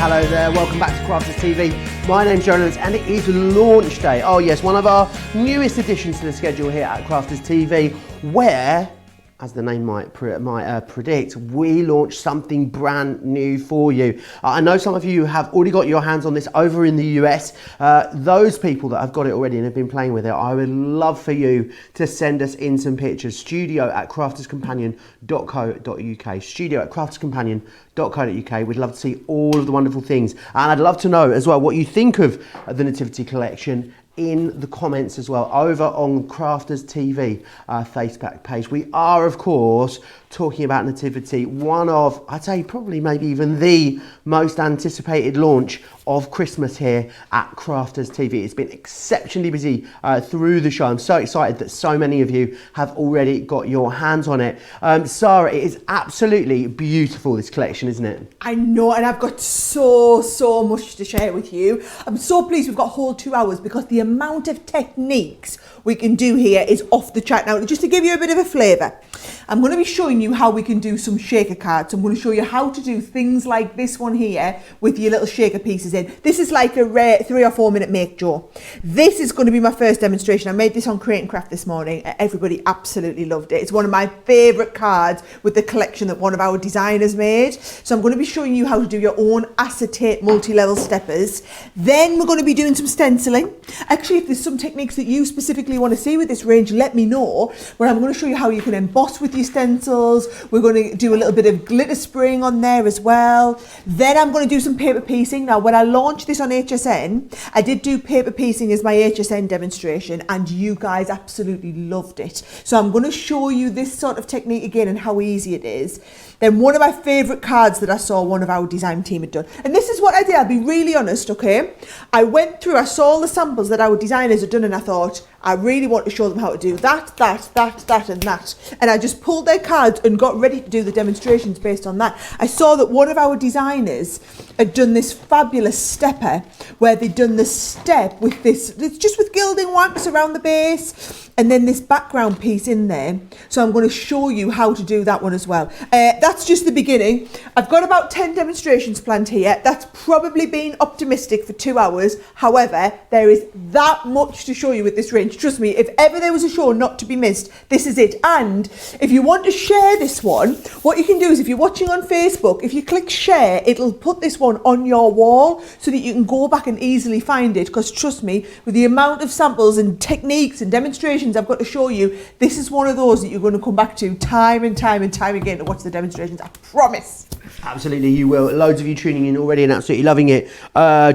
Hello there, welcome back to Crafters TV. My name's Jonas and it is launch day. Oh yes, one of our newest additions to the schedule here at Crafters TV, where, as the name might predict, we launch something brand new for you. I know some of you have already got your hands on this over in the US. Those people that have got it already and have been playing with it, I would love for you to send us in some pictures. studio@crafterscompanion.co.uk. studio@crafterscompanion.co.uk. We'd love to see all of the wonderful things. And I'd love to know as well what you think of the Nativity collection in the comments as well over on Crafters TV Facebook page. We are of course talking about Nativity, one of, I'd say probably maybe even the most anticipated launch of Christmas here at Crafters TV. It's been exceptionally busy through the show. I'm so excited that so many of you have already got your hands on it. Sara, it is absolutely beautiful, this collection, isn't it? I know, and I've got so much to share with you. I'm so pleased we've got a whole 2 hours because the amount of techniques we can do here is off the chart. Now, just to give you a bit of a flavour, I'm going to be showing you how we can do some shaker cards. I'm going to show you how to do things like this one here with your little shaker pieces in. This is like a rare 3 or 4 minute make, Joe. This is going to be my first demonstration. I made this on Create and Craft this morning. Everybody absolutely loved it. It's one of my favourite cards with the collection that one of our designers made. So I'm going to be showing you how to do your own acetate multi-level steppers. Then we're going to be doing some stenciling. Actually, if there's some techniques that you specifically want to see with this range, let me know. Where I'm going to show you how you can emboss with your stencils. We're going to do a little bit of glitter spraying on there as well. Then I'm going to do some paper piecing. Now, when I launched this on HSN, I did do paper piecing as my HSN demonstration and you guys absolutely loved it. So I'm going to show you this sort of technique again and how easy it is. Then one of my favourite cards that I saw one of our design team had done. And this is what I did, I'll be really honest, okay? I went through, I saw all the samples that our designers had done and I thought, I really want to show them how to do that, and that. And I just pulled their cards and got ready to do the demonstrations based on that. I saw that one of our designers had done this fabulous stepper where they'd done the step with this, it's just with gilding wax around the base and then this background piece in there. So I'm going to show you how to do that one as well. That's just the beginning. I've got about 10 demonstrations planned here. That's probably been optimistic for 2 hours. However, there is that much to show you with this range. Trust me, if ever there was a show not to be missed, this is it. And if you want to share this one, what you can do is if you're watching on Facebook, if you click share, it'll put this one on your wall so that you can go back and easily find it. Because trust me, with the amount of samples and techniques and demonstrations I've got to show you, this is one of those that you're going to come back to time and time again to watch the demonstrations. I promise. Absolutely, you will. Loads of you tuning in already and absolutely loving it.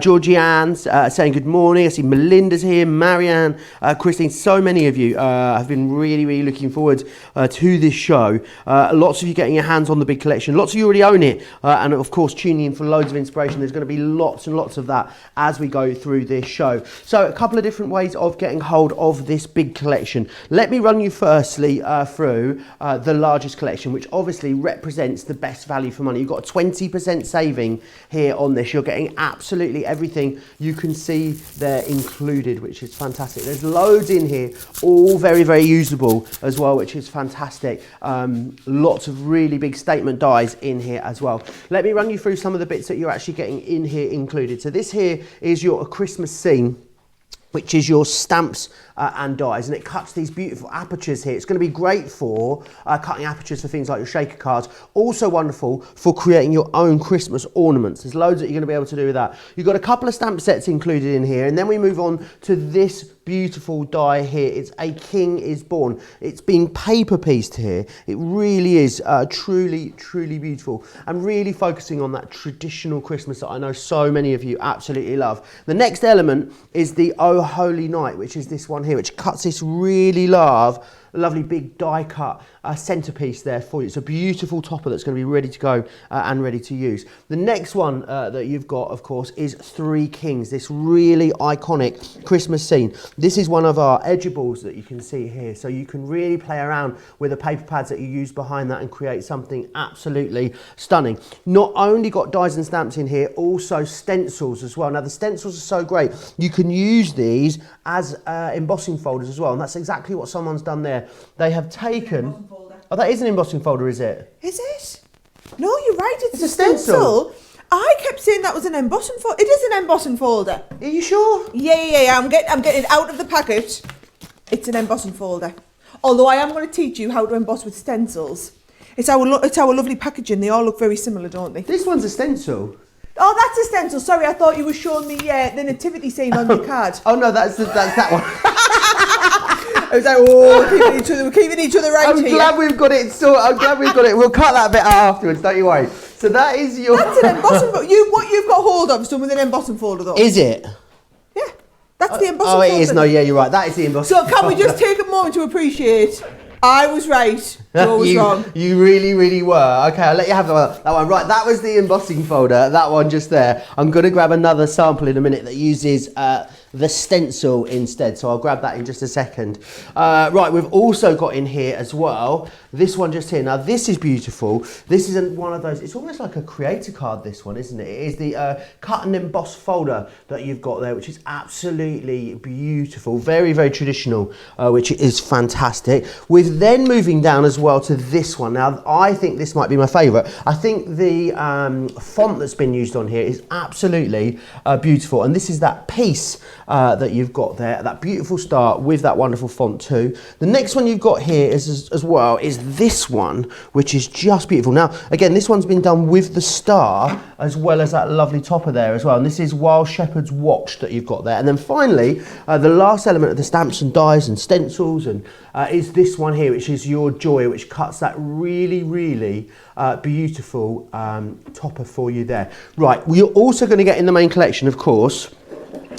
Georgie Ann's saying good morning. I see Melinda's here, Marianne, Christine. So many of you have been really looking forward to this show. Lots of you getting your hands on the big collection. Lots of you already own it. And of course, tuning in for loads of inspiration. There's going to be lots and lots of that as we go through this show. So a couple of different ways of getting hold of this big collection. Let me run you firstly through the largest collection, which obviously represents the best value for money. You've got a 20% saving here on this. You're getting absolutely everything you can see there included, which is fantastic. There's loads in here, all very usable as well, which is fantastic. Lots of really big statement dies in here as well. Let me run you through some of the bits that you're actually getting in here included. So this here is your Christmas scene, which is your stamps and dies, and it cuts these beautiful apertures here. It's going to be great for cutting apertures for things like your shaker cards. Also wonderful for creating your own Christmas ornaments. There's loads that you're going to be able to do with that. You've got a couple of stamp sets included in here, and then we move on to this beautiful die here. It's A King is Born. It's being paper pieced here. It really is truly beautiful, and really focusing on that traditional Christmas that I know so many of you absolutely love. The next element is the Oh Holy Night, which is this one here, which cuts this really lovely big die cut centerpiece there for you. It's a beautiful topper that's going to be ready to go and ready to use. The next one that you've got, of course, is Three Kings, this really iconic Christmas scene. This is one of our Edgeables that you can see here, so you can really play around with the paper pads that you use behind that and create something absolutely stunning. Not only got dies and stamps in here, also stencils as well. Now the stencils are so great, you can use these as embossing folders as well, and that's exactly what someone's done there. They have taken... Oh, that is an embossing folder, is it? Is it? No, you're right, it's a stencil. I kept saying that was an embossing folder. It is an embossing folder. Are you sure? Yeah. I'm getting it out of the packet. It's an embossing folder. Although I am going to teach you how to emboss with stencils. It's our lovely packaging. They all look very similar, don't they? This one's a stencil. Oh, that's a stencil. Sorry, I thought you were showing me the nativity scene on your card. Oh no, that's that one. I was like, oh, we're keeping each other right I'm here. glad we've got it. I'm glad we've got it. We'll cut that bit out afterwards. Don't you worry. So that is your. That's an embossing folder. What you've got hold of is done with an embossing folder, though. Is it? Yeah, that's the embossing folder. Oh, it is. No, yeah, you're right. That is the embossing folder. So can we just take a moment to appreciate? I was right. Joe was wrong. You really, really were. Okay, I'll let you have that one. Right, that was the embossing folder. That one just there. I'm going to grab another sample in a minute that uses the stencil instead. So I'll grab that in just a second. Right, we've also got in here as well, this one just here. Now, this is beautiful. This isn't one of those, it's almost like a creator card, this one, isn't it? It is the cut and emboss folder that you've got there, which is absolutely beautiful. Very, very traditional, which is fantastic. With then moving down as well to this one. Now, I think this might be my favourite. I think the font that's been used on here is absolutely beautiful. And this is that piece that you've got there, that beautiful star with that wonderful font too. The next one you've got here is as well is this one, which is just beautiful. Now, again, this one's been done with the star as well as that lovely topper there as well. And this is While Shepherds Watched that you've got there. And then finally, the last element of the stamps and dies and stencils and is this one here, which is Your Joy, which cuts that really, really beautiful topper for you there. Right, you're also going to get in the main collection, of course,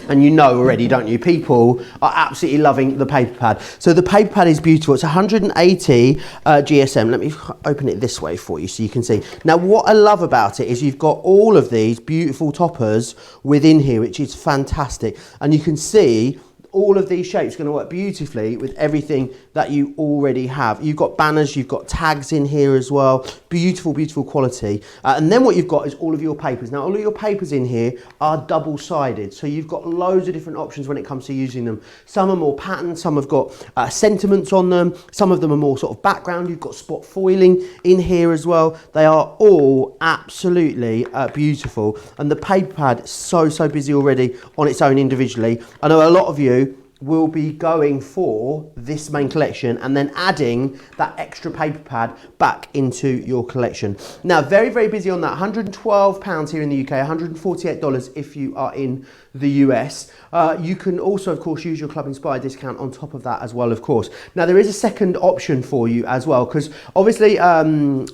and you know already, don't you? People are absolutely loving the paper pad. So the paper pad is beautiful. It's 180 GSM. Let me open it this way for you so you can see. Now, what I love about it is you've got all of these beautiful toppers within here, which is fantastic. And you can see all of these shapes are going to work beautifully with everything that you already have. You've got banners, you've got tags in here as well. Beautiful, beautiful quality. And then what you've got is all of your papers. Now, all of your papers in here are double-sided. So you've got loads of different options when it comes to using them. Some are more patterned, some have got sentiments on them. Some of them are more sort of background. You've got spot foiling in here as well. They are all absolutely beautiful. And the paper pad is so, so busy already on its own individually. I know a lot of you will be going for this main collection and then adding that extra paper pad back into your collection. Now, very, very busy on that. £112 here in the UK, $148 if you are in the US. You can also, of course, use your Club Inspired discount on top of that as well, of course. Now, there is a second option for you as well, because obviously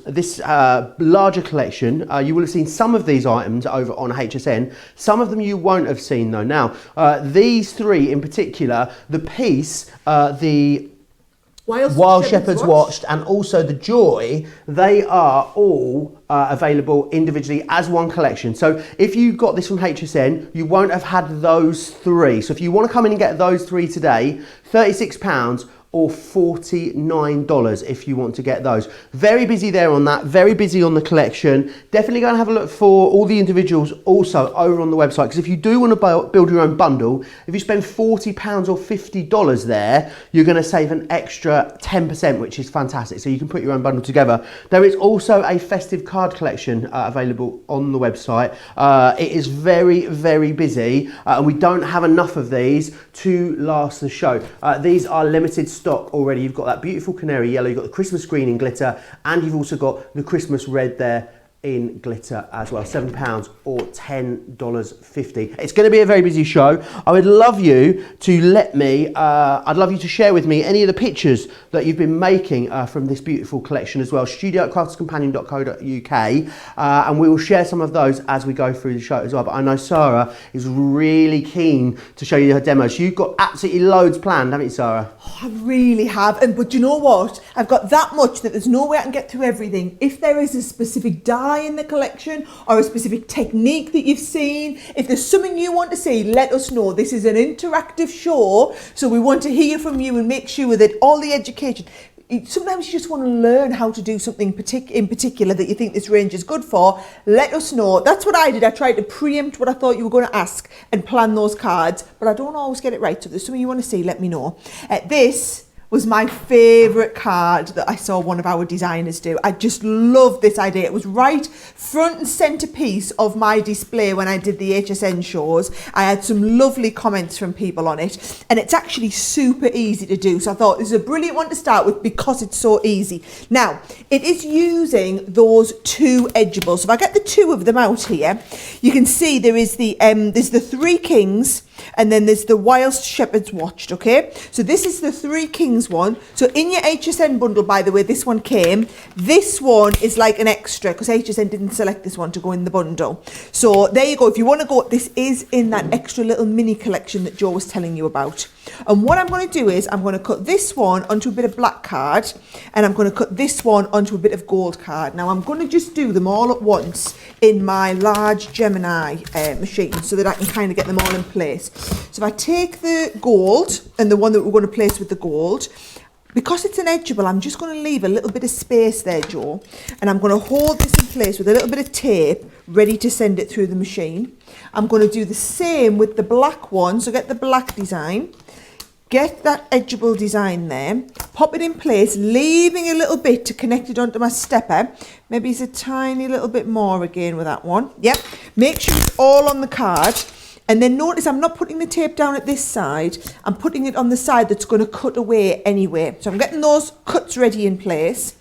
this larger collection, you will have seen some of these items over on HSN. Some of them you won't have seen though. Now, these three in particular, the piece, the While Shepherds Watched and also the Joy, they are all available individually as one collection. So if you got this from HSN, you won't have had those three. So if you want to come in and get those three today, £36 or $49 if you want to get those. Very busy there on that, very busy on the collection. Definitely go and have a look for all the individuals also over on the website, because if you do want to build your own bundle, if you spend £40 or $50 there, you're gonna save an extra 10%, which is fantastic. So you can put your own bundle together. There is also a festive card collection available on the website. It is very, very busy, and we don't have enough of these to last the show. These are limited stock already. You've got that beautiful canary yellow, you've got the Christmas green in glitter, and you've also got the Christmas red there in glitter as well. £7 or $10.50. It's going to be a very busy show. I would love you to let me, I'd love you to share with me any of the pictures that you've been making from this beautiful collection as well. studio@crafterscompanion.co.uk, and we will share some of those as we go through the show as well. But I know Sara is really keen to show you her demos. You've got absolutely loads planned, haven't you, Sara? Oh, I really have, but you know what? I've got that much that there's no way I can get through everything. If there is a specific die in the collection or a specific technique that you've seen, if there's something you want to see, let us know. This is an interactive show, so we want to hear from you and make sure that all the education, sometimes you just want to learn how to do something in particular that you think this range is good for. Let us know. That's what I did. I tried to preempt what I thought you were going to ask and plan those cards, but I don't always get it right. So if there's something you want to see, let me know. This was my favourite card that I saw one of our designers do. I just love this idea. It was right front and centre piece of my display when I did the HSN shows. I had some lovely comments from people on it, and it's actually super easy to do. So I thought this is a brilliant one to start with because it's so easy. Now, it is using those two edgeables. So if I get the two of them out here, you can see there's the three kings, and then there's the whilst shepherds watched, okay? So this is the three kings one. So in your HSN bundle, by the way, this one came. This one is like an extra because HSN didn't select this one to go in the bundle. So there you go. If you want to go, this is in that extra little mini collection that Joe was telling you about. And what I'm going to do is I'm going to cut this one onto a bit of black card, and I'm going to cut this one onto a bit of gold card. Now I'm going to just do them all at once in my large Gemini machine so that I can kind of get them all in place. So if I take the gold and the one that we're going to place with the gold, because it's an edgeable, I'm just going to leave a little bit of space there, Joe, and I'm going to hold this in place with a little bit of tape ready to send it through the machine. I'm going to do the same with the black one, so get the black design, get that edgeable design there, pop it in place, leaving a little bit to connect it onto my stepper. Maybe it's a tiny little bit more again with that one. Yep, make sure it's all on the card. And then notice I'm not putting the tape down at this side, I'm putting it on the side that's going to cut away anyway. So I'm getting those cuts ready in place.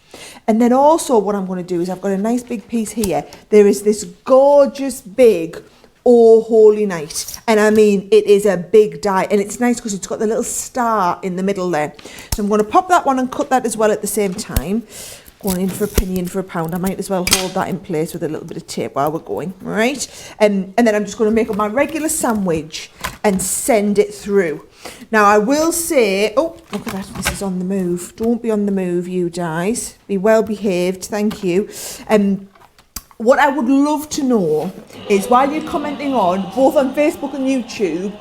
And then also what I'm going to do is I've got a nice big piece here. There is this gorgeous big Oh Holy Night. And I mean, it is a big die. And it's nice because it's got the little star in the middle there. So I'm going to pop that one and cut that as well at the same time. Going in for a penny, in for a pound. I might as well hold that in place with a little bit of tape while we're going, all right? And then I'm just going to make up my regular sandwich and send it through. Now, I will say, oh, look at that, this is on the move. Don't be on the move, you guys. Be well behaved, thank you. What I would love to know is, while you're commenting on, both on Facebook and YouTube,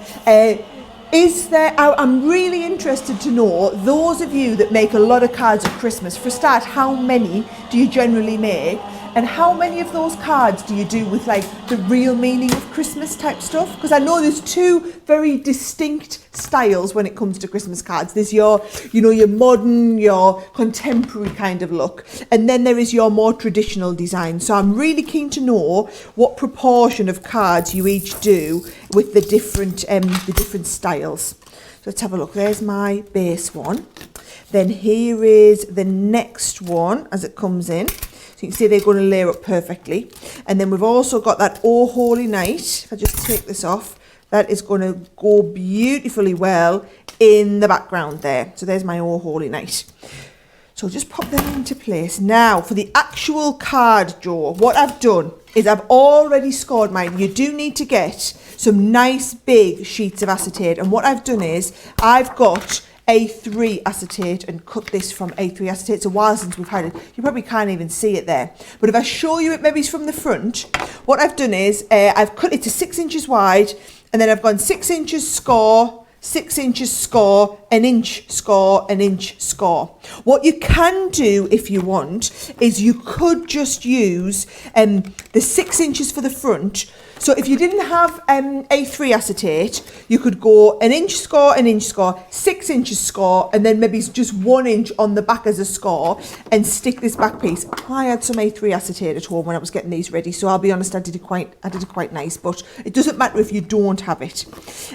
I'm really interested to know, those of you that make a lot of cards at Christmas, for a start, how many do you generally make? And how many of those cards do you do with like the real meaning of Christmas type stuff? Because I know there's two very distinct styles when it comes to Christmas cards. There's your, your modern, your contemporary kind of look. And then there is your more traditional design. So I'm really keen to know what proportion of cards you each do with the different styles. So let's have a look. There's my base one. Then here is the next one as it comes in. You can see they're going to layer up perfectly. And then we've also got that Oh Holy Night. If I just take this off, that is going to go beautifully well in the background there. So there's my Oh Holy Night. So just pop them into place. Now for the actual card, Joe, what I've done is I've already scored mine. You do need to get some nice big sheets of acetate. And what I've done is I've got A3 acetate and cut this from A3 acetate. It's a while since we've had it. You probably can't even see it there. But if I show you it maybe from the front, what I've done is I've cut it to 6 inches wide, and then I've gone 6 inches score, 6 inches score, an inch score, an inch score. What you can do if you want is you could just use the 6 inches for the front. So if you didn't have A3 acetate, you could go an inch score, 6 inches score, and then maybe just 1 inch on the back as a score and stick this back piece. I had some A3 acetate at home when I was getting these ready, so I'll be honest, I did it quite nice, but it doesn't matter if you don't have it.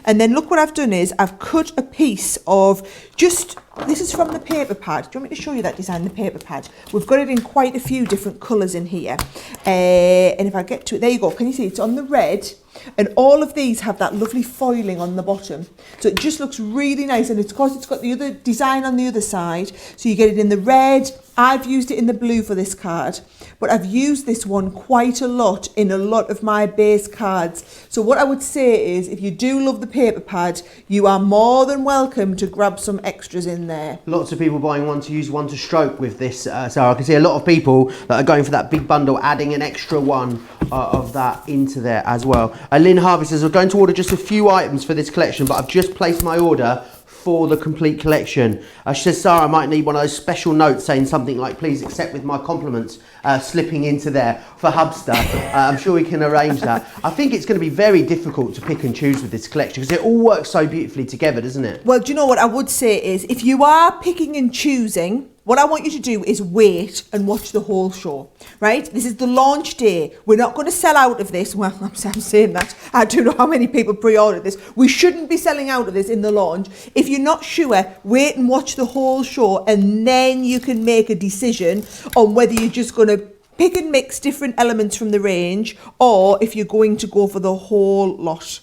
And then look what I've done is I've cut a piece of this is from the paper pad. Do you want me to show you that design, the paper pad? We've got it in quite a few different colours in here. And if I get to it, there you go. Can you see it's on the red? And all of these have that lovely foiling on the bottom. So it just looks really nice. And it's because it's got the other design on the other side. So you get it in the red. I've used it in the blue for this card. But I've used this one quite a lot in a lot of my base cards. So what I would say is, if you do love the paper pad, you are more than welcome to grab some extras in there. Lots of people buying one to use, one to stroke with this, Sarah. I can see a lot of people that are going for that big bundle, adding an extra one of that into there as well. Lynn Harvey says, I'm going to order just a few items for this collection, but I've just placed my order for the complete collection. She says, Sarah, I might need one of those special notes saying something like, please accept with my compliments, slipping into there for Hubster. I'm sure we can arrange that. I think it's going to be very difficult to pick and choose with this collection because it all works so beautifully together, doesn't it? Well, do you know what I would say is, if you are picking and choosing, what I want you to do is wait and watch the whole show, right? This is the launch day. We're not going to sell out of this. Well, I'm saying that. I don't know how many people pre-ordered this. We shouldn't be selling out of this in the launch. If you're not sure, wait and watch the whole show, and then you can make a decision on whether you're just going to pick and mix different elements from the range, or if you're going to go for the whole lot.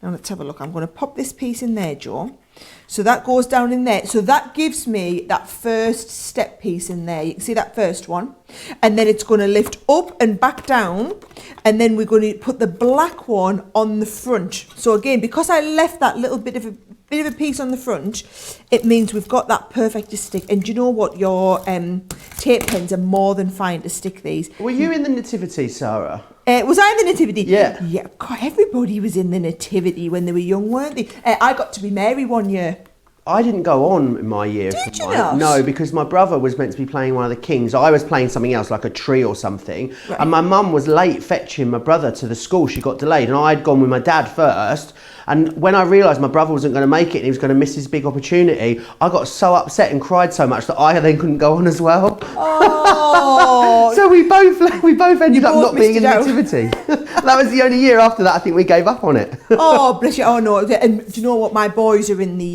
Now let's have a look. I'm going to pop this piece in there, Joe. So that goes down in there. So that gives me that first step piece in there. You can see that first one. And then it's going to lift up and back down. And then we're going to put the black one on the front. So again, because I left that little bit of a piece on the front, it means we've got that perfect to stick. And do you know what? Your tape pens are more than fine to stick these. Were you in the Nativity, Sarah? Was I in the Nativity? Yeah. Yeah, God, everybody was in the Nativity when they were young, weren't they? I got to be Mary one year. I didn't go on in my year. Did you not? No, because my brother was meant to be playing one of the kings. I was playing something else, like a tree or something. Right. And my mum was late fetching my brother to the school. She got delayed, and I'd gone with my dad first. And when I realised my brother wasn't going to make it and he was going to miss his big opportunity, I got so upset and cried so much that I then couldn't go on as well. Oh! So we both ended up not being in the Nativity. That was the only year after that I think we gave up on it. Oh, bless you. Oh, no. And do you know what? My boys are in the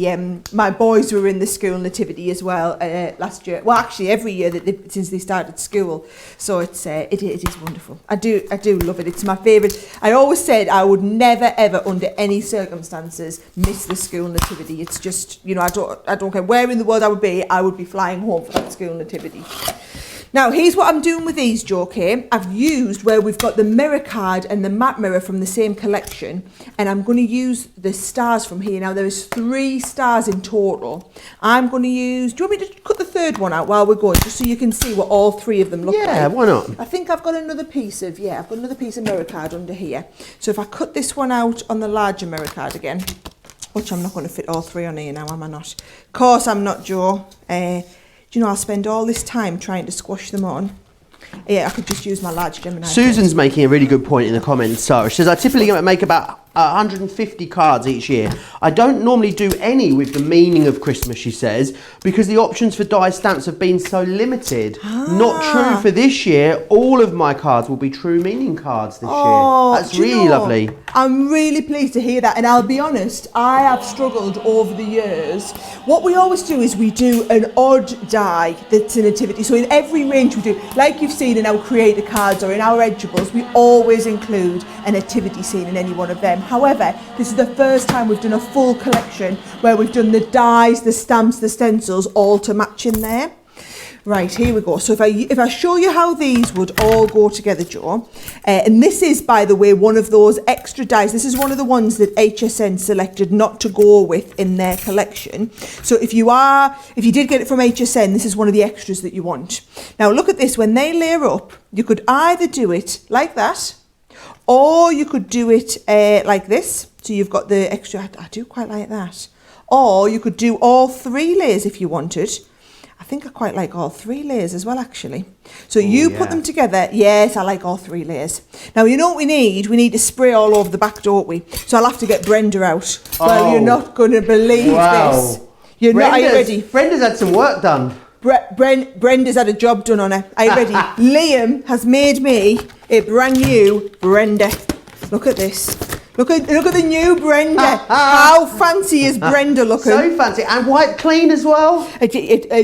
my boys were in the school Nativity as well last year. Well, actually, every year since they started school. So it is wonderful. I do love it. It's my favourite. I always said I would never ever, under any circumstances, miss the school Nativity. It's just, you know, I don't care where in the world I would be flying home for that school Nativity. Now, here's what I'm doing with these, Joe, okay? I've used where we've got the mirror card and the matte mirror from the same collection, and I'm going to use the stars from here. Now, there's 3 stars in total. I'm going to use... Do you want me to cut the third one out while we're going, just so you can see what all 3 of them look like? Yeah, why not? I think I've got another piece of mirror card under here. So if I cut this one out on the larger mirror card again, which I'm not going to fit all 3 on here now, am I not? Of course I'm not, Joe. Do you know, I'll spend all this time trying to squash them on. Yeah, I could just use my large Gemini. Susan's making a really good point in the comments. Sarah, she says, I typically make about 150 cards each year. I don't normally do any with the meaning of Christmas, she says, because the options for die stamps have been so limited. Not true for this year. All of my cards will be true meaning cards this year. That's really lovely. I'm really pleased to hear that. And I'll be honest, I have struggled over the years. What we always do is we do an odd die that's a nativity. So in every range we do, like you've seen in our creator cards or in our Edgeables, we always include a nativity scene in any one of them. However, this is the first time we've done a full collection where we've done the dies, the stamps, the stencils all to match in there. Right, here we go. So if I show you how these would all go together, Joe, and this is, by the way, one of those extra dies. This is one of the ones that HSN selected not to go with in their collection. So if you did get it from HSN, this is one of the extras that you want. Now look at this. When they layer up, you could either do it like that, or you could do it like this. So you've got the extra, I do quite like that. Or you could do all 3 layers if you wanted. I think I quite like all 3 layers as well, actually. So put them together. Yes, I like all 3 layers. Now, you know what we need? We need to spray all over the back, don't we? So I'll have to get Brenda out. Well, you're not going to believe this. Are you ready? Brenda's had some work done. Brenda's had a job done on her. Are you ready? Liam has made me a brand new Brenda. Look at this. Look at the new Brenda. How fancy is Brenda looking? So fancy, and white clean as well.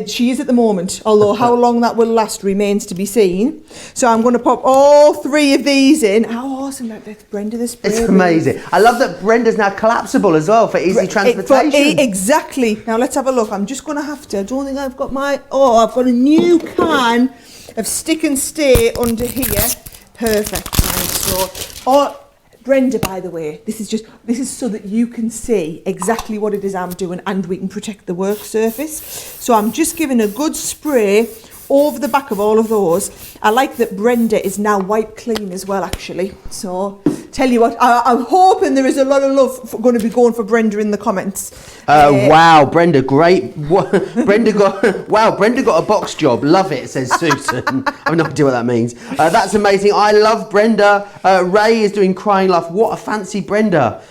She is at the moment, although how long that will last remains to be seen. So I'm going to pop all 3 of these in. How awesome that's Brenda this spray. It's amazing. I love that Brenda's now collapsible as well for easy transportation. Exactly. Now let's have a look. I'm just going to have to, I don't think I've got I've got a new can of stick and stay under here. Perfect. So, Brenda, by the way, this is so that you can see exactly what it is I'm doing and we can protect the work surface. So I'm just giving a good spray over the back of all of those. I like that Brenda is now wipe clean as well, actually. So tell you what, I'm hoping there is a lot of love going to be going for Brenda in the comments. Wow, Brenda, great. Brenda got a box job. Love it, says Susan. I have no idea what that means. That's amazing. I love Brenda. Ray is doing crying laugh. What a fancy Brenda.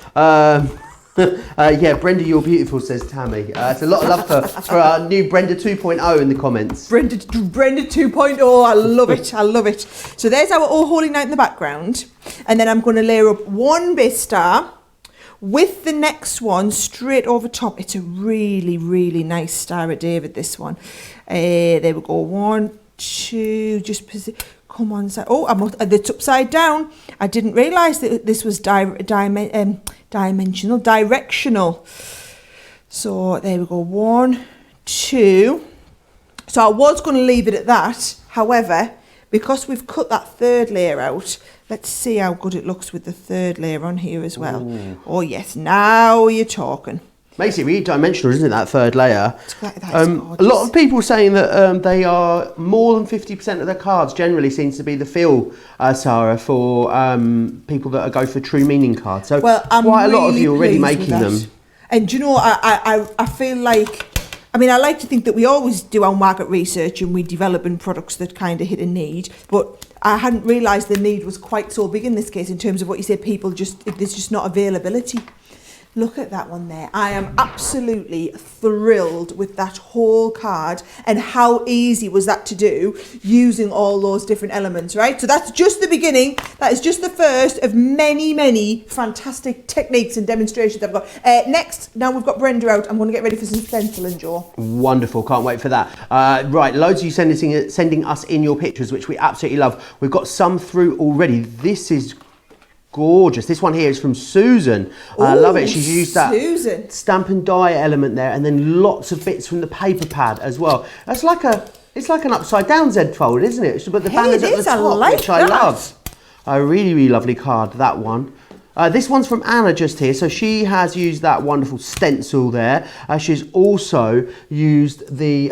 Yeah, Brenda, you're beautiful, says Tammy. It's a lot of love for our new Brenda 2.0 in the comments. Brenda 2.0, I love it, I love it. So there's our Oh Holy Night in the background. And then I'm going to layer up one base star with the next one straight over top. It's a really, really nice Star of David, this one. There we go, 1, 2, just come on. Oh, it's upside down. I didn't realise that this was directional. So there we go, 1, 2. So I was going to leave it at that. However, because we've cut that third layer out, let's see how good it looks with the third layer on here as well. Ooh. Oh yes, now you're talking. Makes it really dimensional, isn't it, that third layer? A lot of people saying that they are more than 50% of their cards generally seems to be the feel, Sarah, for people that go for true meaning cards. So quite a lot of you are already making them. And do you know, I feel like, I mean, I like to think that we always do our market research and we develop in products that kind of hit a need, but I hadn't realised the need was quite so big in this case in terms of what you said, there's just not availability. Look at that one there. I am absolutely thrilled with that whole card and how easy was that to do using all those different elements, right? So that's just the beginning. That is just the first of many, many fantastic techniques and demonstrations I've got. Next, now we've got Brenda out, I'm going to get ready for some stencil and Joe. Wonderful. Can't wait for that. Right, loads of you sending us in your pictures, which we absolutely love. We've got some through already. This is gorgeous. This one here is from Susan. I love it. She's used that stamp and die element there, and then lots of bits from the paper pad as well. It's like an upside down Z fold, isn't it? But the banners at the top, which I love. A really, really lovely card, that one. This one's from Anna just here. So she has used that wonderful stencil there. She's also used the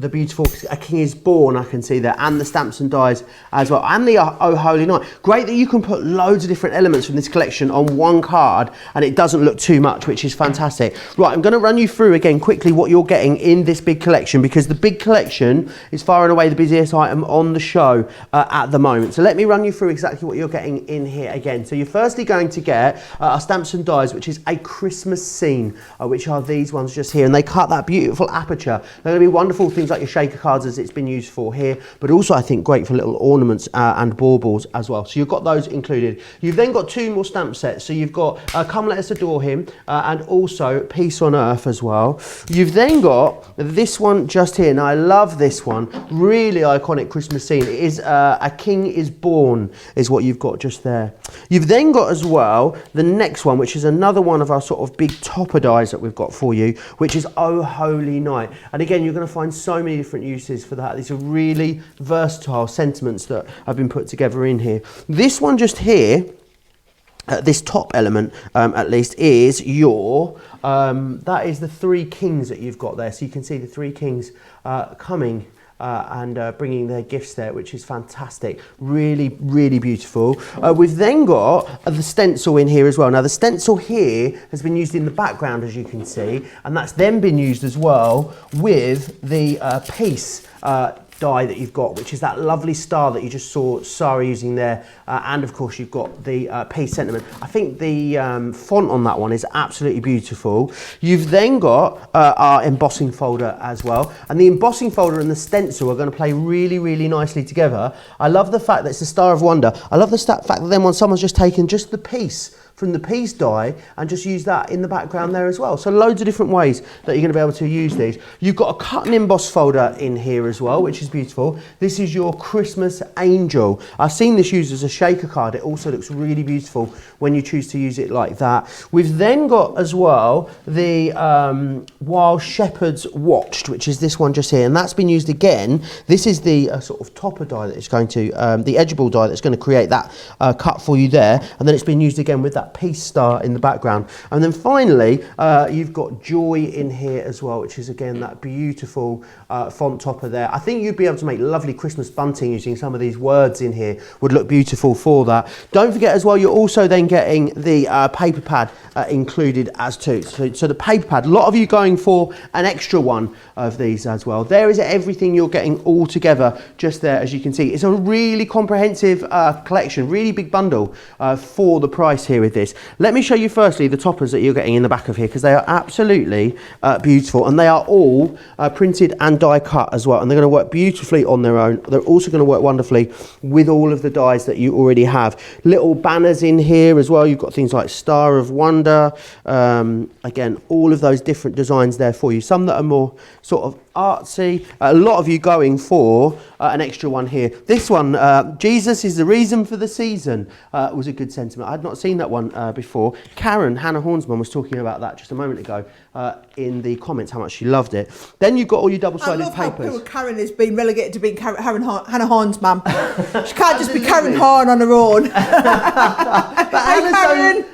beautiful A King is Born, I can see there, and the stamps and dies as well, and the Oh Holy Night. Great that you can put loads of different elements from this collection on one card and it doesn't look too much, which is fantastic. Right, I'm going to run you through again quickly what you're getting in this big collection, because the big collection is far and away the busiest item on the show at the moment. So let me run you through exactly what you're getting in here again. So you're firstly going to get our stamps and dies, which is a Christmas scene, which are these ones just here, and they cut that beautiful aperture. They're going to be wonderful things like your shaker cards, as it's been used for here, but also I think great for little ornaments and baubles as well. So you've got those included. You've then got 2 more stamp sets. So you've got Come Let Us Adore Him and also Peace on Earth as well. You've then got this one just here. Now I love this one, really iconic Christmas scene. It is A King is Born is what you've got just there. You've then got as well the next one, which is another one of our sort of big topper dies that we've got for you, which is Oh Holy Night. And again, you're going to find so many different uses for that. These are really versatile sentiments that have been put together in here. This one just here, this top element at least, is your that is the 3 kings that you've got there. So you can see the 3 kings coming and bringing their gifts there, which is fantastic. Really, really beautiful. We've then got the stencil in here as well. Now the stencil here has been used in the background, as you can see, and that's then been used as well with the peace die that you've got, which is that lovely star that you just saw Sara using there, and of course you've got the peace sentiment. I think the font on that one is absolutely beautiful. You've then got our embossing folder as well, and the embossing folder and the stencil are going to play really, really nicely together. I love the fact that it's the Star of Wonder. I love the fact that then when someone's just taken just the piece from the peace die and just use that in the background there as well. So loads of different ways that you're going to be able to use these. You've got a cut and emboss folder in here as well, which is beautiful. This is your Christmas Angel. I've seen this used as a shaker card. It also looks really beautiful when you choose to use it like that. We've then got as well the Wild Shepherd's Watched, which is this one just here, and that's been used again. This is the sort of topper die that is going to, the Edgeable die that's going to create that cut for you there, and then it's been used again with that peace star in the background. And then finally, you've got Joy in here as well, which is again that beautiful font topper there. I think you'd be able to make lovely Christmas bunting using some of these words in here, would look beautiful for that. Don't forget as well, you're also then getting the paper pad included as too. So the paper pad, a lot of you going for an extra one of these as well. There is everything you're getting all together just there, as you can see. It's a really comprehensive collection, really big bundle for the price here with this. Let me show you firstly the toppers that you're getting in the back of here, because they are absolutely beautiful, and they are all printed and die cut as well, and they're going to work beautifully on their own. They're also going to work wonderfully with all of the dies that you already have. Little banners in here as well. You've got things like Star of Wonder, again, all of those different designs there for you. Some that are more sort of artsy, a lot of you going for an extra one here. This one, Jesus is the reason for the season, was a good sentiment. I had not seen that one before. Karen, Hannah Horn's mum, was talking about that just a moment ago in the comments, how much she loved it. Then you've got all your double-sided papers. I love how poor Karen has been relegated to being Hannah Horn's mum. She can't just be Karen Horn on her own. But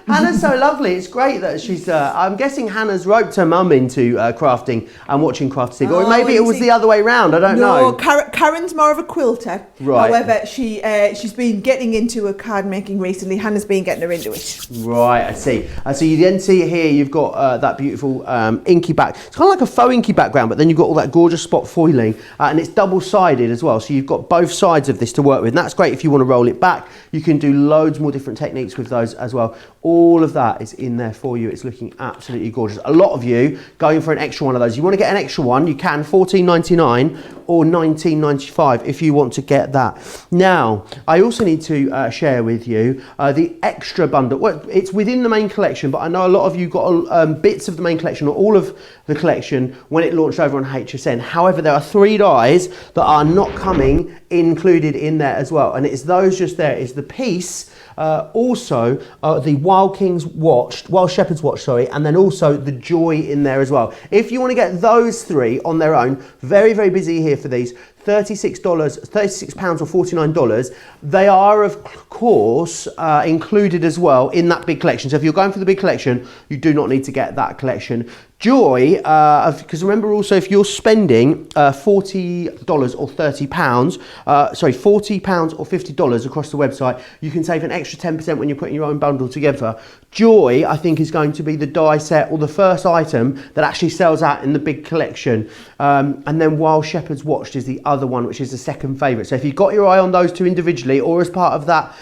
Hannah's so lovely. It's great that she's, I'm guessing Hannah's roped her mum into crafting and watching Crafting, or maybe it was the other way round, I don't know. No, Karen's more of a quilter. Right. However, she's been getting into a card making recently. Hannah's been getting her into it. Right, I see. So you then see here, you've got that beautiful inky back. It's kind of like a faux inky background, but then you've got all that gorgeous spot foiling, and it's double-sided as well. So you've got both sides of this to work with, and that's great if you want to roll it back. You can do loads more different techniques with those as well. All of that is in there for you. It's looking absolutely gorgeous. A lot of you going for an extra one of those. You want to get an extra one, you can, $14.99 or $19.95 if you want to get that. Now, I also need to share with you the extra bundle. Well, it's within the main collection, but I know a lot of you got bits of the main collection or all of the collection when it launched over on HSN. However, there are 3 dies that are not coming included in there as well, and it's those just there. It's the piece, also the Wild Shepherd's Watch, sorry, and then also the Joy in there as well. If you want to get those 3 on their own, very, very busy here for these. £36 or $49. They are, of course, included as well in that big collection. So if you're going for the big collection, you do not need to get that collection. Joy, because remember also, if you're spending $40 or £30, sorry, £40 or $50 across the website, you can save an extra 10% when you're putting your own bundle together. Joy, I think, is going to be the die set or the first item that actually sells out in the big collection. And then Wild Shepherd's Watched is the other one, which is the second favourite. So if you've got your eye on those 2 individually or as part of that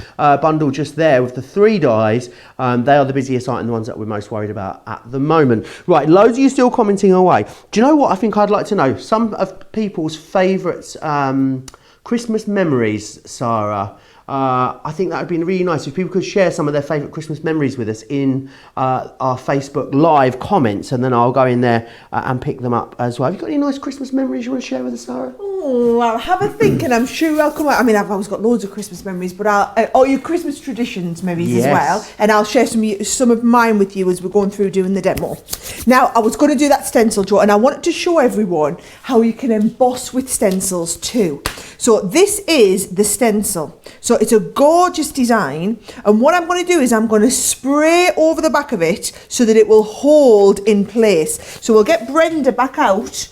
bundle just there with the 3 dies, they are the busiest item, the ones that we're most worried about at the moment. Right, loads of you still commenting away. Do you know what I think I'd like to know? Some of people's favourite Christmas memories, Sara. I think that would be really nice if people could share some of their favourite Christmas memories with us in our Facebook live comments, and then I'll go in there and pick them up as well. Have you got any nice Christmas memories you want to share with us, Sara? Oh, I'll have a think, and I'm sure I'll come out. I mean, I've always got loads of Christmas memories, but or your Christmas traditions memories as well, and I'll share some of mine with you as we're going through doing the demo. Now, I was going to do that stencil draw, and I wanted to show everyone how you can emboss with stencils too. So this is the stencil. So it's a gorgeous design, and what I'm going to do is I'm going to spray over the back of it so that it will hold in place. So we'll get Brenda back out,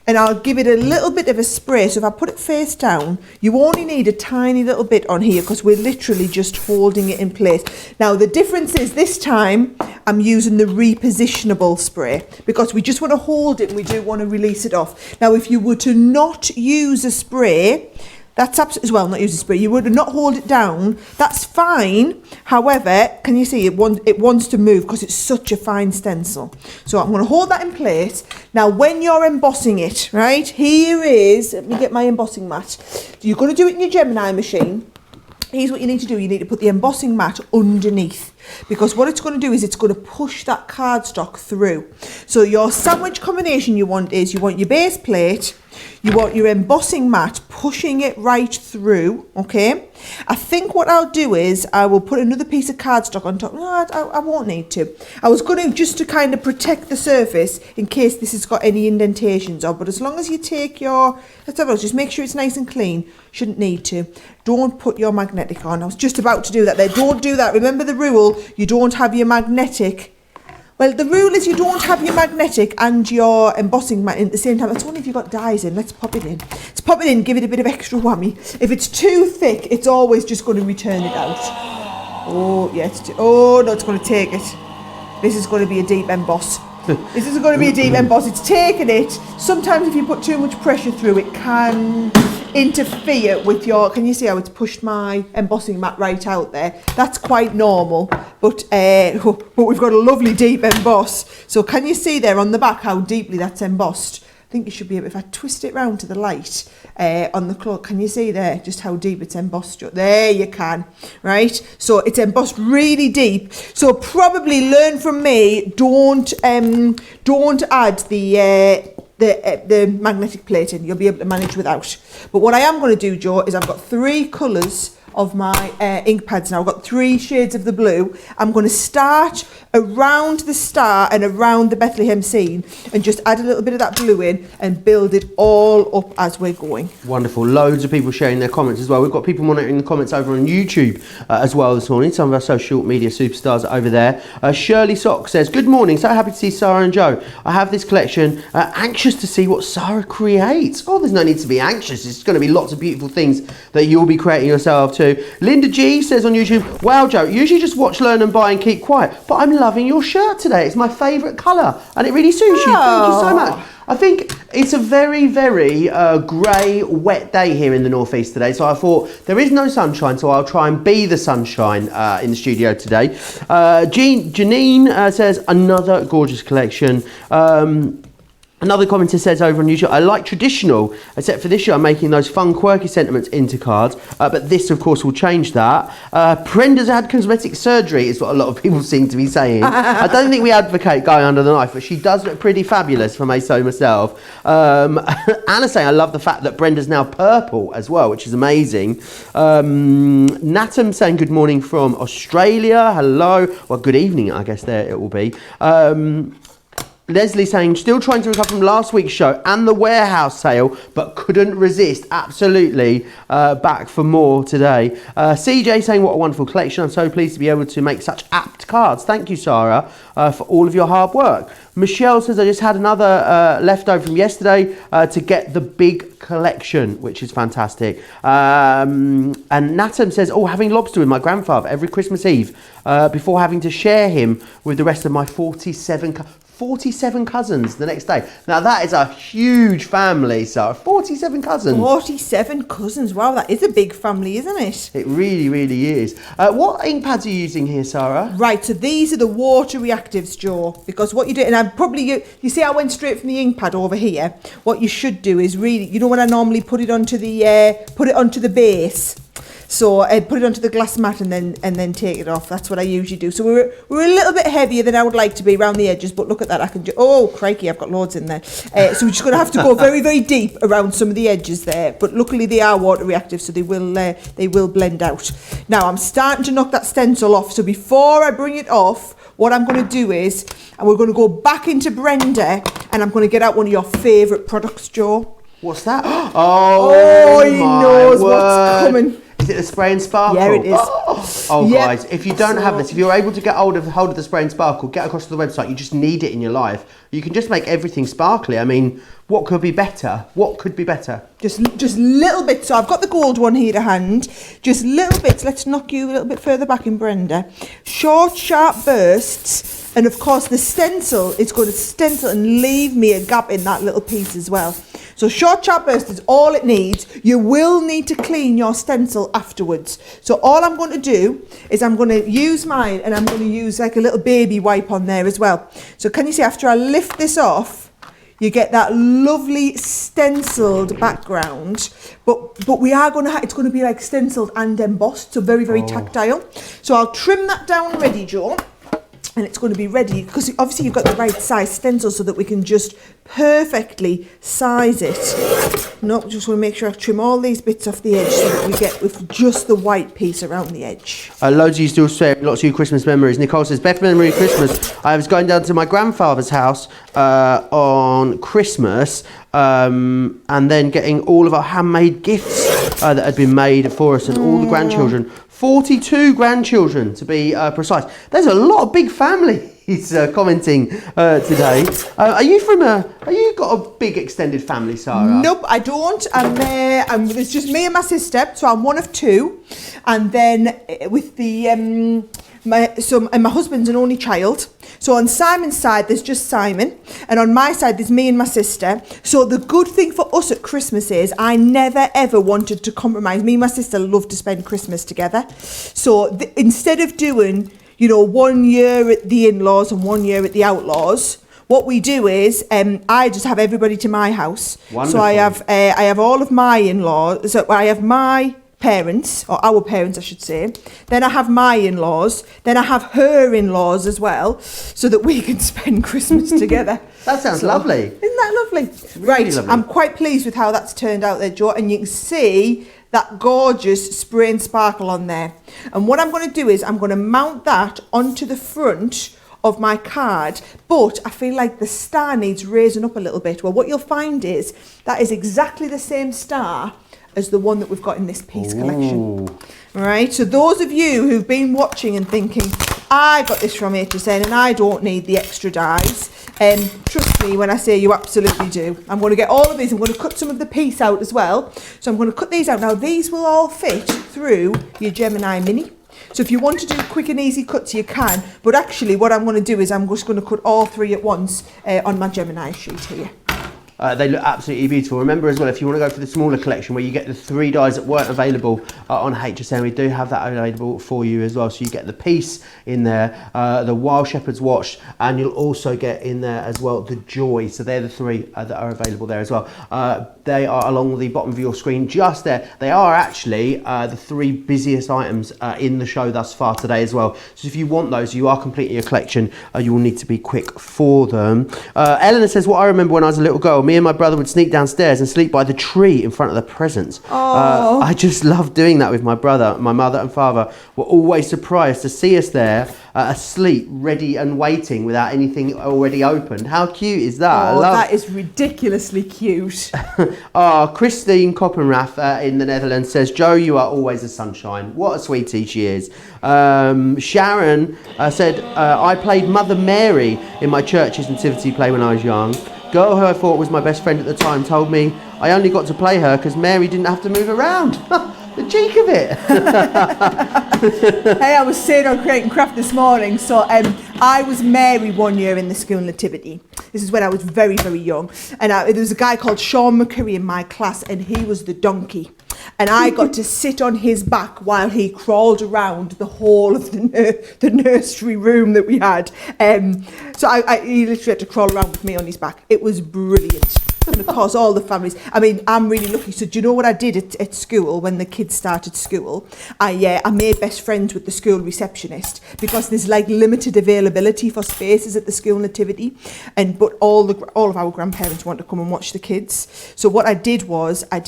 and I'll give it a little bit of a spray. So if I put it face down, you only need a tiny little bit on here because we're literally just holding it in place. Now the difference is this time I'm using the repositionable spray because we just want to hold it and we do want to release it off. Now if you were to not use a spray, that's absolutely, well, not use a spray, you would not hold it down, that's fine. However, can you see it wants to move because it's such a fine stencil. So I'm going to hold that in place. Now when you're embossing it, right, here is, let me get my embossing mat. You're going to do it in your Gemini machine. Here's what you need to do. You need to put the embossing mat underneath. because what it's going to do is it's going to push that cardstock through. So your sandwich combination you want your base plate, you want your embossing mat pushing it right through, okay? I think what I'll do is I will put another piece of cardstock on top. No, I won't need to. I was going to just to kind of protect the surface in case this has got any indentations on, but as long as you take your, let's have a look, just make sure it's nice and clean. Shouldn't need to. Don't put your magnetic on. I was just about to do that there. Don't do that. Remember the rule, you don't have your magnetic. Well, the rule is you don't have your magnetic and your embossing mat in at the same time. It's only if you've got dies in. Let's pop it in. Let's pop it in, give it a bit of extra whammy. If it's too thick, it's always just going to return it out. Oh, yeah. Oh, no, it's going to take it. This is going to be a deep emboss. This is going to be a deep emboss. It's taken it. Sometimes if you put too much pressure through, it can interfere with your, can you see how it's pushed my embossing mat right out there? That's quite normal, but we've got a lovely deep emboss. So can you see there on the back how deeply that's embossed? I think you should be able, if I twist it round to the light on the cloak, can you see there just how deep it's embossed? There you can, right? So it's embossed really deep. So probably learn from me, don't add the magnetic plate in. You'll be able to manage without. But what I am going to do, Joe, is I've got 3 colours of my ink pads now. I've got 3 shades of the blue. I'm going to start around the star and around the Bethlehem scene and just add a little bit of that blue in and build it all up as we're going. Wonderful. Loads of people sharing their comments as well. We've got people monitoring the comments over on YouTube as well this morning. Some of our social media superstars over there. Shirley Sock says, good morning. So happy to see Sara and Joe. I have this collection. Anxious to see what Sara creates. Oh, there's no need to be anxious. It's going to be lots of beautiful things that you'll be creating yourself too. Linda G says on YouTube, wow, Joe, usually just watch, learn and buy and keep quiet, but I'm loving your shirt today. It's my favourite colour and it really suits you. Thank you so much. I think it's a very, very grey, wet day here in the northeast today, so I thought there is no sunshine, so I'll try and be the sunshine in the studio today. Janine says, another gorgeous collection. Another commenter says over on YouTube, I like traditional, except for this year I'm making those fun, quirky sentiments into cards, but this, of course, will change that. Brenda's had cosmetic surgery, is what a lot of people seem to be saying. I don't think we advocate going under the knife, but she does look pretty fabulous, if I may say myself. Anna's saying, I love the fact that Brenda's now purple as well, which is amazing. Natam saying, good morning from Australia. Hello. Well, good evening, I guess there it will be. Leslie saying, still trying to recover from last week's show and the warehouse sale, but couldn't resist. Absolutely back for more today. CJ saying, what a wonderful collection. I'm so pleased to be able to make such apt cards. Thank you, Sara, for all of your hard work. Michelle says, I just had another leftover from yesterday to get the big collection, which is fantastic. And Natam says, oh, having lobster with my grandfather every Christmas Eve before having to share him with the rest of my 47 cousins the next day. Now that is a huge family, so 47 cousins. 47 cousins, wow, that is a big family, isn't it? It really, really is. What ink pads are you using here, Sara? Right, so these are the water reactives, Joe, because what you do, and I'm probably, you see I went straight from the ink pad over here. What you should do is really, you know when I normally put it onto the base, so I put it onto the glass mat and then take it off. That's what I usually do. So we're a little bit heavier than I would like to be around the edges, but look at that. I can do, oh crikey, I've got loads in there. So we're just going to have to go very, very deep around some of the edges there. But luckily they are water reactive, so they will blend out. Now I'm starting to knock that stencil off. So before I bring it off, what I'm going to do is, and we're going to go back into Brenda, and I'm going to get out one of your favourite products, Joe. What's that? Oh, he knows what's coming. Is it the spray and sparkle? Yeah, it is. Oh yep. Guys, if you don't have this, if you're able to get hold of the spray and sparkle, get across to the website. You just need it in your life. You can just make everything sparkly. I mean, what could be better? What could be better? Just little bits. So I've got the gold one here to hand. Just little bits. Let's knock you a little bit further back in, Brenda. Short, sharp bursts. And of course, the stencil is going to stencil and leave me a gap in that little piece as well. So short, sharp burst is all it needs. You will need to clean your stencil afterwards. So all I'm going to do is I'm going to use mine, and I'm going to use like a little baby wipe on there as well. So can you see, after I lift this off, You get that lovely stenciled background, but we are going to it's going to be like stenciled and embossed, so very, very tactile. So I'll trim that down ready, Joe. And it's going to be ready because obviously you've got the right size stencil so that we can just perfectly size it. No, just want to make sure I trim all these bits off the edge so that we get with just the white piece around the edge. Loads of you still share lots of your Christmas memories. Nicole says, best memory of Christmas. I was going down to my grandfather's house on Christmas and then getting all of our handmade gifts that had been made for us and all the grandchildren. 42 grandchildren to be precise. There's a lot of big families commenting today. Are you got a big extended family, Sarah? Nope, I don't. It's just me and my sister, so I'm one of two. And then with the my husband's an only child. So on Simon's side, there's just Simon. And on my side, there's me and my sister. So the good thing for us at Christmas is I never, ever wanted to compromise. Me and my sister love to spend Christmas together. So instead of doing, 1 year at the in-laws and 1 year at the outlaws, what we do is I just have everybody to my house. Wonderful. So I have all of my in-laws. So I have my parents, or our parents I should say, then I have my in-laws, then I have her in-laws as well, so that we can spend Christmas together. That sounds lovely. Isn't that lovely? Really Right, lovely. I'm quite pleased with how that's turned out there, Joe, and you can see that gorgeous spray and sparkle on there. And what I'm going to do is I'm going to mount that onto the front of my card, but I feel like the star needs raising up a little bit. Well, what you'll find is that is exactly the same star as the one that we've got in this piece collection. Right, so those of you who've been watching and thinking, I got this from HSN and I don't need the extra dies, trust me when I say you absolutely do. I'm going to get all of these. I'm going to cut some of the piece out as well. So I'm going to cut these out. Now these will all fit through your Gemini Mini. So if you want to do quick and easy cuts, you can. But actually what I'm going to do is I'm just going to cut all three at once on my Gemini sheet here. They look absolutely beautiful. Remember as well, if you want to go for the smaller collection where you get the 3 dies that weren't available on HSN, we do have that available for you as well. So you get the piece in there, the Wild Shepherd's Watch, and you'll also get in there as well the Joy. So they're the 3 that are available there as well. They are along the bottom of your screen just there. They are actually the 3 busiest items in the show thus far today as well. So if you want those, you are completing your collection, you will need to be quick for them. Eleanor says, what I remember when I was a little girl, me and my brother would sneak downstairs and sleep by the tree in front of the presents. I just loved doing that with my brother. My mother and father were always surprised to see us there asleep, ready and waiting without anything already opened. How cute is that? That is ridiculously cute. Christine Koppenrath in the Netherlands says, Joe, you are always a sunshine. What a sweetie she is. Sharon said, I played Mother Mary in my church's nativity play when I was young. Girl who I thought was my best friend at the time told me I only got to play her because Mary didn't have to move around. The cheek of it. Hey, I was saying on Create and Craft this morning, so I was Mary 1 year in the school nativity. This is when I was very, very young. And there was a guy called Sean McCurry in my class, and he was the donkey. And I got to sit on his back while he crawled around the whole of the nursery room that we had. So he literally had to crawl around with me on his back. It was brilliant. And of course, all the families. I mean, I'm really lucky. So do you know what I did at school when the kids started school? I made best friends with the school receptionist because there's like limited availability for spaces at the school nativity, but all of our grandparents want to come and watch the kids. So what I did was I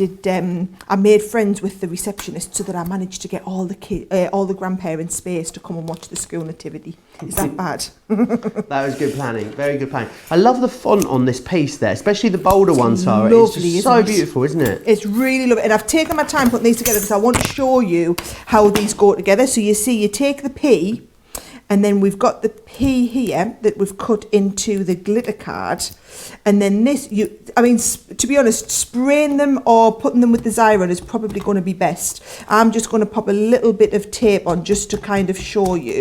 made friends with the receptionist so that I managed to get all the grandparents space to come and watch the school nativity. Is that bad? That was good planning. Very good planning. I love the font on this piece there, especially the bolder one, Sarah. Lovely, it's so beautiful, isn't it? It's really lovely. And I've taken my time putting these together because I want to show you how these go together. So you see, you take the P, and then we've got the P here that we've cut into the glitter card. And then this, to be honest, spraying them or putting them with the Xyron is probably going to be best. I'm just going to pop a little bit of tape on just to kind of show you.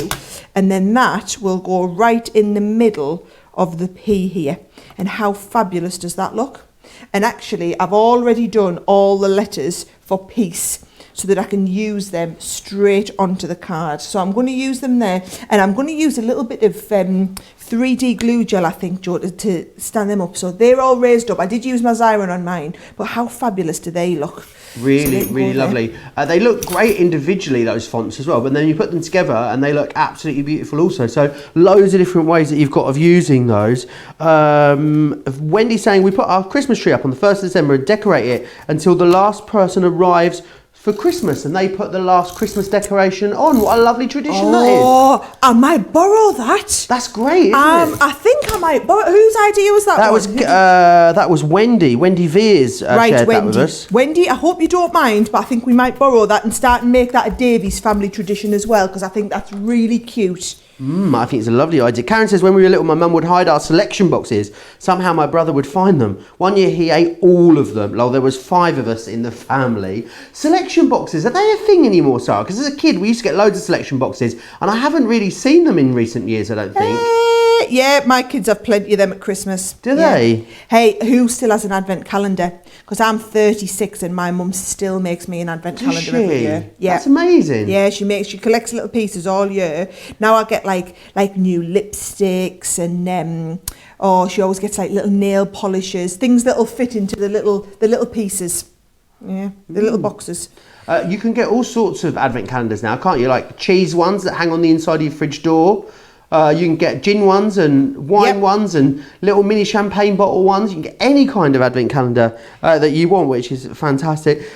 And then that will go right in the middle of the P here. And how fabulous does that look? And actually, I've already done all the letters for peace. so that I can use them straight onto the card. So I'm going to use them there, and I'm going to use a little bit of 3D glue gel, I think, Joe, to stand them up. So they're all raised up. I did use my Xyron on mine, but how fabulous do they look? Really, really lovely. They look great individually, those fonts as well, but then you put them together and they look absolutely beautiful also. So loads of different ways that you've got of using those. Wendy's saying we put our Christmas tree up on the 1st of December and decorate it until the last person arrives for Christmas, and they put the last Christmas decoration on. What a lovely tradition that is. Oh, I might borrow that. That's great, isn't it? I think I might borrow. Whose idea was that? That was Wendy. Wendy Veers shared that with us. Wendy, I hope you don't mind, but I think we might borrow that and start and make that a Davies family tradition as well, because I think that's really cute. I think it's a lovely idea. Karen says when we were little, my mum would hide our selection boxes. Somehow my brother would find them. One year he ate all of them. There was 5 of us in the family. Selection boxes, are they a thing anymore, Sarah? Because as a kid, we used to get loads of selection boxes, and I haven't really seen them in recent years, I don't think. Yeah, my kids have plenty of them at Christmas. Do they? Hey, who still has an advent calendar? Because I'm 36 and my mum still makes me an advent calendar every year. Yeah, that's amazing. Yeah, she collects little pieces all year. Now I get like new lipsticks and she always gets like little nail polishes, things that'll fit into the little pieces. Yeah, the little boxes. You can get all sorts of advent calendars now, can't you? Like cheese ones that hang on the inside of your fridge door. You can get gin ones and wine ones and little mini champagne bottle ones. You can get any kind of advent calendar that you want, which is fantastic.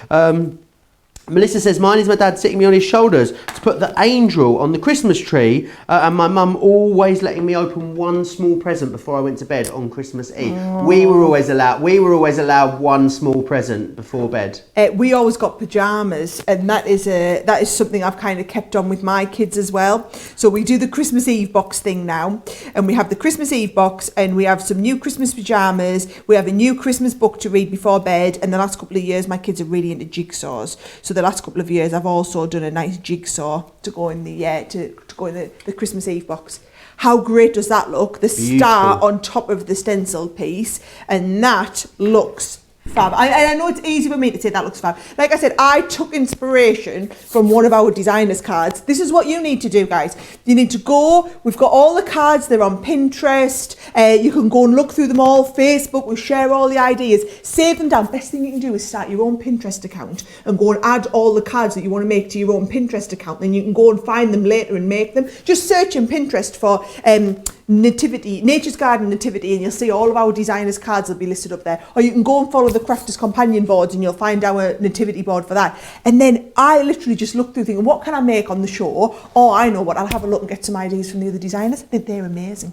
Melissa says, mine is my dad sitting me on his shoulders to put the angel on the Christmas tree, and my mum always letting me open one small present before I went to bed on Christmas Eve. Oh. We were always allowed one small present before bed. We always got pyjamas, and that is something I've kind of kept on with my kids as well. So we do the Christmas Eve box thing now, and we have the Christmas Eve box, and we have some new Christmas pyjamas. We have a new Christmas book to read before bed, and the last couple of years my kids are really into jigsaws. So the last couple of years I've also done a nice jigsaw to go in the Christmas Eve box. How great does that look? The star on top of the stencil piece, and that looks fab. I know it's easy for me to say that looks fab. Like I said, I took inspiration from one of our designers' cards. This is what you need to do, guys. You need to go, we've got all the cards, they're on Pinterest. You can go and look through them all. Facebook, we share all the ideas. Save them down. Best thing you can do is start your own Pinterest account and go and add all the cards that you want to make to your own Pinterest account. Then you can go and find them later and make them. Just search in Pinterest for Nativity, Nature's Garden Nativity, and you'll see all of our designers' cards will be listed up there. Or you can go and follow the Crafters Companion boards and you'll find our nativity board for that. And then I literally just look through thinking, what can I make on the show? Oh, I know what, I'll have a look and get some ideas from the other designers. I think they're amazing.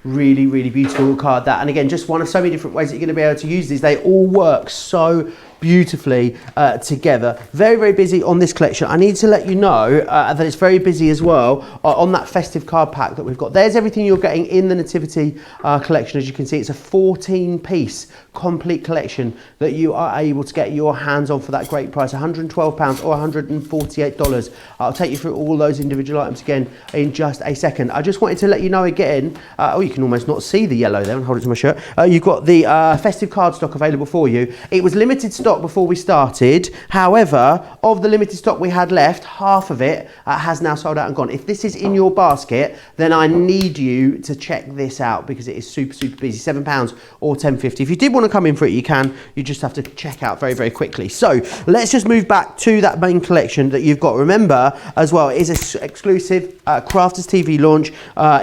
Really, really beautiful card that. And again, just one of so many different ways that you're going to be able to use these. They all work so beautifully together. Very, very busy on this collection. I need to let you know that it's very busy as well on that festive card pack that we've got. There's everything you're getting in the Nativity collection. As you can see, it's a 14-piece complete collection that you are able to get your hands on for that great price, £112 or $148. I'll take you through all those individual items again in just a second. I just wanted to let you know again, you can almost not see the yellow there and hold it to my shirt. You've got the festive card stock available for you. It was limited stock before we started. However, of the limited stock we had left, half of it has now sold out and gone. If this is in your basket, then I need you to check this out because it is super, super busy. £7 or $10.50. If you did want to come in for it, you can. You just have to check out very, very quickly. So let's just move back to that main collection that you've got. Remember as well, it is an exclusive Crafters TV launch.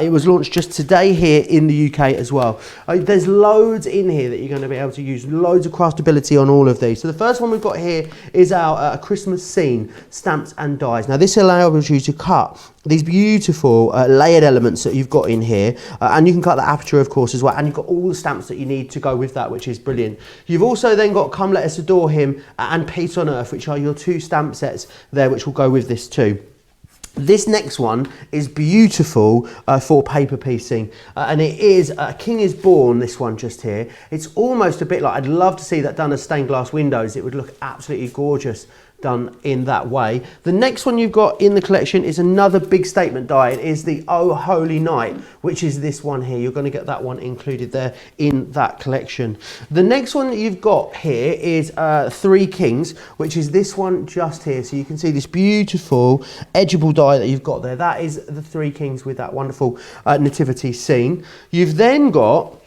It was launched just today here in the UK as well. There's loads in here that you're going to be able to use. Loads of craftability on all of these. So the first one we've got here is our Christmas scene stamps and dies. Now this allows you to cut these beautiful layered elements that you've got in here, and you can cut the aperture of course as well, and you've got all the stamps that you need to go with that, which is brilliant. You've also then got Come Let Us Adore Him and Peace on Earth, which are your two stamp sets there, which will go with this too. This next one is beautiful for paper piecing, and it is A King is Born, this one just here. It's almost a bit like, I'd love to see that done as stained glass windows. It would look absolutely gorgeous. done in that way. The next one you've got in the collection is another big statement die. It is the Oh Holy Night, which is this one here. You're going to get that one included there in that collection. The next one that you've got here is Three Kings, which is this one just here. So you can see this beautiful edgeable die that you've got there. That is the Three Kings with that wonderful nativity scene. You've then got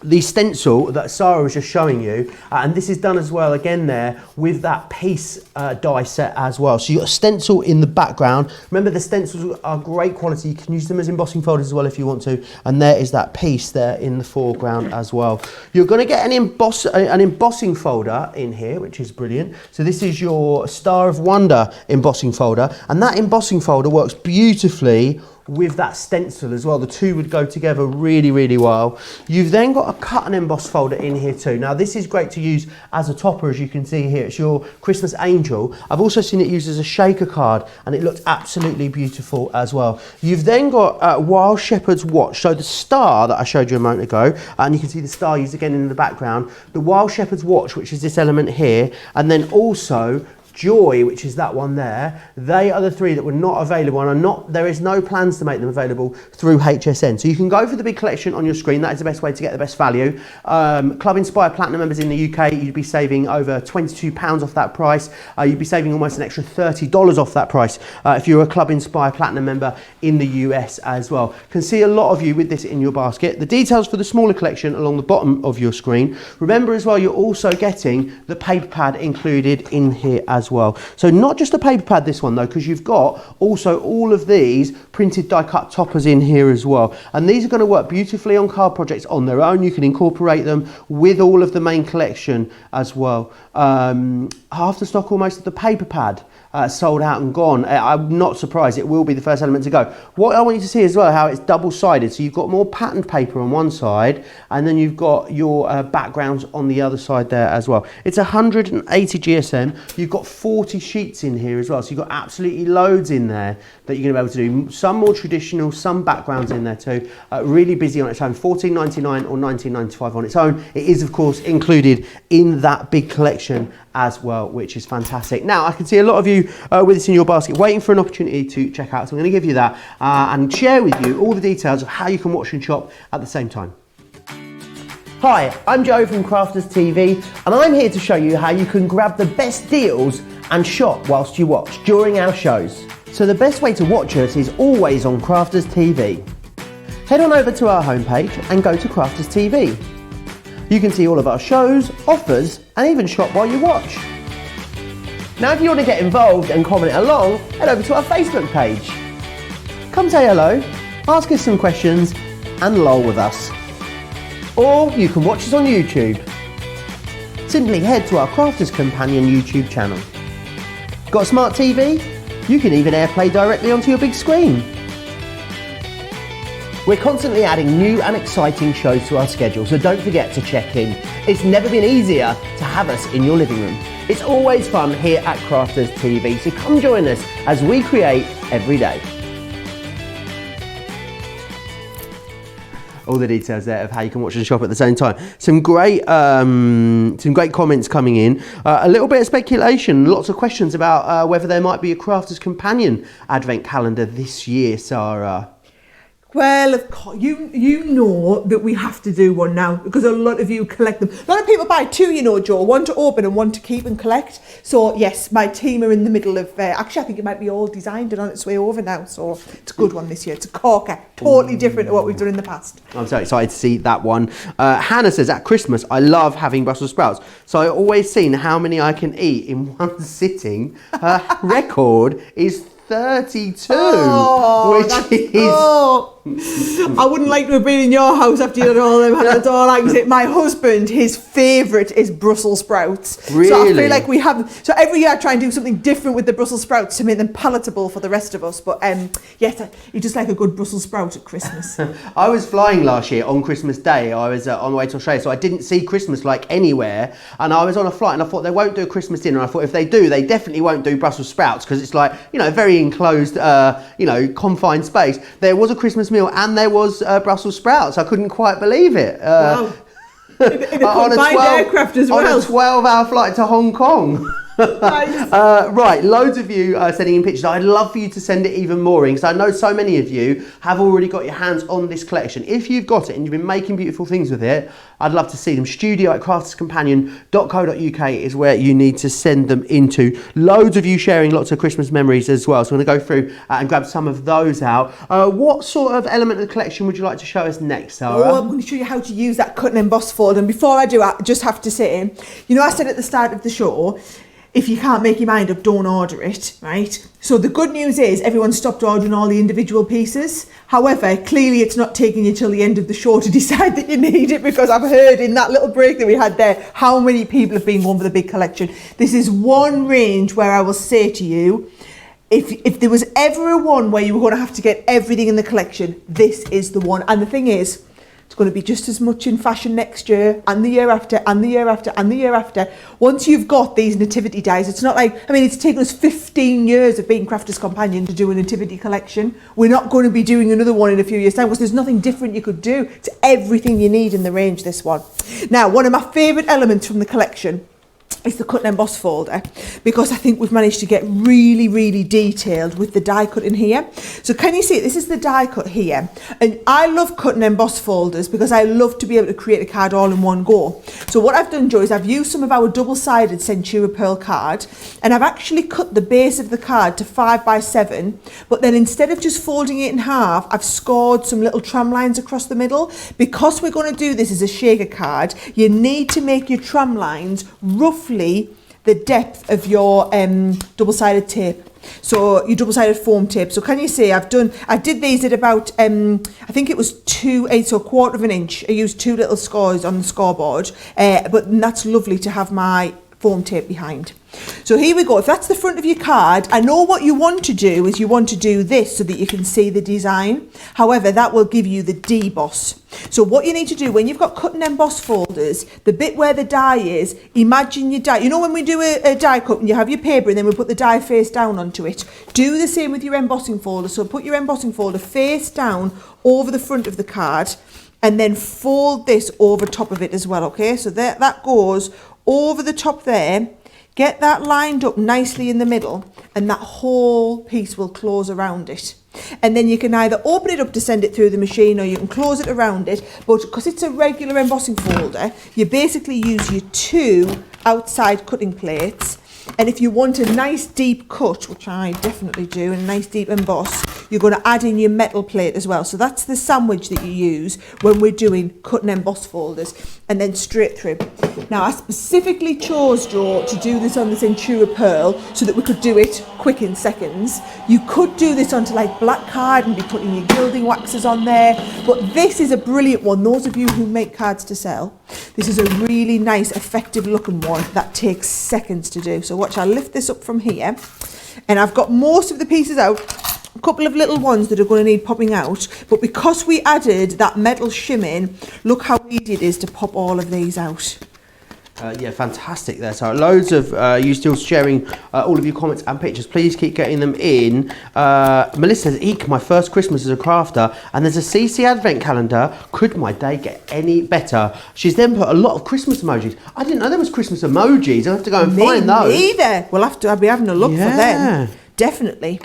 the stencil that Sara was just showing you, and this is done as well again there with that piece die set as well. So you've got a stencil in the background. Remember, the stencils are great quality. You can use them as embossing folders as well if you want to, and there is that piece there in the foreground as well. You're going to get an embossing folder in here, which is brilliant. So this is your Star of Wonder embossing folder, and that embossing folder works beautifully with that stencil as well. The two would go together really, really well. You've then got a cut and emboss folder in here too. Now this is great to use as a topper, as you can see here. It's your Christmas angel. I've also seen it used as a shaker card, and it looks absolutely beautiful as well. You've then got Wild Shepherd's Watch. So the star that I showed you a moment ago, and you can see the star used again in the background. The Wild Shepherd's Watch, which is this element here, and then also Joy, which is that one there. They are the three that were not available, and there is no plans to make them available through HSN. So you can go for the big collection on your screen. That is the best way to get the best value. Club Inspire Platinum members in the UK, you'd be saving over £22 off that price. You'd be saving almost an extra $30 off that price if you're a Club Inspire Platinum member in the US as well. Can see a lot of you with this in your basket. The details for the smaller collection along the bottom of your screen. Remember as well, you're also getting the paper pad included in here as well. So not just a paper pad, this one though, because you've got also all of these printed die cut toppers in here as well, and these are going to work beautifully on card projects on their own. You can incorporate them with all of the main collection as well. Half the stock almost of the paper pad sold out and gone. I'm not surprised, it will be the first element to go. What I want you to see as well, how it's double-sided. So you've got more patterned paper on one side, and then you've got your backgrounds on the other side there as well. It's 180 GSM. You've got 40 sheets in here as well, so you've got absolutely loads in there that you're going to be able to do. Some more traditional, some backgrounds in there too. Really busy on its own. $14.99 or $19.95 on its own. It is of course included in that big collection as well, which is fantastic. Now I can see a lot of you with this in your basket waiting for an opportunity to check out, so I'm going to give you that and share with you all the details of how you can watch and shop at the same time. Hi, I'm Joe from Crafters TV, and I'm here to show you how you can grab the best deals and shop whilst you watch during our shows. So the best way to watch us is always on Crafters TV. Head on over to our homepage and go to Crafters TV. You can see all of our shows, offers, and even shop while you watch. Now if you want to get involved and comment along, head over to our Facebook page. Come say hello, ask us some questions, and lol with us. Or you can watch us on YouTube. Simply head to our Crafters Companion YouTube channel. Got a smart TV? You can even AirPlay directly onto your big screen. We're constantly adding new and exciting shows to our schedule, so don't forget to check in. It's never been easier to have us in your living room. It's always fun here at Crafters TV, so come join us as we create every day. All the details there of how you can watch and shop at the same time. Some great comments coming in. A little bit of speculation, lots of questions about whether there might be a Crafters Companion Advent calendar this year, Sara. Well, of course, you know that we have to do one now because a lot of you collect them. A lot of people buy two, you know, Joe, one to open and one to keep and collect. So yes, my team are in the middle of, actually I think it might be all designed and on its way over now. So it's a good one this year. It's a corker, totally different to what we've done in the past. I'm so excited to see that one. Hannah says, at Christmas, I love having Brussels sprouts. So I always seen how many I can eat in one sitting. Her record is 32, which is... I wouldn't like to have been in your house after you had all them. That's all I can say. My husband, his favourite is Brussels sprouts. Really? So I feel like we have... So every year I try and do something different with the Brussels sprouts to make them palatable for the rest of us. But yes, you just like a good Brussels sprout at Christmas. I was flying last year on Christmas Day. I was on my way to Australia, so I didn't see Christmas like anywhere. And I was on a flight and I thought they won't do a Christmas dinner. I thought if they do, they definitely won't do Brussels sprouts because it's like, you know, very enclosed, confined space. There was a Christmas meal and there was Brussels sprouts. I couldn't quite believe it. Wow. In a confined aircraft as well. On a 12-hour flight to Hong Kong. Nice. Right, loads of you are sending in pictures. I'd love for you to send it even more in, because I know so many of you have already got your hands on this collection. If you've got it and you've been making beautiful things with it, I'd love to see them. studio@crafterscompanion.co.uk is where you need to send them into. Loads of you sharing lots of Christmas memories as well, so I'm going to go through and grab some of those out. What sort of element of the collection would you like to show us next, Sarah? Oh, I'm going to show you how to use that cut and emboss folder. And before I do, I just have to say, you know, I said at the start of the show, if you can't make your mind up, don't order it, right? So the good news is everyone stopped ordering all the individual pieces. However, clearly it's not taking you till the end of the show to decide that you need it, because I've heard in that little break that we had there how many people have been going for the big collection. This is one range where I will say to you, if there was ever a one where you were going to have to get everything in the collection, this is the one. And the thing is, it's going to be just as much in fashion next year and the year after and the year after and the year after. Once you've got these nativity dies, it's not like, I mean, it's taken us 15 years of being Crafters Companion to do a nativity collection. We're not going to be doing another one in a few years' time, because there's nothing different you could do. It's everything you need in the range, this one. Now, one of my favourite elements from the collection is the cut and emboss folder, because I think we've managed to get really, really detailed with the die cut in here. So can you see, this is the die cut here, and I love cut and emboss folders because I love to be able to create a card all in one go. So what I've done, Joe, is I've used some of our double-sided Centura Pearl card, and I've actually cut the base of the card to 5x7, but then instead of just folding it in half, I've scored some little tram lines across the middle. Because we're going to do this as a shaker card, you need to make your tram lines roughly the depth of your double-sided tape, so your double-sided foam tape. So can you see I did these at about I think it was 2/8, so a quarter of an inch. I used 2 little scores on the scoreboard, but that's lovely to have my foam tape behind. So here we go. If that's the front of your card, I know what you want to do is you want to do this so that you can see the design. However, that will give you the deboss. So what you need to do when you've got cut and emboss folders, the bit where the die is, imagine your die. You know when we do a die cut and you have your paper and then we put the die face down onto it? Do the same with your embossing folder. So put your embossing folder face down over the front of the card, and then fold this over top of it as well, okay? So that goes over the top there. Get that lined up nicely in the middle, and that whole piece will close around it. And then you can either open it up to send it through the machine, or you can close it around it. But because it's a regular embossing folder, you basically use your 2 outside cutting plates. And if you want a nice deep cut, which I definitely do, and a nice deep emboss, you're going to add in your metal plate as well. So that's the sandwich that you use when we're doing cut and emboss folders, and then straight through. Now, I specifically chose, Joe, to do this on the Centura Pearl so that we could do it quick in seconds. You could do this onto like black card and be putting your gilding waxes on there, but this is a brilliant one. Those of you who make cards to sell, this is a really nice, effective looking one that takes seconds to do. So watch, I'll lift this up from here, and I've got most of the pieces out. A couple of little ones that are going to need popping out, but because we added that metal shim in, look how easy it is to pop all of these out. Yeah, fantastic there. So loads of you still sharing all of your comments and pictures. Please keep getting them in. Melissa says, "Eek, my first Christmas as a crafter, and there's a CC advent calendar. Could my day get any better?" She's then put a lot of Christmas emojis. I didn't know there was Christmas emojis. I'll have to go and find those. Me neither. I'll be having a look for them. Definitely.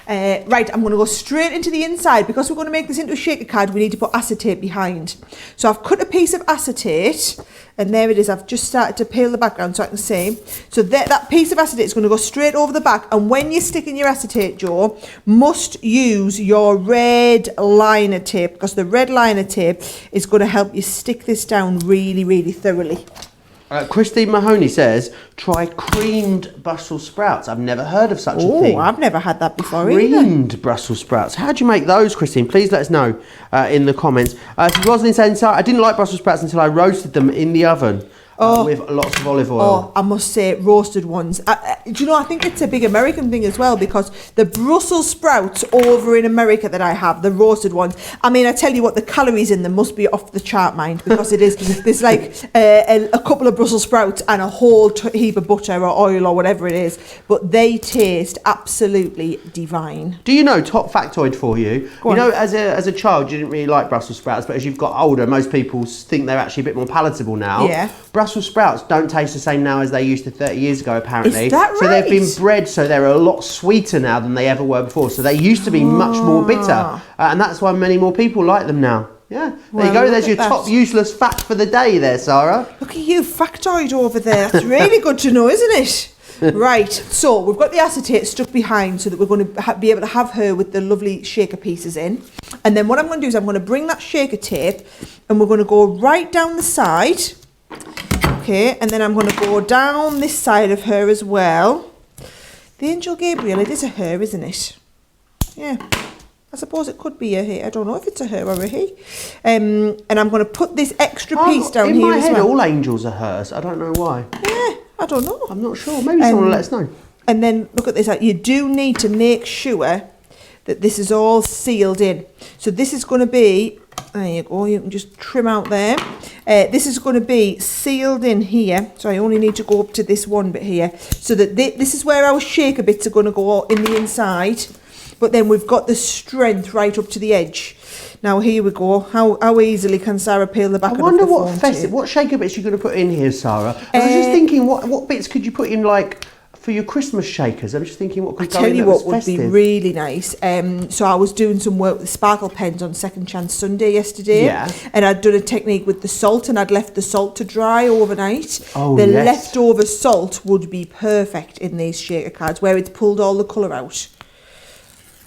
Right, I'm going to go straight into the inside. Because we're going to make this into a shaker card, we need to put acetate behind. So I've cut a piece of acetate, and there it is. I've just started to peel the background so I can see. So that piece of acetate is going to go straight over the back, and when you're sticking your acetate, Joe, must use your red liner tape, because the red liner tape is going to help you stick this down really, really thoroughly. Christine Mahoney says, "Try creamed Brussels sprouts." I've never heard of such a thing. Oh, I've never had that before Creamed Brussels sprouts. How do you make those, Christine? Please let us know in the comments. Rosalind saying, "I didn't like Brussels sprouts until I roasted them in the oven with lots of olive oil." Oh, I must say, roasted ones. Do you know, I think it's a big American thing as well, because the Brussels sprouts over in America that I have, the roasted ones, I mean, I tell you what, the calories in them must be off the chart, mind, because it is, there's like a couple of Brussels sprouts and a whole heap of butter or oil or whatever it is, but they taste absolutely divine. Do you know, top factoid for you, you know, as a child, you didn't really like Brussels sprouts, but as you've got older, most people think they're actually a bit more palatable now. Yeah. Brussels sprouts don't taste the same now as they used to 30 years ago, apparently. Is that So they've been right? bred so they're a lot sweeter now than they ever were before. So they used to be much more bitter. And that's why many more people like them now. Yeah, there you go. There's your top useless fact for the day there, Sara. Look at you, factoid over there. That's really good to know, isn't it? Right, so we've got the acetate stuck behind so that we're going to be able to have her with the lovely shaker pieces in. And then what I'm going to do is I'm going to bring that shaker tape and we're going to go right down the side. Okay, and then I'm going to go down this side of her as well. The Angel Gabriel, it is a her, isn't it? Yeah, I suppose it could be a he. I don't know if it's a her or a he. And I'm going to put this extra piece down here as well. In my head, all angels are hers. I don't know why. Yeah, I don't know. I'm not sure. Maybe someone will let us know. And then look at this. You do need to make sure that this is all sealed in. So this is going to be, there you go, you can just trim out there. This is going to be sealed in here. So I only need to go up to this one bit here. So that this is where our shaker bits are going to go in the inside. But then we've got the strength right up to the edge. Now here we go. How easily can Sara peel the back of the foam tape? I wonder what shaker bits you're going to put in here, Sara. I was just thinking, what bits could you put in, like, for your Christmas shakers? I'm just thinking what could go in. I tell you what would festive. be really nice. So I was doing some work with sparkle pens on Second Chance Sunday yesterday. Yeah. And I'd done a technique with the salt and I'd left the salt to dry overnight. Oh, the yes. leftover salt would be perfect in these shaker cards where it's pulled all the colour out.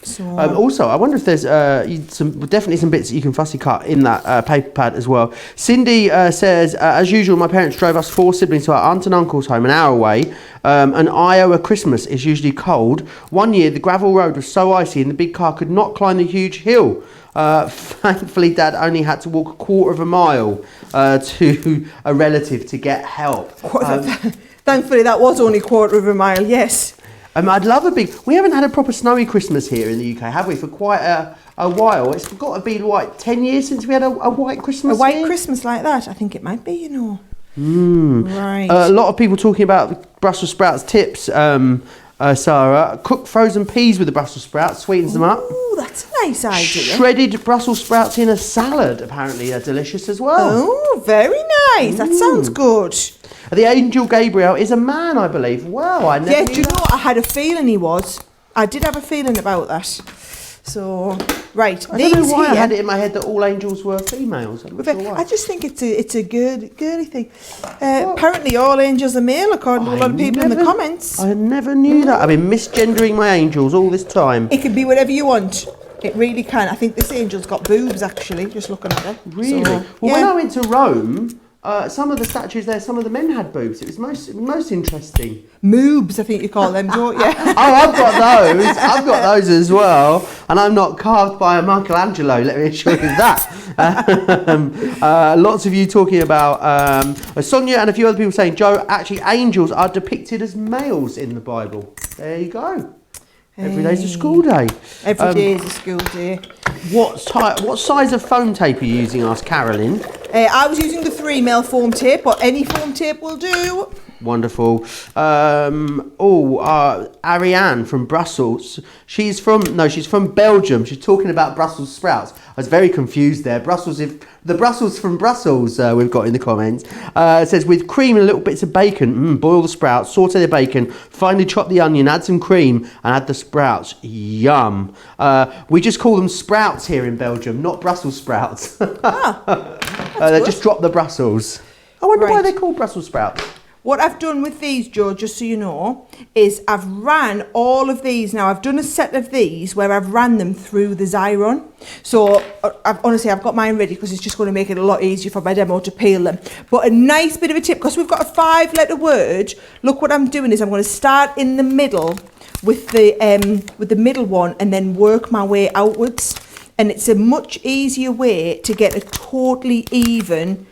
So, also, I wonder if there's definitely some bits that you can fussy cut in that paper pad as well. Cindy says, as usual, my parents drove us 4 siblings to our aunt and uncle's home an hour away. And Iowa Christmas is usually cold. One year, the gravel road was so icy and the big car could not climb the huge hill. Thankfully, Dad only had to walk a quarter of a mile to a relative to get help. Thankfully, that was only a quarter of a mile, yes. I'd love we haven't had a proper snowy Christmas here in the UK, have we, for quite a while? It's got to be, 10 years since we had a white Christmas A white here? Christmas like that? I think it might be, you know. Right. A lot of people talking about Brussels sprouts tips, Sara. Cook frozen peas with the Brussels sprouts, sweetens them up. Oh, that's a nice idea. Shredded Brussels sprouts in a salad, apparently, are delicious as well. Oh, very nice. That sounds good. The Angel Gabriel is a man, I believe. Wow, I never knew do you know what? I had a feeling he was. I did have a feeling about that. So, right. I don't know why I had it in my head that all angels were females. I'm not sure why. I just think it's a girly thing. Apparently all angels are male, according to a lot of people in the comments. I never knew that. I've been misgendering my angels all this time. It can be whatever you want. It really can. I think this angel's got boobs, actually, just looking at her. Really? So, well, when I went to Rome, some of the statues there, some of the men had boobs. It was most interesting. Moobs, I think you call them, don't you? Oh, I've got those. I've got those as well. And I'm not carved by a Michelangelo, let me assure you that. Lots of you talking about Sonia and a few other people saying, Joe, actually angels are depicted as males in the Bible. There you go. Every day's a school day. Every day is a school day. What size of foam tape are you using, asked Carolyn. I was using the 3mm foam tape, but any foam tape will do. Wonderful. Ariane from Brussels. She's from Belgium. She's talking about Brussels sprouts. I was very confused there. The Brussels from Brussels we've got in the comments. It says with cream and little bits of bacon. Boil the sprouts, saute the bacon, finely chop the onion, add some cream and add the sprouts. Yum. We just call them sprouts here in Belgium, not Brussels sprouts. They just drop the Brussels. I wonder why they're called Brussels sprouts. What I've done with these, Joe, just so you know, is I've ran all of these. Now, I've done a set of these where I've ran them through the Xyron. So, I've got mine ready because it's just going to make it a lot easier for my demo to peel them. But a nice bit of a tip, because we've got a 5-letter word, look what I'm doing is I'm going to start in the middle with the middle one and then work my way outwards. And it's a much easier way to get a totally even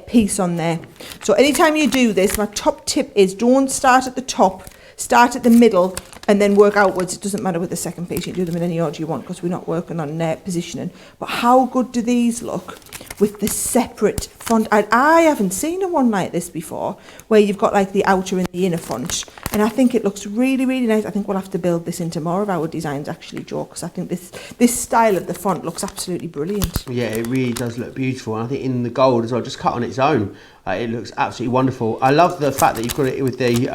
piece on there. So anytime you do this, my top tip is don't start at the top, start at the middle and then work outwards. It doesn't matter with the second piece, you do them in any order you want because we're not working on positioning. But how good do these look with the separate font. I haven't seen a one like this before, where you've got like the outer and the inner font, and I think it looks really, really nice. I think we'll have to build this into more of our designs actually, Joe, because I think this style of the font looks absolutely brilliant. Yeah, it really does look beautiful, and I think in the gold as well, just cut on its own, it looks absolutely wonderful. I love the fact that you've got it with the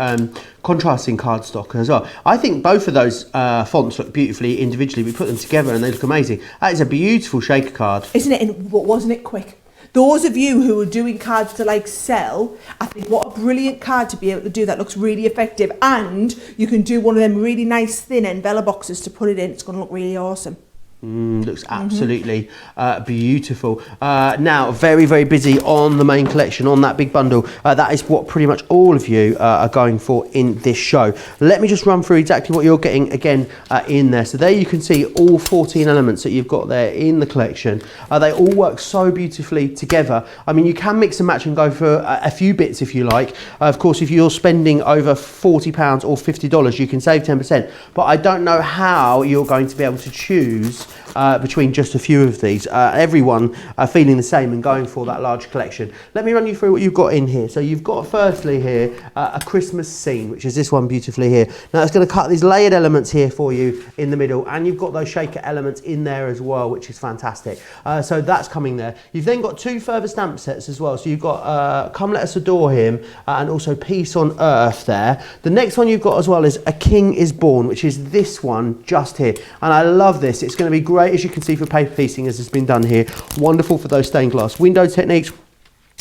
contrasting cardstock as well. I think both of those fonts look beautifully individually. We put them together and they look amazing. That is a beautiful shaker card. Isn't it? And wasn't it quick? Those of you who are doing cards to like sell, I think what a brilliant card to be able to do. That looks really effective, and you can do one of them really nice thin envelope boxes to put it in. It's going to look really awesome. Looks absolutely beautiful. Now, very, very busy on the main collection, on that big bundle. That is what pretty much all of you are going for in this show. Let me just run through exactly what you're getting again in there. So there you can see all 14 elements that you've got there in the collection. They all work so beautifully together. I mean, you can mix and match and go for a few bits if you like. Of course, if you're spending over £40 or $50, you can save 10%. But I don't know how you're going to be able to choose between just a few of these. Everyone feeling the same and going for that large collection. Let me run you through what you've got in here. So you've got firstly here a Christmas scene, which is this one beautifully here. Now it's going to cut these layered elements here for you in the middle, and you've got those shaker elements in there as well, which is fantastic. So that's coming there. You've then got two further stamp sets as well. So you've got Come Let Us Adore Him and also Peace on Earth there. The next one you've got as well is A King is Born, which is this one just here. And I love this. It's going to be great, as you can see, for paper piecing, as has been done here. Wonderful for those stained glass window techniques.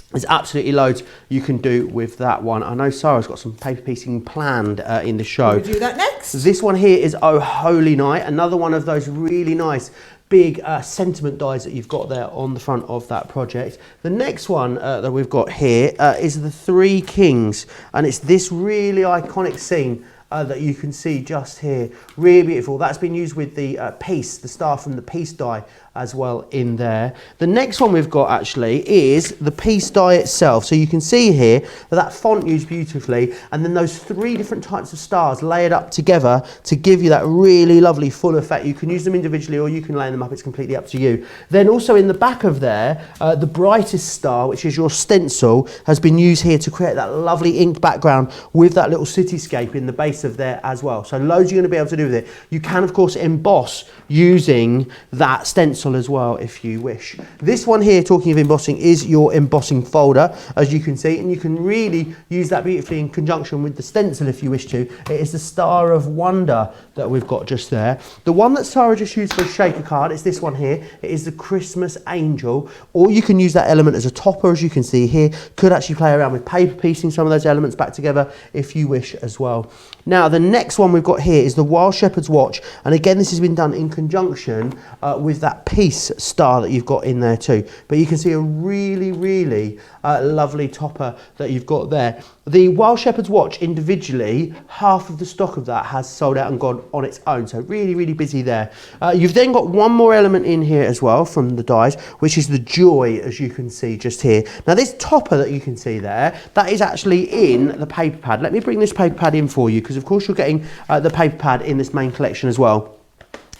There's absolutely loads you can do with that one. I know Sara's got some paper piecing planned in the show. We'll do that next. This one here is Oh Holy Night, another one of those really nice big sentiment dies that you've got there on the front of that project. The next one that we've got here is the Three Kings, and it's this really iconic scene that you can see just here. Really beautiful. That's been used with the peace, the star from the peace die as well in there. The next one we've got actually is the peace die itself. So you can see here that font used beautifully, and then those three different types of stars layered up together to give you that really lovely full effect. You can use them individually or you can lay them up. It's completely up to you. Then also in the back of there, the brightest star, which is your stencil, has been used here to create that lovely inked background with that little cityscape in the base of there as well. So loads you're going to be able to do with it. You can of course emboss using that stencil as well if you wish. This one here, talking of embossing, is your embossing folder, as you can see, and you can really use that beautifully in conjunction with the stencil if you wish to. It is the Star of Wonder that we've got just there. The one that Sara just used for a shaker card is this one here. It is the Christmas Angel, or you can use that element as a topper, as you can see here. Could actually play around with paper piecing some of those elements back together if you wish as well. Now the next one we've got here is the Wild Shepherd's Watch, and again this has been done in conjunction with that peace star that you've got in there too. But you can see a really, really lovely topper that you've got there. The Wild Shepherd's Watch individually, half of the stock of that has sold out and gone on its own, so really, really busy there. You've then got one more element in here as well from the dies, which is the Joy, as you can see just here. Now this topper that you can see there, that is actually in the paper pad. Let me bring this paper pad in for you, because of course you're getting the paper pad in this main collection as well.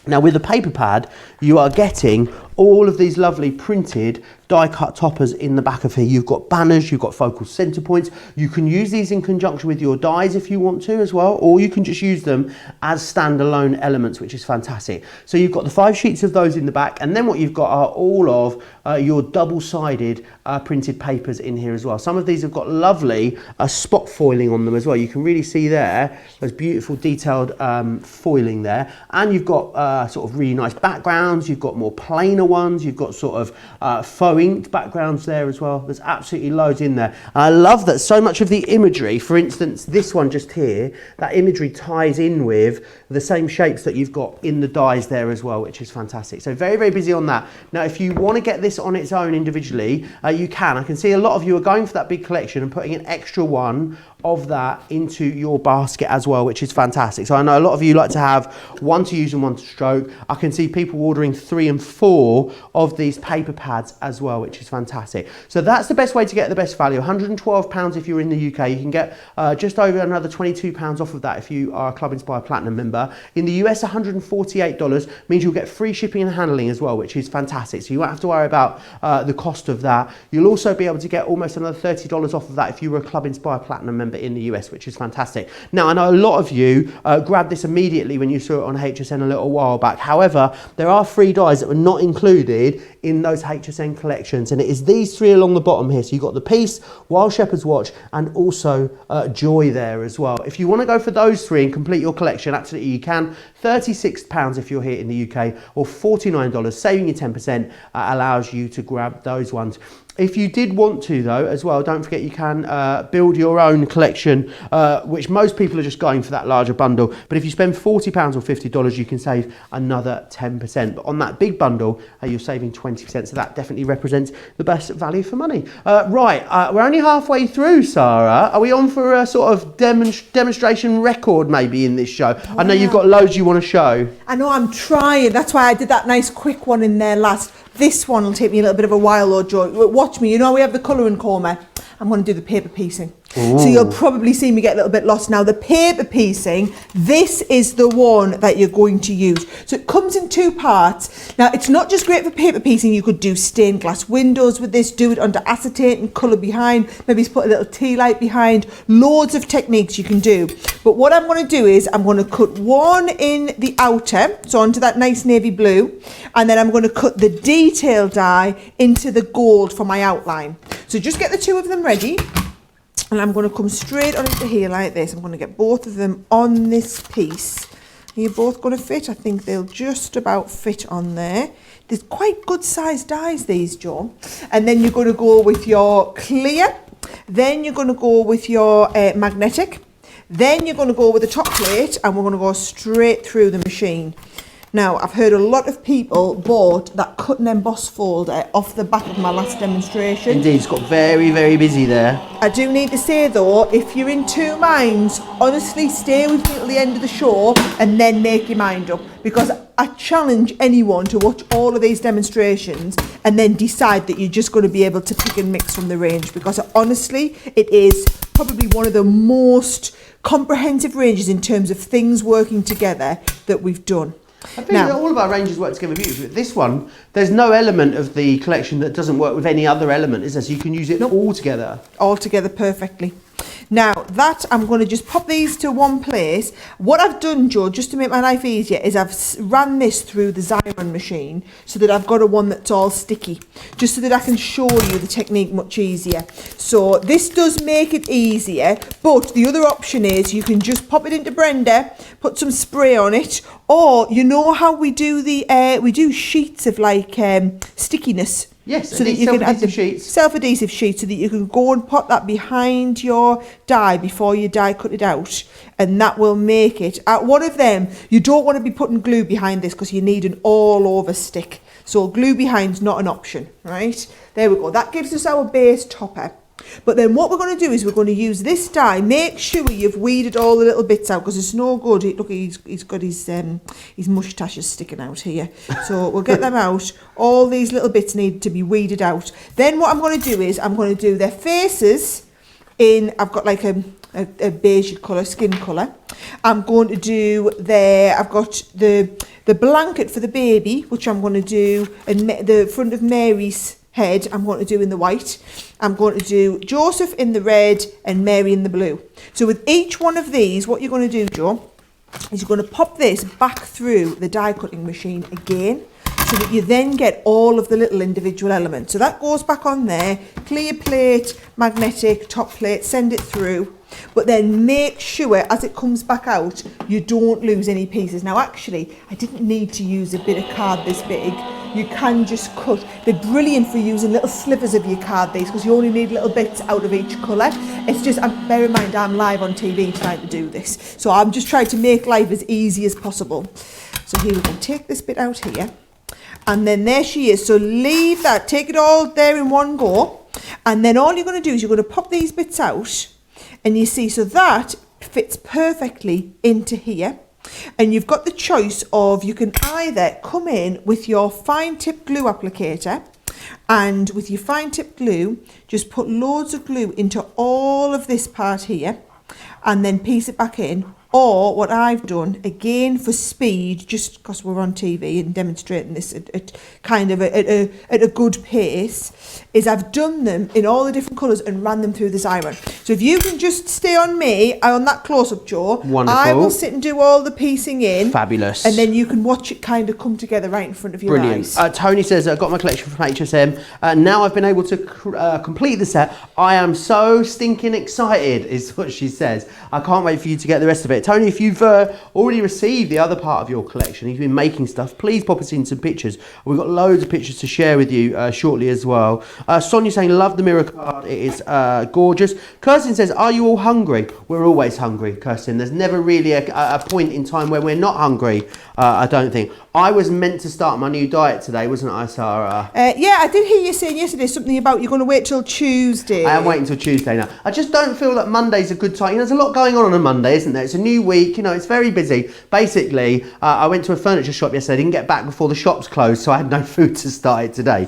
Now with the paper pad, you are getting all of these lovely printed die cut toppers in the back of here. You've got banners, you've got focal center points. You can use these in conjunction with your dies if you want to as well, or you can just use them as standalone elements, which is fantastic. So you've got the 5 sheets of those in the back, and then what you've got are all of your double-sided printed papers in here as well. Some of these have got lovely spot foiling on them as well. You can really see there those beautiful detailed foiling there, and you've got sort of really nice backgrounds. You've got more plainer ones. You've got sort of faux inked backgrounds there as well. There's absolutely loads in there. And I love that so much of the imagery, for instance, this one just here, that imagery ties in with the same shapes that you've got in the dies there as well, which is fantastic. So very, very busy on that. Now, if you want to get this on its own individually, you can. I can see a lot of you are going for that big collection and putting an extra one of that into your basket as well, which is fantastic. So I know a lot of you like to have one to use and one to stroke. I can see people ordering 3 and 4 4 of these paper pads as well, which is fantastic. So that's the best way to get the best value. £112 if you're in the UK. You can get just over another £22 off of that if you are a Club Inspire Platinum member. In the US, $148 means you'll get free shipping and handling as well, which is fantastic. So you won't have to worry about the cost of that. You'll also be able to get almost another $30 off of that if you were a Club Inspire Platinum member in the US, which is fantastic. Now, I know a lot of you grabbed this immediately when you saw it on HSN a little while back. However, there are 3 dies that were not included in those HSN collections, and it is these 3 along the bottom here. So you've got the Peace, Wild Shepherd's Watch, and also Joy there as well. If you want to go for those 3 and complete your collection, absolutely you can. £36 if you're here in the UK, or $49, saving you 10%, allows you to grab those ones. If you did want to, though, as well, don't forget you can build your own collection, which most people are just going for that larger bundle. But if you spend £40 or $50, you can save another 10%. But on that big bundle, you're saving 20%. So that definitely represents the best value for money. Right, we're only halfway through, Sara. Are we on for a sort of demonstration record maybe in this show? Wow. I know you've got loads you want to show. I know, I'm trying. That's why I did that nice quick one in there last. This one will take me a little bit of a while, though, Joe. Watch me. You know we have the colouring comber. I'm going to do the paper piecing. Ooh. So you'll probably see me get a little bit lost. Now, the paper piecing, this is the one that you're going to use. So it comes in 2 parts. Now, it's not just great for paper piecing. You could do stained glass windows with this, do it under acetate and colour behind, maybe put a little tea light behind. Loads of techniques you can do. But what I'm going to do is I'm going to cut one in the outer, so onto that nice navy blue, and then I'm going to cut the detail die into the gold for my outline. So just get the 2 of them ready. And I'm going to come straight on into here like this. I'm going to get both of them on this piece. Are you both going to fit? I think they'll just about fit on there. There's quite good sized dies, these, Joe. And then you're going to go with your clear. Then you're going to go with your magnetic. Then you're going to go with the top plate, and we're going to go straight through the machine. Now, I've heard a lot of people bought that cut and emboss folder off the back of my last demonstration. Indeed, it's got very, very busy there. I do need to say, though, if you're in 2 minds, honestly, stay with me till the end of the show and then make your mind up. Because I challenge anyone to watch all of these demonstrations and then decide that you're just going to be able to pick and mix from the range. Because honestly, it is probably one of the most comprehensive ranges in terms of things working together that we've done. I think that all of our ranges work together beautifully. This one, there's no element of the collection that doesn't work with any other element, is there? So you can use it all together. All together perfectly. Now, that I'm going to just pop these to one place. What I've done, Joe, just to make my life easier, is I've ran this through the Xyron machine so that I've got a one that's all sticky, just so that I can show you the technique much easier. So this does make it easier, but the other option is you can just pop it into blender, put some spray on it, or you know how we do we do sheets of like stickiness. Yes, so that you can add the sheets. Self-adhesive sheets, so that you can go and pop that behind your die before you die cut it out, and that will make it. One of them, you don't want to be putting glue behind this because you need an all-over stick. So glue behind's not an option, right? There we go. That gives us our base topper. But then what we're going to do is we're going to use this die. Make sure you've weeded all the little bits out because it's no good. Look, he's got his moustaches sticking out here. So we'll get them out. All these little bits need to be weeded out. Then what I'm going to do is I'm going to do their faces in, I've got like a beige colour, skin colour. I'm going to do I've got the blanket for the baby, which I'm going to do, and the front of Mary's head I'm going to do in the white. I'm going to do Joseph in the red and Mary in the blue. So with each one of these, what you're going to do, Joe, is you're going to pop this back through the die cutting machine again, so that you then get all of the little individual elements. So that goes back on there, clear plate, magnetic, top plate, send it through. But then make sure as it comes back out, you don't lose any pieces. Now actually, I didn't need to use a bit of card this big. You can just cut. They're brilliant for using little slivers of your card, these, because you only need little bits out of each colour. It's just, bear in mind, I'm live on TV trying to do this. So I'm just trying to make life as easy as possible. So here we go, take this bit out here. And then there she is. So leave that, take it all there in one go. And then all you're going to do is you're going to pop these bits out. And you see, so that fits perfectly into here. And you've got the choice of, you can either come in with your fine tip glue applicator, and with your fine tip glue, just put loads of glue into all of this part here, and then piece it back in. Or what I've done, again for speed, just because we're on TV and demonstrating this at a good pace, is I've done them in all the different colours and ran them through this iron. So if you can just stay on me, on that close-up, Joe, wonderful. I will sit and do all the piecing in. Fabulous. And then you can watch it kind of come together right in front of your Brilliant. eyes. Tony says, I got my collection from HSM. Now I've been able to complete the set. I am so stinking excited, is what she says. I can't wait for you to get the rest of it. Tony, if you've already received the other part of your collection, you've been making stuff, please pop us in some pictures. We've got loads of pictures to share with you shortly as well. Sonia saying, love the mirror card. It is gorgeous. Kirsten says, are you all hungry? We're always hungry, Kirsten. There's never really a point in time where we're not hungry, I don't think. I was meant to start my new diet today, wasn't I, Sarah? Yeah, I did hear you saying yesterday something about you're going to wait till Tuesday. I am waiting till Tuesday now. I just don't feel that Monday's a good time. You know, there's a lot going on a Monday, isn't there? It's a new week, you know, it's very busy. Basically, I went to a furniture shop yesterday, didn't get back before the shops closed, so I had no food to start it today.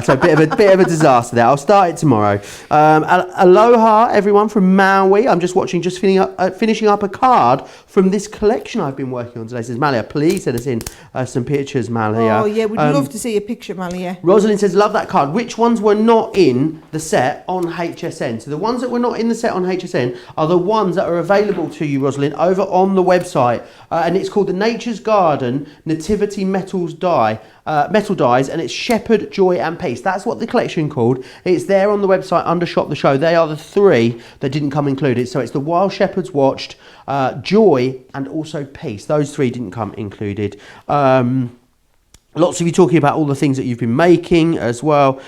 So a bit of a disaster there. I'll start it tomorrow. Aloha, everyone from Maui. I'm just watching, finishing up a card from this collection I've been working on today. Says Malia, please send us in some pictures, Malia. Oh yeah, we'd love to see a picture, Malia. Rosalind says, love that card. Which ones were not in the set on HSN? So the ones that were not in the set on HSN are the ones that are available to you, Rosalind, over on the website. And it's called the Nature's Garden Nativity Metal Dies, and it's Shepherd, Joy and Peace. That's what the collection called. It's there on the website under Shop the Show. They are the three that didn't come included. So it's the While Shepherds Watched, Joy and also Peace. Those three didn't come included. Lots of you talking about all the things that you've been making as well.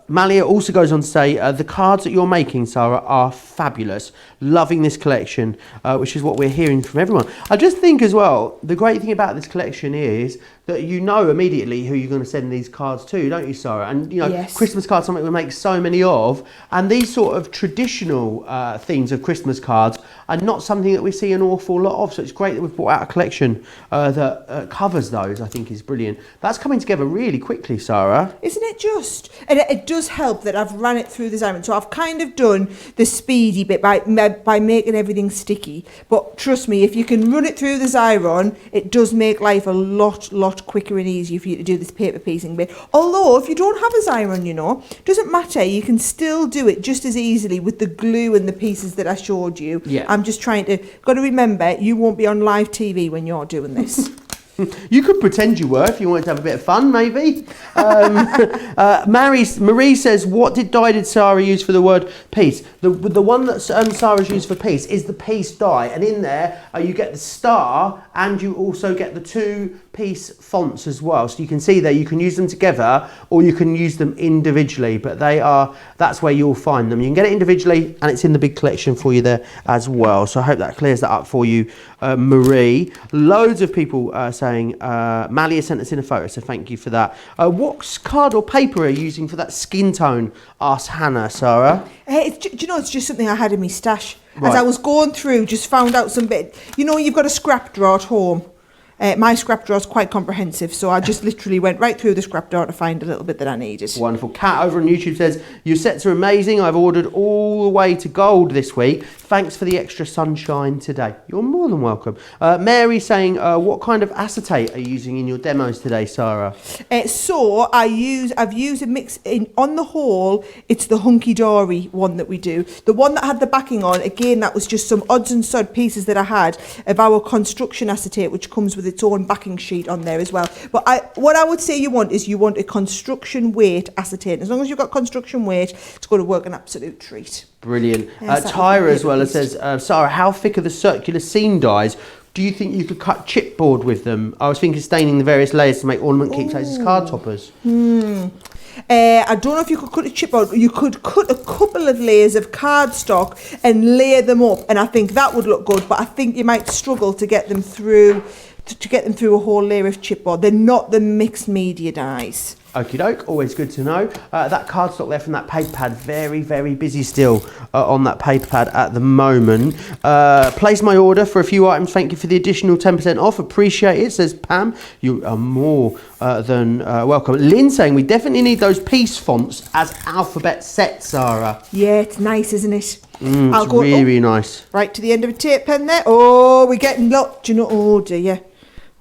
Malia also goes on to say, the cards that you're making, Sarah, are fabulous. Loving this collection, which is what we're hearing from everyone. I just think as well, the great thing about this collection is that you know immediately who you're going to send these cards to, don't you, Sarah? And, you know, yes. Christmas cards, something we make so many of. And these sort of traditional themes of Christmas cards are not something that we see an awful lot of. So it's great that we've brought out a collection that covers those, I think is brilliant. That's coming together really quickly, Sarah. Isn't it just? And it does help that I've ran it through this iron. So I've kind of done the speedy bit by making everything sticky. But trust me, if you can run it through this iron, it does make life a lot quicker and easier for you to do this paper piecing bit. Although, if you don't have a iron, you know, doesn't matter. You can still do it just as easily with the glue and the pieces that I showed you. Yeah. I'm just trying to, got to remember, you won't be on live TV when you're doing this. You could pretend you were if you wanted to have a bit of fun, maybe. Marie says, what did Sarah use for the word peace? The one that Sarah's used for peace is the peace die. And in there, you get the star and you also get the two piece fonts as well. So you can see there, you can use them together or you can use them individually. But that's where you'll find them. You can get it individually and it's in the big collection for you there as well. So I hope that clears that up for you, Marie. Loads of people saying, Malia sent us in a photo, so thank you for that. What card or paper are you using for that skin tone? Asked Hannah, Sarah. Do you know, it's just something I had in my stash. Right. As I was going through, just found out some bit. You know, you've got a scrap drawer at home. My scrap drawer is quite comprehensive, so I just literally went right through the scrap drawer to find a little bit that I needed. Wonderful. Kat over on YouTube says, your sets are amazing. I've ordered all the way to gold this week. Thanks for the extra sunshine today. You're more than welcome. Mary saying, what kind of acetate are you using in your demos today, Sarah? So I've used a mix on the whole. It's the hunky dory one that we do. The one that had the backing on, again, that was just some odds and sods pieces that I had of our construction acetate, which comes with its own backing sheet on there as well. But what I would say you want a construction weight acetate. As long as you've got construction weight, it's going to work an absolute treat. Brilliant. Tyra as well says, Sarah, how thick are the circular seam dies? Do you think you could cut chipboard with them? I was thinking staining the various layers to make ornament keepsakes as card toppers. I don't know if you could cut a chipboard. You could cut a couple of layers of cardstock and layer them up, and I think that would look good. But I think you might struggle to get them through a whole layer of chipboard. They're not the mixed media dies. Okie doke, always good to know. That cardstock there from that paper pad, very, very busy still on that paper pad at the moment. Placed my order for a few items. Thank you for the additional 10% off. Appreciate it, says Pam. You are more than welcome. Lynn saying we definitely need those piece fonts as alphabet sets, Sarah. Yeah, it's nice, isn't it? I'll go really nice. Right to the end of a tape pen there. Oh, we're getting locked. Do you know? Oh dear.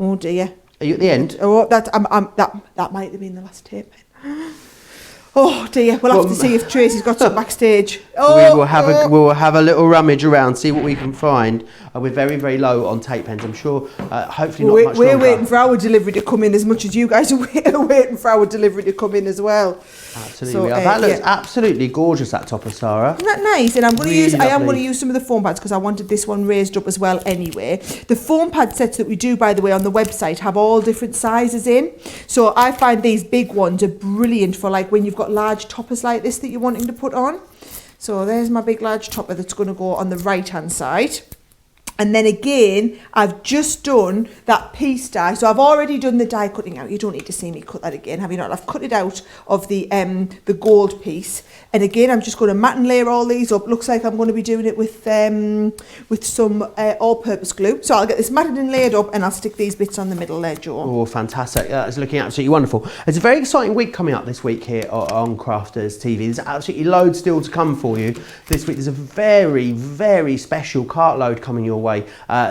Oh dear. Are you at the end? Oh, that might have been the last tape pen. Oh dear, we'll have to see if Tracy's got some backstage. We will have a little rummage around, see what we can find. We're very, very low on tape pens. I'm sure, hopefully not much longer. We're waiting for our delivery to come in as much as you guys are waiting for our delivery to come in as well. Absolutely, so, that looks absolutely gorgeous. That topper, Sarah. Isn't that nice? And I'm going to use some of the foam pads because I wanted this one raised up as well. Anyway, the foam pad sets that we do, by the way, on the website have all different sizes in. So I find these big ones are brilliant for like when you've got large toppers like this that you're wanting to put on. So there's my big large topper that's going to go on the right hand side. And then again, I've just done that piece die. So I've already done the die cutting out. You don't need to see me cut that again, have you not? I've cut it out of the gold piece. And again, I'm just going to mat and layer all these up. Looks like I'm going to be doing it with some all-purpose glue. So I'll get this matted and layered up and I'll stick these bits on the middle there, Joe. Oh, fantastic. That's looking absolutely wonderful. There's a very exciting week coming up this week here on Crafters TV. There's absolutely loads still to come for you. This week there's a very, very special cart load coming your way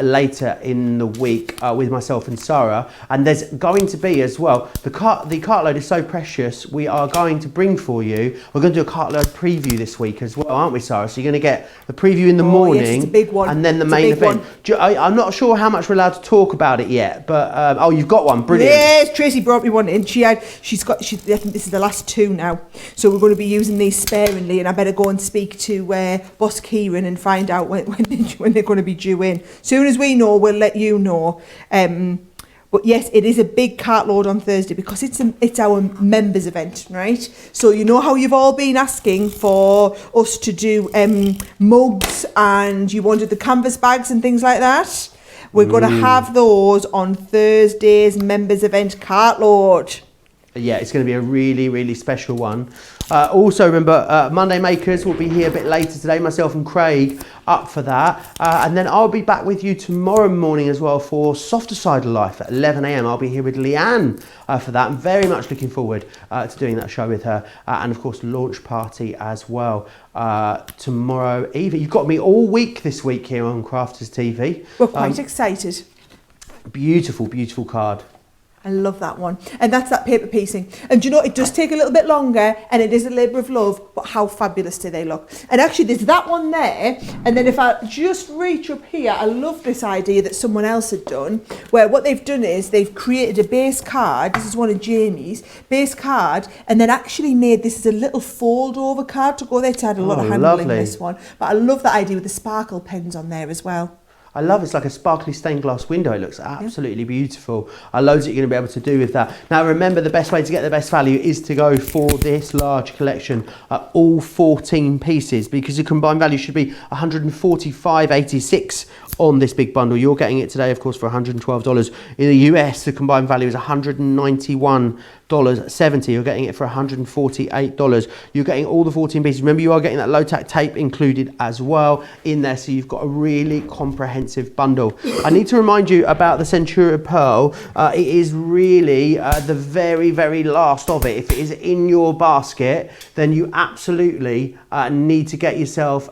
later in the week with myself and Sara, and there's going to be as well the cart load is so precious. We are going to bring for you, we're going to do a cart load preview this week as well, aren't we, Sara? So you're going to get the preview in the morning, yes, it's a big one. And then the main event. I'm not sure how much we're allowed to talk about it yet, but oh, you've got one, brilliant. Yes, Tracy brought me one in. I think this is the last two now, so we're going to be using these sparingly, and I better go and speak to Boss Kieran and find out when they're going to be due in. Soon as we know, we'll let you know. But yes, it is a big cart load on Thursday because it's our members event, right? So you know how you've all been asking for us to do mugs and you wanted the canvas bags and things like that? We're going to have those on Thursday's members event cart load. Yeah, it's going to be a really, really special one. Also, remember, Monday Makers will be here a bit later today, myself and Craig up for that. And then I'll be back with you tomorrow morning as well for Softer Side of Life at 11 a.m. I'll be here with Leanne for that. I'm very much looking forward to doing that show with her. And of course, launch party as well tomorrow evening. You've got me all week this week here on Crafters TV. We're quite excited. Beautiful, beautiful card. I love that one. And that's that paper piecing. And you know, it does take a little bit longer and it is a labour of love, but how fabulous do they look? And actually there's that one there. And then if I just reach up here, I love this idea that someone else had done, where what they've done is they've created a base card. This is one of Jamie's base card, and then actually made this as a little fold over card to go there. To add a lot of handling in this one. But I love that idea with the sparkle pens on there as well. I love it's like a sparkly stained glass window. It looks absolutely beautiful. Loads that you're going to be able to do with that. Now remember, the best way to get the best value is to go for this large collection, all 14 pieces, because the combined value should be $145.86 on this big bundle. You're getting it today, of course, for $112. In the US, the combined value is $191.70. You're getting it for $148. You're getting all the 14 pieces. Remember, you are getting that low-tack tape included as well in there, so you've got a really comprehensive bundle. I need to remind you about the Centura Pearl. It is really the very, very last of it. If it is in your basket, then you absolutely need to get yourself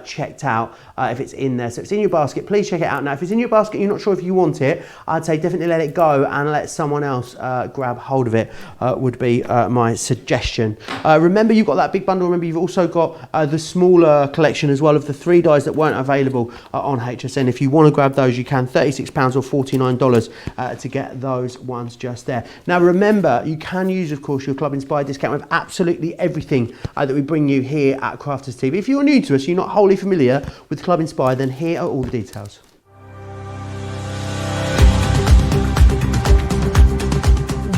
checked out if it's in there. So if it's in your basket, please check it out now. If it's in your basket, you're not sure if you want it, I'd say definitely let it go and let someone else grab hold of it, would be my suggestion. Remember, you've got that big bundle. Remember, you've also got the smaller collection as well of the 3 dies that weren't available on HSN. If you want to grab those, you can. £36 or $49 to get those ones just there. Now, remember, you can use, of course, your Club Inspired discount with absolutely everything that we bring you here at Crafters TV. If you're new to us, you're not wholly familiar with Club Inspired, then here are all the details.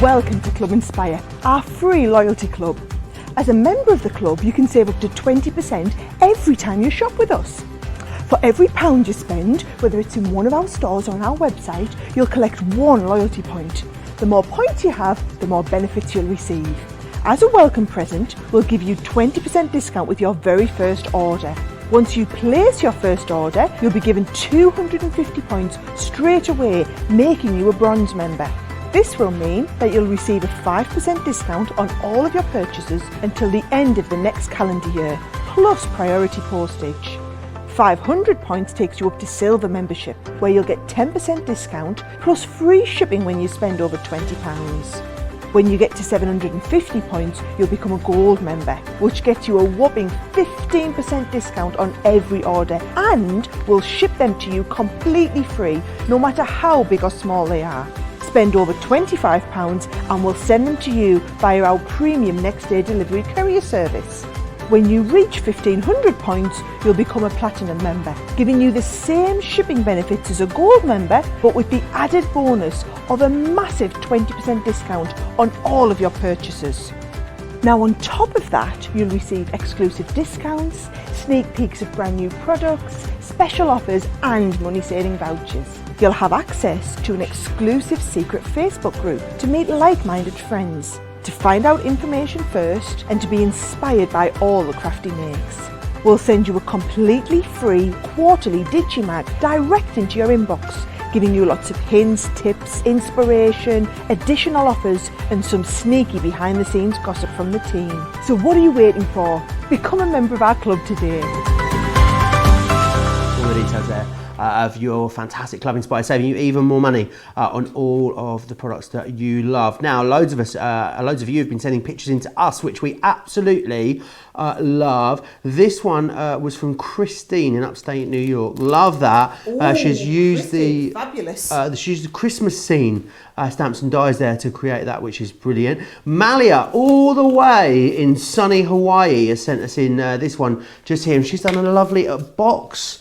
Welcome to Club Inspire, our free loyalty club. As a member of the club, you can save up to 20% every time you shop with us. For every £1 you spend, whether it's in one of our stores or on our website, you'll collect 1 loyalty point. The more points you have, the more benefits you'll receive. As a welcome present, we'll give you 20% discount with your very first order. Once you place your first order, you'll be given 250 points straight away, making you a bronze member. This will mean that you'll receive a 5% discount on all of your purchases until the end of the next calendar year, plus priority postage. 500 points takes you up to silver membership, where you'll get 10% discount plus free shipping when you spend over £20. When you get to 750 points, you'll become a gold member, which gets you a whopping 15% discount on every order, and we'll ship them to you completely free, no matter how big or small they are. Spend over £25 and we'll send them to you via our premium next day delivery courier service. When you reach 1500 points, you'll become a platinum member, giving you the same shipping benefits as a gold member, but with the added bonus of a massive 20% discount on all of your purchases. Now on top of that, you'll receive exclusive discounts, sneak peeks of brand new products, special offers and money saving vouchers. You'll have access to an exclusive secret Facebook group to meet like-minded friends, to find out information first and to be inspired by all the crafty makes. We'll send you a completely free quarterly Digimag direct into your inbox, giving you lots of hints, tips, inspiration, additional offers and some sneaky behind the scenes gossip from the team. So what are you waiting for? Become a member of our club today. All the details there of your fantastic club Inspire, saving you even more money on all of the products that you love. Now, loads of you have been sending pictures into us, which we absolutely love. This one was from Christine in upstate New York. Love that. She's used fabulous. She used the Christmas scene stamps and dies there to create that, which is brilliant. Malia, all the way in sunny Hawaii, has sent us in this one just here, and she's done a lovely box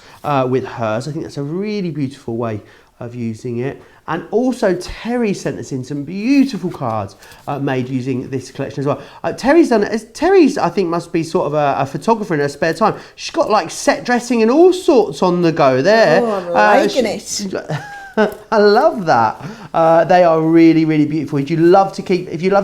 with hers. I think that's a really beautiful way of using it. And also Terry sent us in some beautiful cards made using this collection as well. Terry's I think must be sort of a photographer in her spare time. She's got like set dressing and all sorts on the go there. Oh, I'm liking it. I love that. They are really, really beautiful. If you love to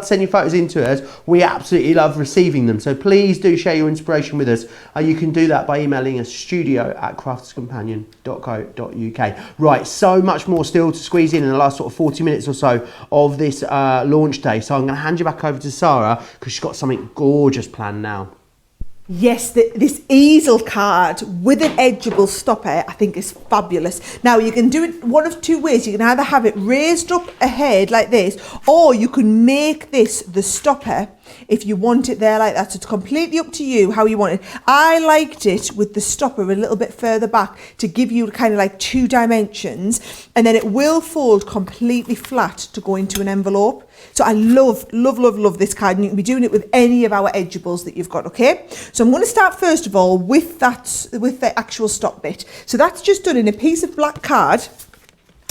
send your photos in to us, we absolutely love receiving them. So please do share your inspiration with us. You can do that by emailing us studio@crafterscompanion.co.uk. Right, so much more still to squeeze in the last sort of 40 minutes or so of this launch day. So I'm going to hand you back over to Sara because she's got something gorgeous planned now. Yes, this easel card with an edgeable stopper I think is fabulous. Now you can do it one of two ways. You can either have it raised up ahead like this, or you can make this the stopper if you want it there like that. So it's completely up to you how you want it. I liked it with the stopper a little bit further back to give you kind of like 2 dimensions, and then it will fold completely flat to go into an envelope. So I love, love, love, love this card, and you can be doing it with any of our edgeables that you've got, okay? So I'm going to start first of all with the actual stop bit. So that's just done in a piece of black card.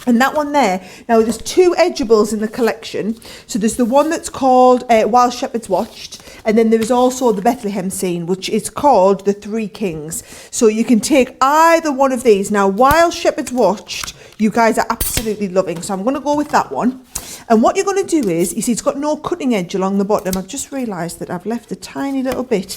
And that one there, now there's 2 edgeables in the collection. So there's the one that's called While Shepherds Watched, and then there is also the Bethlehem scene, which is called the 3 Kings. So you can take either one of these. Now, While Shepherds Watched, you guys are absolutely loving, so I'm going to go with that one. And what you're going to do is, you see it's got no cutting edge along the bottom. I've just realised that I've left a tiny little bit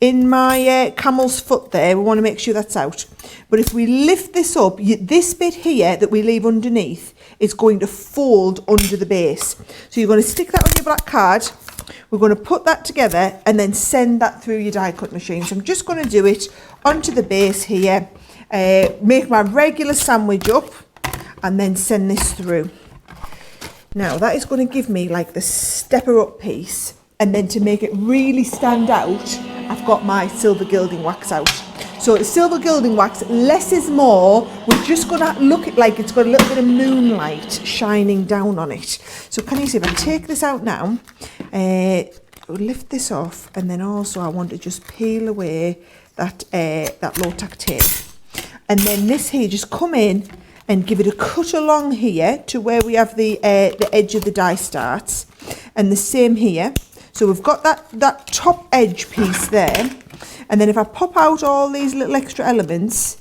in my camel's foot there. We want to make sure that's out. But if we lift this up, this bit here that we leave underneath is going to fold under the base. So you're going to stick that on your black card. We're going to put that together and then send that through your die cut machine. So I'm just going to do it onto the base here, make my regular sandwich up and then send this through. Now that is going to give me like the stepper up piece, and then to make it really stand out, I've got my silver gilding wax out. So the silver gilding wax, less is more. We're just going to look at like it's got a little bit of moonlight shining down on it. So can you see if I take this out now, lift this off, and then also I want to just peel away that low tack tape. And then this here, just come in and give it a cut along here to where we have the edge of the die starts, and the same here. So we've got that top edge piece there, and then if I pop out all these little extra elements,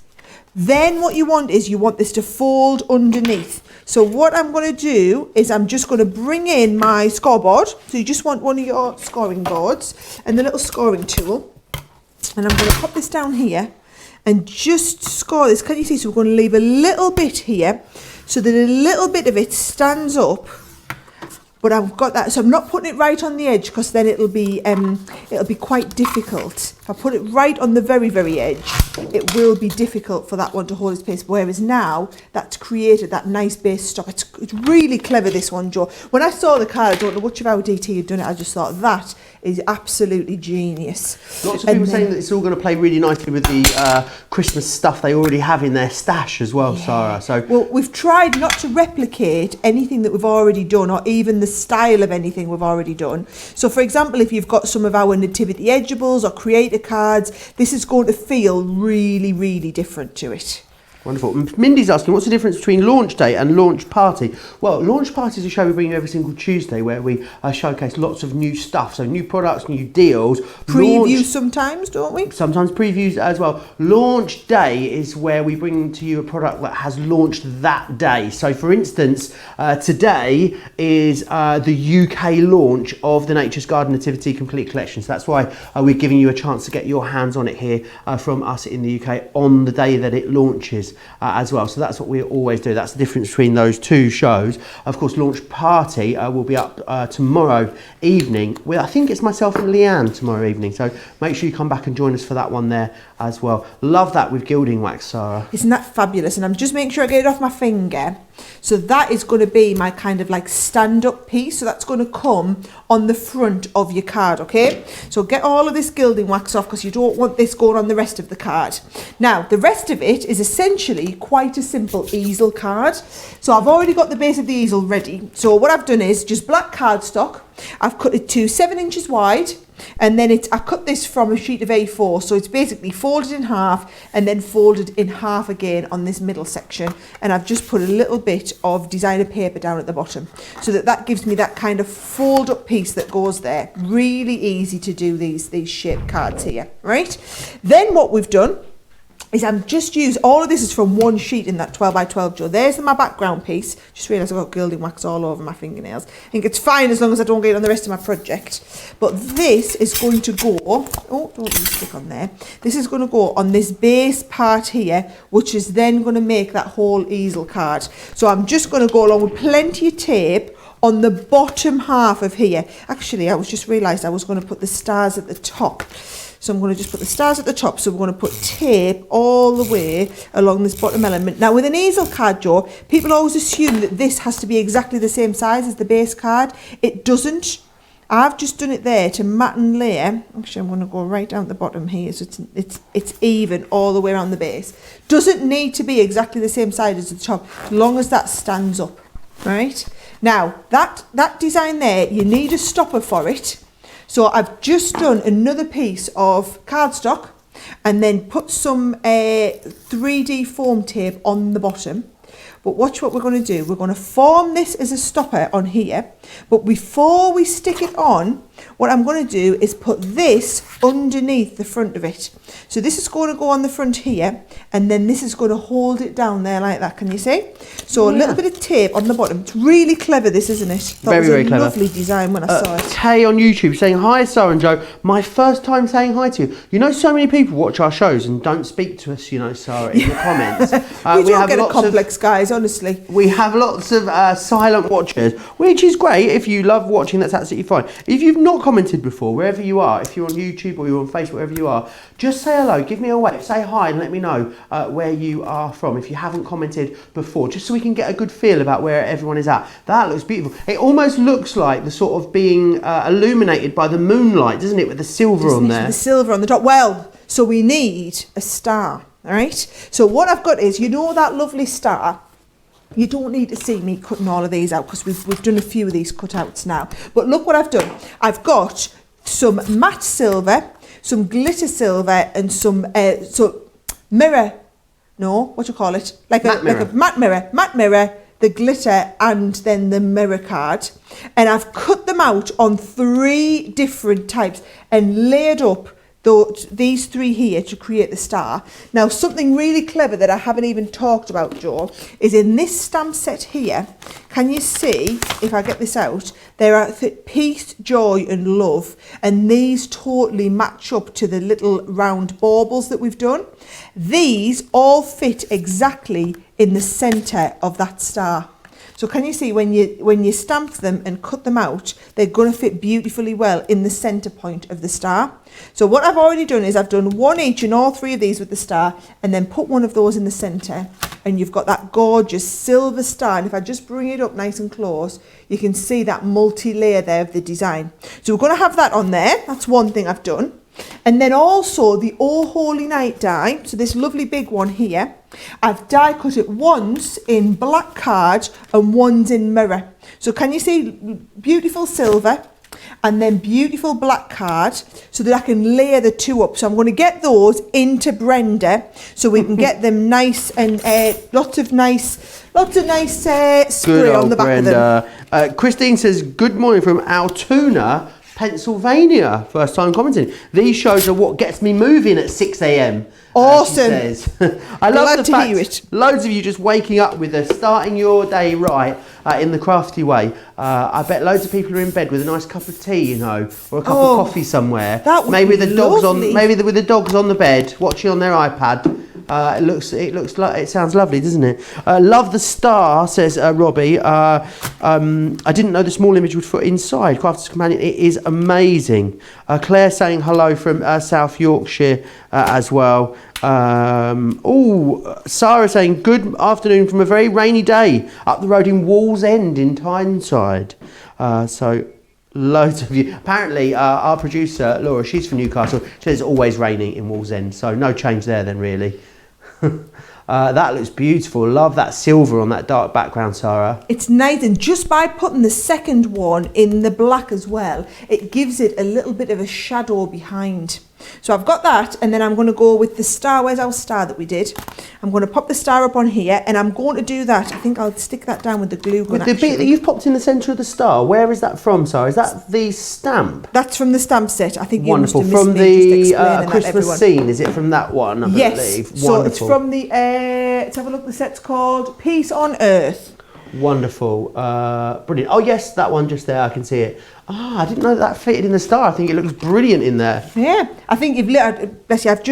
then what you want is you want this to fold underneath. So what I'm going to do is I'm just going to bring in my scoreboard. So you just want one of your scoring boards and the little scoring tool. And I'm going to pop this down here and just score this. Can you see? So we're going to leave a little bit here so that a little bit of it stands up. But I've got that, so I'm not putting it right on the edge because then it'll be quite difficult. If I put it right on the very, very edge, it will be difficult for that one to hold its place. Whereas now, that's created that nice base stop. It's really clever, this one, Joe. When I saw the card, I don't know much about DT had done it, I just thought that is absolutely genius. Lots of people saying that it's all going to play really nicely with the Christmas stuff they already have in their stash as well, Sarah. So, well, we've tried not to replicate anything that we've already done, or even the style of anything we've already done. So, for example, if you've got some of our Nativity Edgeables or creator cards, this is going to feel really, really different to it. Wonderful. Mindy's asking, what's the difference between launch day and launch party? Well, launch party is a show we bring you every single Tuesday where we showcase lots of new stuff. So new products, new deals. Previews sometimes, don't we? Sometimes previews as well. Launch day is where we bring to you a product that has launched that day. So for instance, today is the UK launch of the Nature's Garden Nativity Complete Collection. So that's why we're giving you a chance to get your hands on it here from us in the UK on the day that it launches. As well, so that's what we always do. That's the difference between those two shows. Of course, launch party will be up tomorrow evening. I think it's myself and Leanne tomorrow evening, so make sure you come back and join us for that one there as well. Love that with gilding wax, Sarah. Isn't that fabulous? And I'm just making sure I get it off my finger. So that is going to be my kind of like stand-up piece. So that's going to come on the front of your card, okay? So get all of this gilding wax off because you don't want this going on the rest of the card. Now, the rest of it is essentially quite a simple easel card. So I've already got the base of the easel ready. So what I've done is just black cardstock. I've cut it to 7 inches wide. And then I cut this from a sheet of A4, so it's basically folded in half and then folded in half again on this middle section. And I've just put a little bit of designer paper down at the bottom so that gives me that kind of fold up piece that goes there. Really easy to do these shaped cards here, right? Then what we've done is I'm just used, all of this is from one sheet in that 12 by 12 Joe. There's my background piece. Just realised I've got gilding wax all over my fingernails. I think it's fine as long as I don't get it on the rest of my project. But this is going to go, oh, don't really stick on there. This is going to go on this base part here, which is then going to make that whole easel card. So I'm just going to go along with plenty of tape on the bottom half of here. Actually, I just realised I was going to put the stars at the top. So I'm going to just put the stars at the top. So we're going to put tape all the way along this bottom element. Now with an easel card, Joe, people always assume that this has to be exactly the same size as the base card. It doesn't. I've just done it there to mat and layer. Actually, I'm going to go right down the bottom here so it's even all the way around the base. Doesn't need to be exactly the same size as the top, as long as that stands up, right? Now, that design there, you need a stopper for it. So I've just done another piece of cardstock and then put some 3D foam tape on the bottom. But watch what we're going to do. We're going to form this as a stopper on here. But before we stick it on, what I'm going to do is put this underneath the front of it. So this is going to go on the front here, and then this is going to hold it down there like that. Can you see? So a little bit of tape on the bottom. It's really clever, this, isn't it? Very, very clever. Lovely design when I saw it. Tay on YouTube saying, hi, Sara and Joe. My first time saying hi to you. You know, so many people watch our shows and don't speak to us, you know, Sara, in the comments. We don't get a complex, guys, honestly. We have lots of silent watchers, which is great. If you love watching, that's absolutely fine. If you've not commented before, wherever you are, if you're on YouTube or you're on Facebook, wherever you are, just say hello, give me a wave, say hi and let me know where you are from if you haven't commented before, just so we can get a good feel about where everyone is at. That looks beautiful. It almost looks like the sort of being illuminated by the moonlight, doesn't it, with the silver on there? The silver on the top. Well, so we need a star, all right? So what I've got is, you know that lovely star? You don't need to see me cutting all of these out because we've done a few of these cutouts now. But look what I've done. I've got some matte silver, some glitter silver, and some mirror. No, what do you call it? Like a matte mirror, the glitter, and then the mirror card. And I've cut them out on 3 different types and layered up these three here to create the star. Now, something really clever that I haven't even talked about, Joe, is in this stamp set here. Can you see, if I get this out, there are peace, joy and love, and these totally match up to the little round baubles that we've done. These all fit exactly in the centre of that star. So can you see when you stamp them and cut them out, they're going to fit beautifully well in the centre point of the star. So what I've already done is I've done one each in all three of these with the star, and then put one of those in the centre, and you've got that gorgeous silver star. And if I just bring it up nice and close, you can see that multi-layer there of the design. So we're going to have that on there. That's one thing I've done. And then also the Oh Holy Night die, so this lovely big one here, I've die cut it once in black card and once in mirror. So can you see beautiful silver and then beautiful black card, so that I can layer the two up. So I'm going to get those into Brenda so we can get them nice and lots of nice spray on the back Brenda. of them. Christine says, good morning from Altoona, Pennsylvania. First time commenting. These shows are what gets me moving at 6 a.m. Awesome. I love the fact hear it. loads of you just waking up with starting your day right in the crafty way. I bet loads of people are in bed with a nice cup of tea, you know, or a cup of coffee somewhere. That would maybe be the dogs lovely. with the dogs on the bed watching on their iPad. It sounds lovely, doesn't it? Love the star, says Robbie. I didn't know the small image would fit inside. Crafter's Companion, it is amazing. Claire saying hello from South Yorkshire as well. Sarah saying good afternoon from a very rainy day up the road in Wallsend in Tyneside. So loads of you. Apparently, our producer Laura, she's from Newcastle. She says it's always raining in Wallsend, so no change there then really. That looks beautiful. Love that silver on that dark background, Sarah. It's nice, and just by putting the second one in the black as well, it gives it a little bit of a shadow behind. So I've got that, and then I'm going to go with the star. Where's our star that we did? I'm going to pop the star up on here, and I'm going to do that. I think I'll stick that down with the glue gun. With the bit that you've popped in the centre of the star, where is that from, Sarah? Is that the stamp? That's from the stamp set. I think wonderful. You must have from missed me the just explaining Christmas that, scene, is it from that one? I believe. So Wonderful. it's from the. Let's have a look. The set's called Peace on Earth. Wonderful, brilliant. Oh yes, that one just there, I can see it. I didn't know that fitted in the star. I think it looks brilliant in there. Yeah, I think bless you, I've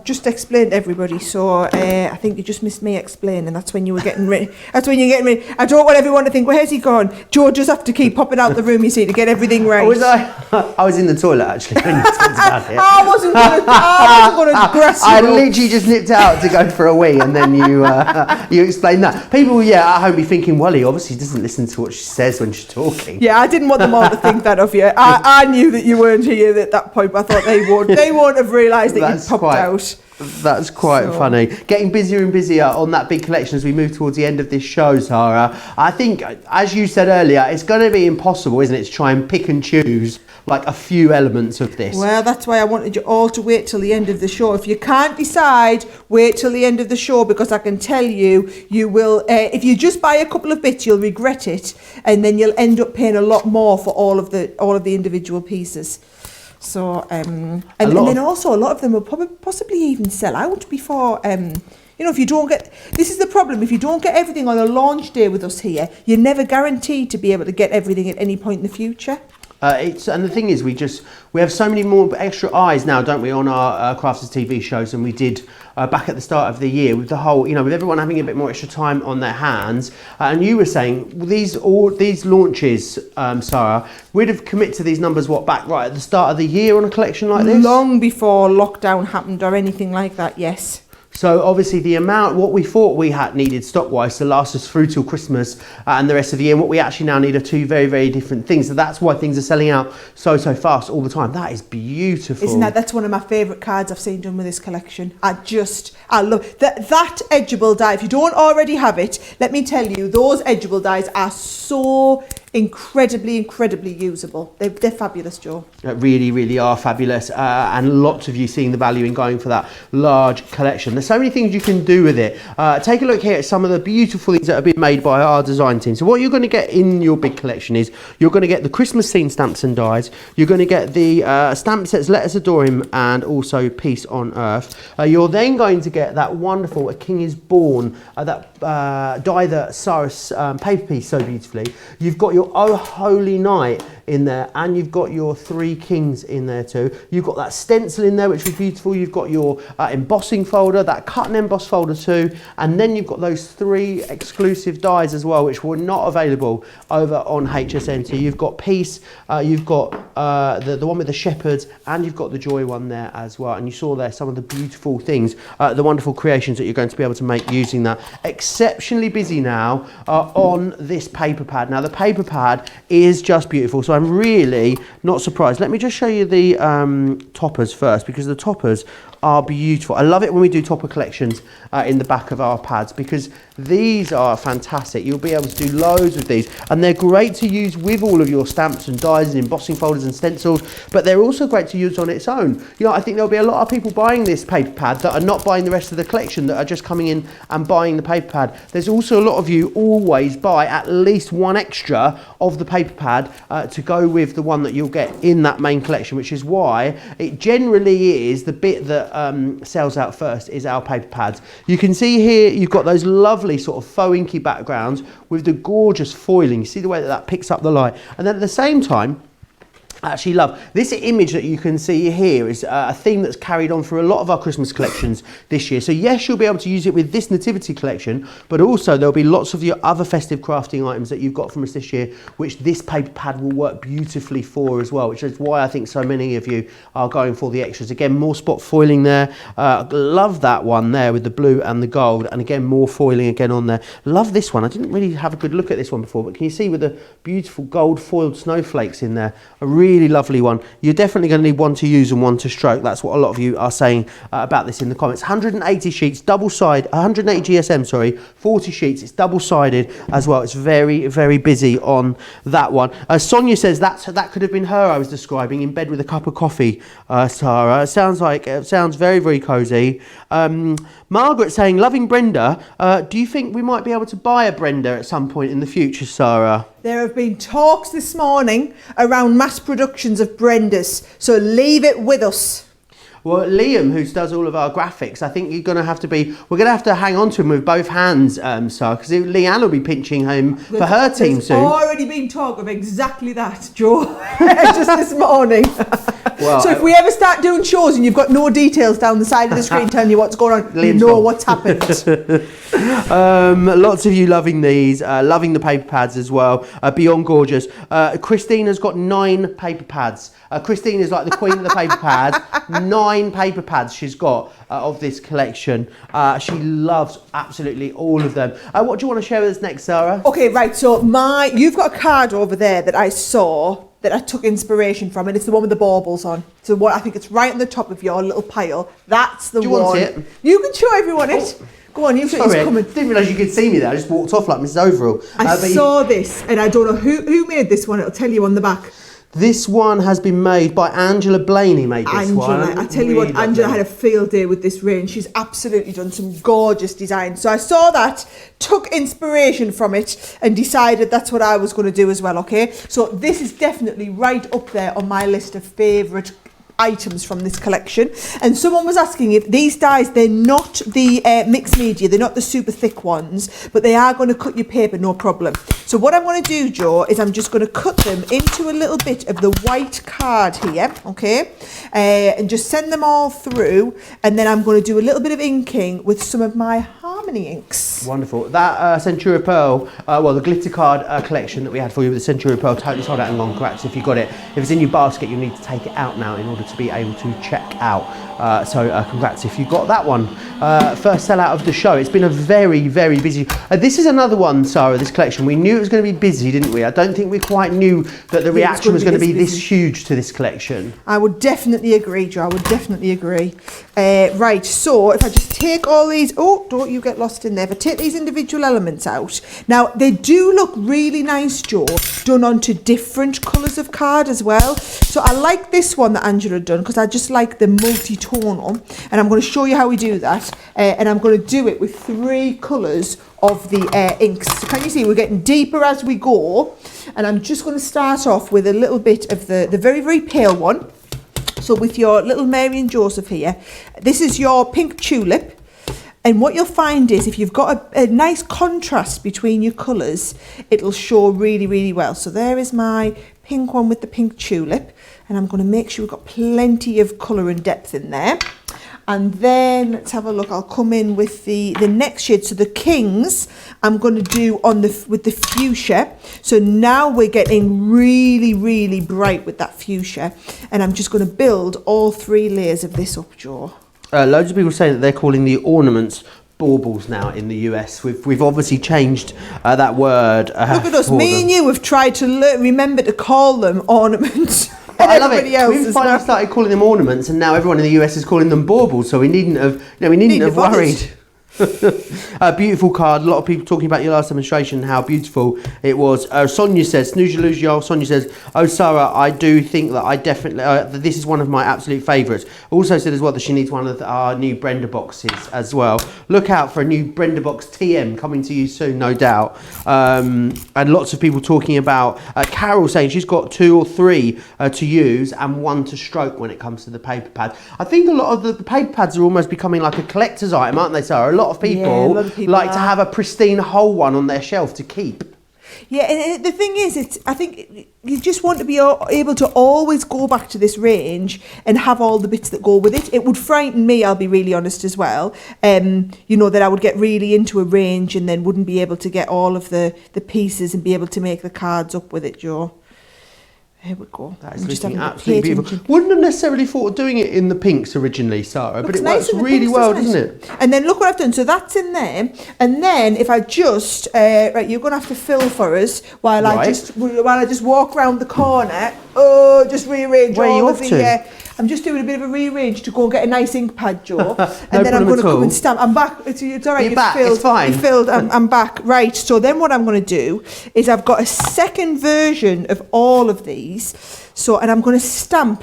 just explained to everybody, so I think you just missed me explaining. That's when you were getting ready. That's when you're getting ready. I don't want everyone to think, where's he gone? Joe just have to keep popping out the room, you see, to get everything right. I was in the toilet actually when you talked about it. I wasn't going to grasp you. I literally just nipped out to go for a wee, and then you explained that. People, at home be thinking, well, he obviously doesn't listen to what she says when she's talking. Yeah, I didn't want them all to think that of you. I knew that you weren't here at that point, but I thought they won't have realised that you'd popped out. That's quite funny. Getting busier and busier on that big collection as we move towards the end of this show, Sara. I think, as you said earlier, it's going to be impossible, isn't it, to try and pick and choose like a few elements of this. Well, that's why I wanted you all to wait till the end of the show. If you can't decide, wait till the end of the show, because I can tell you, you will, if you just buy a couple of bits, you'll regret it, and then you'll end up paying a lot more for all of the individual pieces. So, and then also a lot of them will possibly even sell out before, if you don't get, this is the problem, if you don't get everything on a launch day with us here, you're never guaranteed to be able to get everything at any point in the future. And the thing is, we have so many more extra eyes now, don't we, on our Crafters TV shows than we did back at the start of the year, with the whole, with everyone having a bit more extra time on their hands. And you were saying these launches, Sarah, we'd have committed to these numbers back right at the start of the year on a collection like this? Long before lockdown happened or anything like that, yes. So obviously the amount, what we thought we had needed stock-wise to last us through till Christmas and the rest of the year, and what we actually now need are two very, very different things. So that's why things are selling out so fast all the time. That is beautiful. Isn't that's one of my favourite cards I've seen done with this collection. I love that Edgeable die. If you don't already have it, let me tell you, those Edgeable dies are so incredibly usable. They're fabulous, Joe. Really, really are fabulous, and lots of you seeing the value in going for that large collection. There's so many things you can do with it. Take a look here at some of the beautiful things that have been made by our design team. So what you're going to get in your big collection is you're going to get the Christmas scene stamps and dies. You're going to get the stamp sets Let Us Adore Him and also Peace on Earth. You're then going to get that wonderful A King is Born, that die that Sara's paper piece so beautifully. You've got your Oh Holy Night in there, and you've got your Three Kings in there too. You've got that stencil in there, which was beautiful. You've got your embossing folder, that cut and emboss folder too, and then you've got those 3 exclusive dies as well, which were not available over on HSNT. You've got Peace, you've got the one with the shepherds, and you've got the Joy one there as well. And you saw there some of the beautiful things, the wonderful creations that you're going to be able to make using that. Exceptionally busy now on this paper pad. Now the paper pad is just beautiful, so I'm really not surprised. Let me just show you the toppers first, because the toppers are beautiful. I love it when we do topper collections in the back of our pads, because these are fantastic. You'll be able to do loads with these, and they're great to use with all of your stamps and dies and embossing folders and stencils, but they're also great to use on its own. You know, I think there'll be a lot of people buying this paper pad that are not buying the rest of the collection, that are just coming in and buying the paper pad. There's also a lot of you always buy at least one extra of the paper pad to go with the one that you'll get in that main collection, which is why it generally is the bit that sells out first is our paper pads. You can see here you've got those lovely sort of faux inky backgrounds with the gorgeous foiling. You see the way that that picks up the light, and then at the same time, I actually love this image that you can see here is a theme that's carried on through a lot of our Christmas collections this year. So yes, you'll be able to use it with this Nativity collection, but also there'll be lots of your other festive crafting items that you've got from us this year, which this paper pad will work beautifully for as well, which is why I think so many of you are going for the extras. Again, more spot foiling there. Love that one there with the blue and the gold, and again, more foiling again on there. Love this one. I didn't really have a good look at this one before, but can you see with the beautiful gold foiled snowflakes in there? A really lovely one. You're definitely going to need one to use and one to stroke. That's what a lot of you are saying about this in the comments. 180 sheets, double-sided, 180 GSM, sorry, 40 sheets. It's double-sided as well. It's very, very busy on that one. Sonia says that could have been her I was describing in bed with a cup of coffee, Sara. It sounds very, very cosy. Margaret saying, loving Brenda. Do you think we might be able to buy a Brenda at some point in the future, Sara? There have been talks this morning around mass productions of Brendas, so leave it with us. Well, Liam, who does all of our graphics, I think we're going to have to hang on to him with both hands, Sara, because Leanne will be pinching him for her team soon. There's already been talk of exactly that, Joe, just this morning. Well, so if we ever start doing shows and you've got no details down the side of the screen telling you what's going on, you know what's happened. Lots of you loving these, loving the paper pads as well. Beyond gorgeous. Christina's got 9 paper pads. Christine is like the queen of the paper pads. 9 paper pads she's got of this collection. She loves absolutely all of them. What do you want to share with us next, Sara? Okay, right. So you've got a card over there that I saw that I took inspiration from, and it's the one with the baubles on. So what I think it's right on the top of your little pile. That's the one. Do you want it? You can show everyone it. Go on, you show it. I didn't realise you could see me there. I just walked off like Mrs. Overall. I saw this, and I don't know who made this one. It'll tell you on the back. This one has been made by Angela Blaney. One. I tell you what, Angela had a field day with this range. She's absolutely done some gorgeous designs. So I saw that, took inspiration from it, and decided that's what I was going to do as well, okay? So this is definitely right up there on my list of favourite items from this collection. And someone was asking if these dies, they're not the mixed media, they're not the super thick ones, but they are going to cut your paper, no problem. So what I'm going to do, Joe, is I'm just going to cut them into a little bit of the white card here, okay, and just send them all through, and then I'm going to do a little bit of inking with some of my Harmony inks. Wonderful. That Centura Pearl, the glitter card collection that we had for you with the Centura Pearl, totally sold out in long. Congrats if you got it. If it's in your basket, you need to take it out now in order to be able to check out. Congrats if you got that one. First sellout of the show. It's been a very, very busy. This is another one, Sara, this collection. We knew it was going to be busy, didn't we? I don't think we quite knew that the reaction was going to be this huge to this collection. I would definitely agree, Joe. I would definitely agree. Right, so if I just take all these, don't you get lost in there. If I take these individual elements out, now they do look really nice, Joe, done onto different colours of card as well. So I like this one that Angela done because I just like the multi-tonal, and I'm going to show you how we do that. And I'm going to do it with 3 colours of the inks. So can you see we're getting deeper as we go? And I'm just going to start off with a little bit of the very, very pale one. So with your little Mary and Joseph here, this is your pink tulip. And what you'll find is if you've got a nice contrast between your colours, it'll show really, really well. So there is my pink one with the pink tulip. And I'm going to make sure we've got plenty of colour and depth in there. And then let's have a look. I'll come in with the next shade. So the Kings, I'm going to do with the fuchsia. So now we're getting really, really bright with that fuchsia. And I'm just going to build all 3 layers of this up, Joe. Loads of people say that they're calling the ornaments baubles now in the US. We've obviously changed that word. Look at us. Me and you have tried to remember to call them ornaments. I love it. We've finally started calling them ornaments, and now everyone in the US is calling them baubles. So we needn't have worried. A beautiful card. A lot of people talking about your last demonstration, how beautiful it was. Sonia says, snooze you lose y'all. Sonia says, oh Sarah, I do think that I definitely that this is one of my absolute favourites. Also said as well that she needs one of our new Brenda boxes as well. Look out for a new Brenda box TM coming to you soon, no doubt. And lots of people talking about Carol saying she's got 2 or 3 to use and 1 to stroke when it comes to the paper pad. I think a lot of the paper pads are almost becoming like a collector's item, aren't they, Sarah? A lot of people like to have a pristine whole one on their shelf to keep. Yeah, and the thing is, I think you just want to be able to always go back to this range and have all the bits that go with it. It would frighten me, I'll be really honest as well, you know, that I would get really into a range and then wouldn't be able to get all of the pieces and be able to make the cards up with it, Joe. Here we go. That's looking absolutely beautiful. Wouldn't have necessarily thought of doing it in the pinks originally, Sarah, but it works really well, doesn't it? And then look what I've done. So that's in there. And then if I just, right, you're going to have to fill for us while I just walk around the corner. Oh, just rearrange all of the... I'm just doing a bit of a rearrange to go and get a nice ink pad, Joe. And then I'm going to come and stamp. I'm back. It's all right. You're back. Filled. It's fine. You're filled. I'm back. Right. So then what I'm going to do is I've got a second version of all of these. So, and I'm going to stamp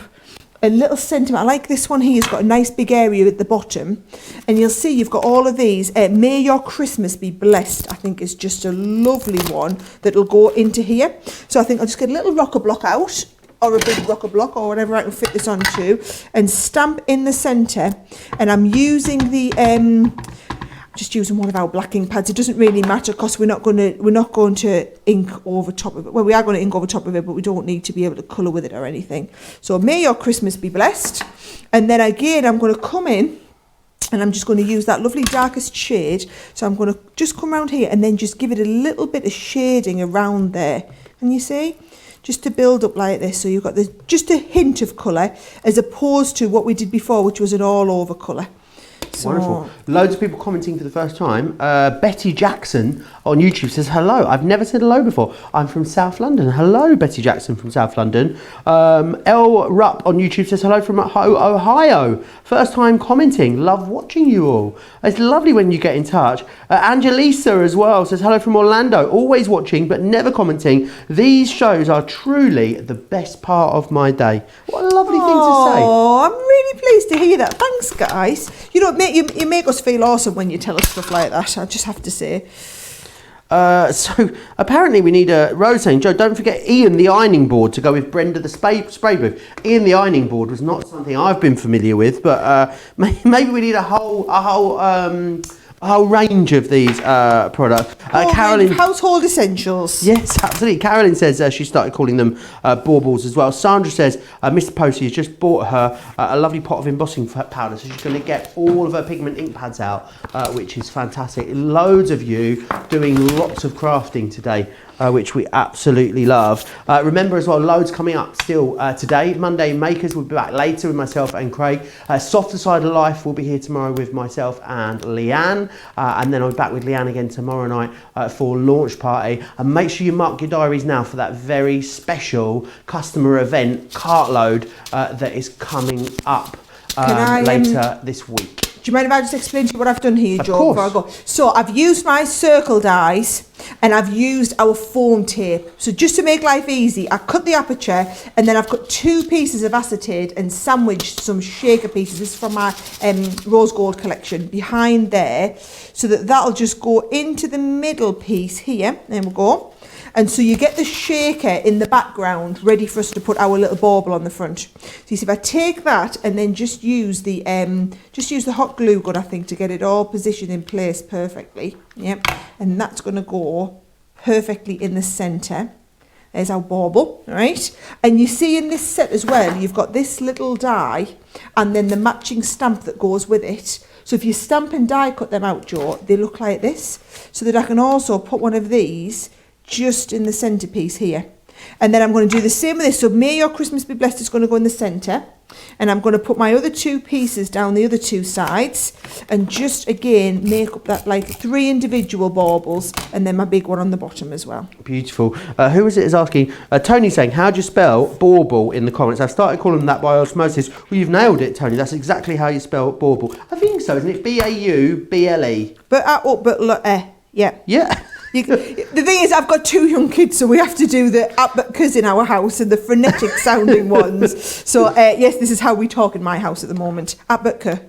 a little sentiment. I like this one here. It's got a nice big area at the bottom. And you'll see you've got all of these. May your Christmas be blessed, I think is just a lovely one that'll go into here. So I think I'll just get a little rocker block out, or a big rocker block or whatever I can fit this onto, and stamp in the centre. And I'm using the just using one of our black ink pads. It doesn't really matter because we're not going to ink over top of it. Well, we are going to ink over top of it, but we don't need to be able to colour with it or anything. So may your Christmas be blessed. And then again, I'm going to come in and I'm just going to use that lovely darkest shade. So I'm going to just come around here and then just give it a little bit of shading around there. Can you see? Just to build up like this, so you've got just a hint of colour as opposed to what we did before, which was an all over colour. So, wonderful. Loads of people commenting for the first time. Betty Jackson on YouTube says, hello, I've never said hello before. I'm from South London. Hello, Betty Jackson from South London. L Rupp on YouTube says, hello from Ohio. First time commenting. Love watching you all. It's lovely when you get in touch. Angelisa as well says, hello from Orlando. Always watching, but never commenting. These shows are truly the best part of my day. What a lovely thing to say. Oh, I'm really pleased to hear that. Thanks, guys. You make us feel awesome when you tell us stuff like that, I just have to say. So apparently we need a Rose saying, Joe, don't forget Ian the ironing board to go with Brenda the spray booth. Ian the ironing board was not something I've been familiar with, but maybe we need a whole range of these products. Carolyn, household essentials. Yes, absolutely. Carolyn says she started calling them baubles as well. Sandra says Mr. Posey has just bought her a lovely pot of embossing powder, so she's going to get all of her pigment ink pads out, which is fantastic. Loads of you doing lots of crafting today, which we absolutely love. Remember as well, loads coming up still today. Monday Makers will be back later with myself and Craig. Softer Side of Life will be here tomorrow with myself and Leanne. And then I'll be back with Leanne again tomorrow night for launch party. And make sure you mark your diaries now for that very special customer event, Cartload, that is coming up later this week. you mind if I just explain to you what I've done here, Of Joe, course. before I go? So I've used my circle dies and I've used our foam tape. So just to make life easy, I cut the aperture and then I've got 2 pieces of acetate and sandwiched some shaker pieces. This is from my rose gold collection behind there. So that'll just go into the middle piece here. There we go. And so you get the shaker in the background ready for us to put our little bauble on the front. So you see, if I take that and then just use the hot glue gun, I think, to get it all positioned in place perfectly. Yep. And that's going to go perfectly in the centre. There's our bauble, right? And you see in this set as well, you've got this little die and then the matching stamp that goes with it. So if you stamp and die cut them out, Joe, they look like this. So that I can also put one of these just in the centerpiece here. And then I'm going to do the same with this. So may your Christmas be blessed is going to go in the center. And I'm going to put my other 2 pieces down the other 2 sides and just again make up that like 3 individual baubles and then my big one on the bottom as well. Beautiful. Who is it is asking? Tony's saying, how do you spell bauble in the comments? I've started calling them that by osmosis. Well, you've nailed it, Tony. That's exactly how you spell bauble. I think so, isn't it? B-A-U-B-L-E. Yeah. Yeah. The thing is, I've got 2 young kids, so we have to do the abbotkas in our house and the frenetic sounding ones. So yes, this is how we talk in my house at the moment. Abbotka.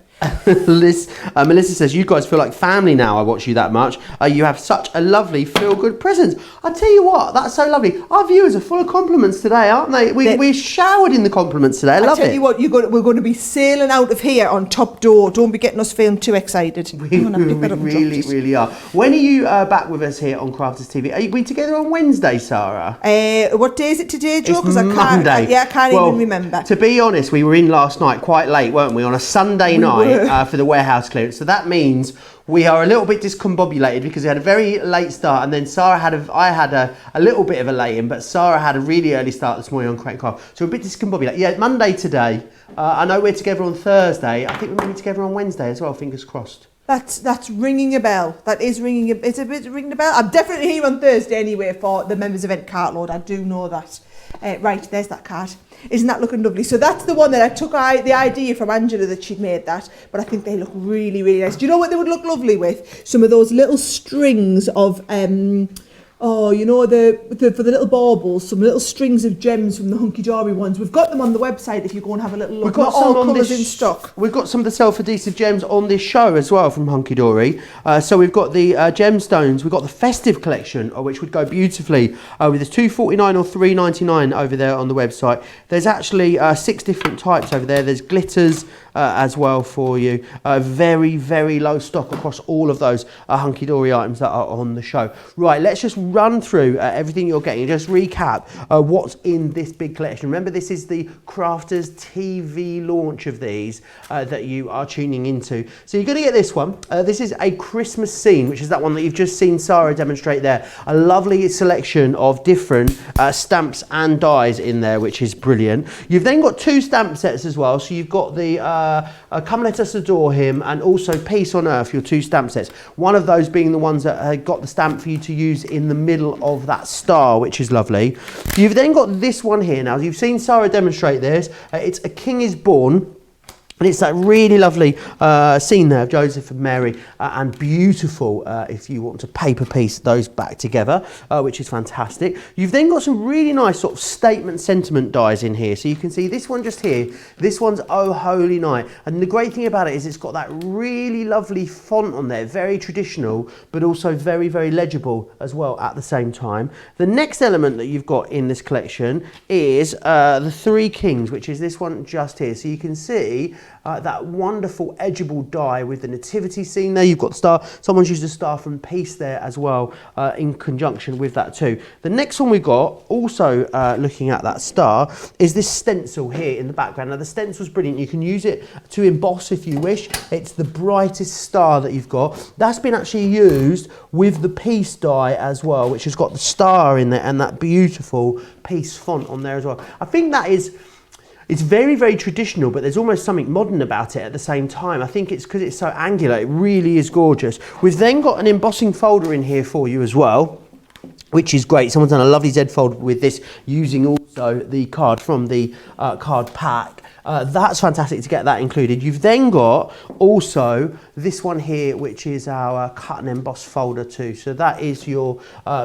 Melissa says, you guys feel like family now. I watch you that much. You have such a lovely feel-good presence. I tell you what, that's so lovely. Our viewers are full of compliments today, aren't they? We're showered in the compliments today. I love it. I tell you what, we're going to be sailing out of here on top door. Don't be getting us feeling too excited. We really are. When are you back with us here on Crafters TV? Are we together on Wednesday, Sarah? What day is it today, Joe? It's Monday. I can't even remember. To be honest, we were in last night quite late, weren't we? On a Sunday night. For the warehouse clearance. So that means we are a little bit discombobulated because we had a very late start and then I had a little bit of a late in, but Sarah had a really early start this morning on Crank Craft. So we're a bit discombobulated. Yeah, Monday today. I know we're together on Thursday. I think we're maybe together on Wednesday as well, fingers crossed. That's ringing a bell. That is ringing it's a bit ringing a bell. I'm definitely here on Thursday anyway for the members event cartload. I do know that. Right, there's that card. Isn't that looking lovely? So that's the one that I took the idea from Angela that she'd made that, but I think they look really, really nice. Do you know what they would look lovely with? Some of those little strings of for the little baubles, some little strings of gems from the Hunky Dory ones. We've got them on the website if you go and have a little look. We've got Not some all on colours this in stock. We've got some of the self-adhesive gems on this show as well from Hunky Dory. So we've got the gemstones. We've got the festive collection, which would go beautifully with this $2.49 or $3.99 over there on the website. There's actually 6 different types over there. There's glitters as well for you. Very, very low stock across all of those Hunky Dory items that are on the show. Right, let's just run through everything you're getting and just recap what's in this big collection. Remember, this is the Crafters TV launch of these that you are tuning into. So you're going to get this one. This is a Christmas scene, which is that one that you've just seen Sara demonstrate there. A lovely selection of different stamps and dies in there, which is brilliant. You've then got 2 stamp sets as well. So you've got the Come Let Us Adore Him and also Peace on Earth, your 2 stamp sets. One of those being the ones that got the stamp for you to use in the middle of that star, which is lovely. You've then got this one here now. You've seen Sara demonstrate this. It's A King is Born. And it's that really lovely scene there of Joseph and Mary and beautiful if you want to paper piece those back together, which is fantastic. You've then got some really nice sort of statement sentiment dies in here. So you can see this one just here. This one's Oh Holy Night. And the great thing about it is it's got that really lovely font on there, very traditional, but also very, very legible as well at the same time. The next element that you've got in this collection is the 3 Kings, which is this one just here. So you can see that wonderful Edgeable die with the nativity scene there. You've got the star. Someone's used a star from Peace there as well in conjunction with that too. The next one we got, also looking at that star, is this stencil here in the background. Now the stencil's brilliant. You can use it to emboss if you wish. It's the brightest star that you've got. That's been actually used with the Peace die as well, which has got the star in there and that beautiful Peace font on there as well. I think that is... It's very, very traditional, but there's almost something modern about it at the same time. I think it's because it's so angular. It really is gorgeous. We've then got an embossing folder in here for you as well, which is great. Someone's done a lovely Z fold with this using also the card from the card pack. That's fantastic to get that included. You've then got also this one here, which is our cut and emboss folder too. So that is your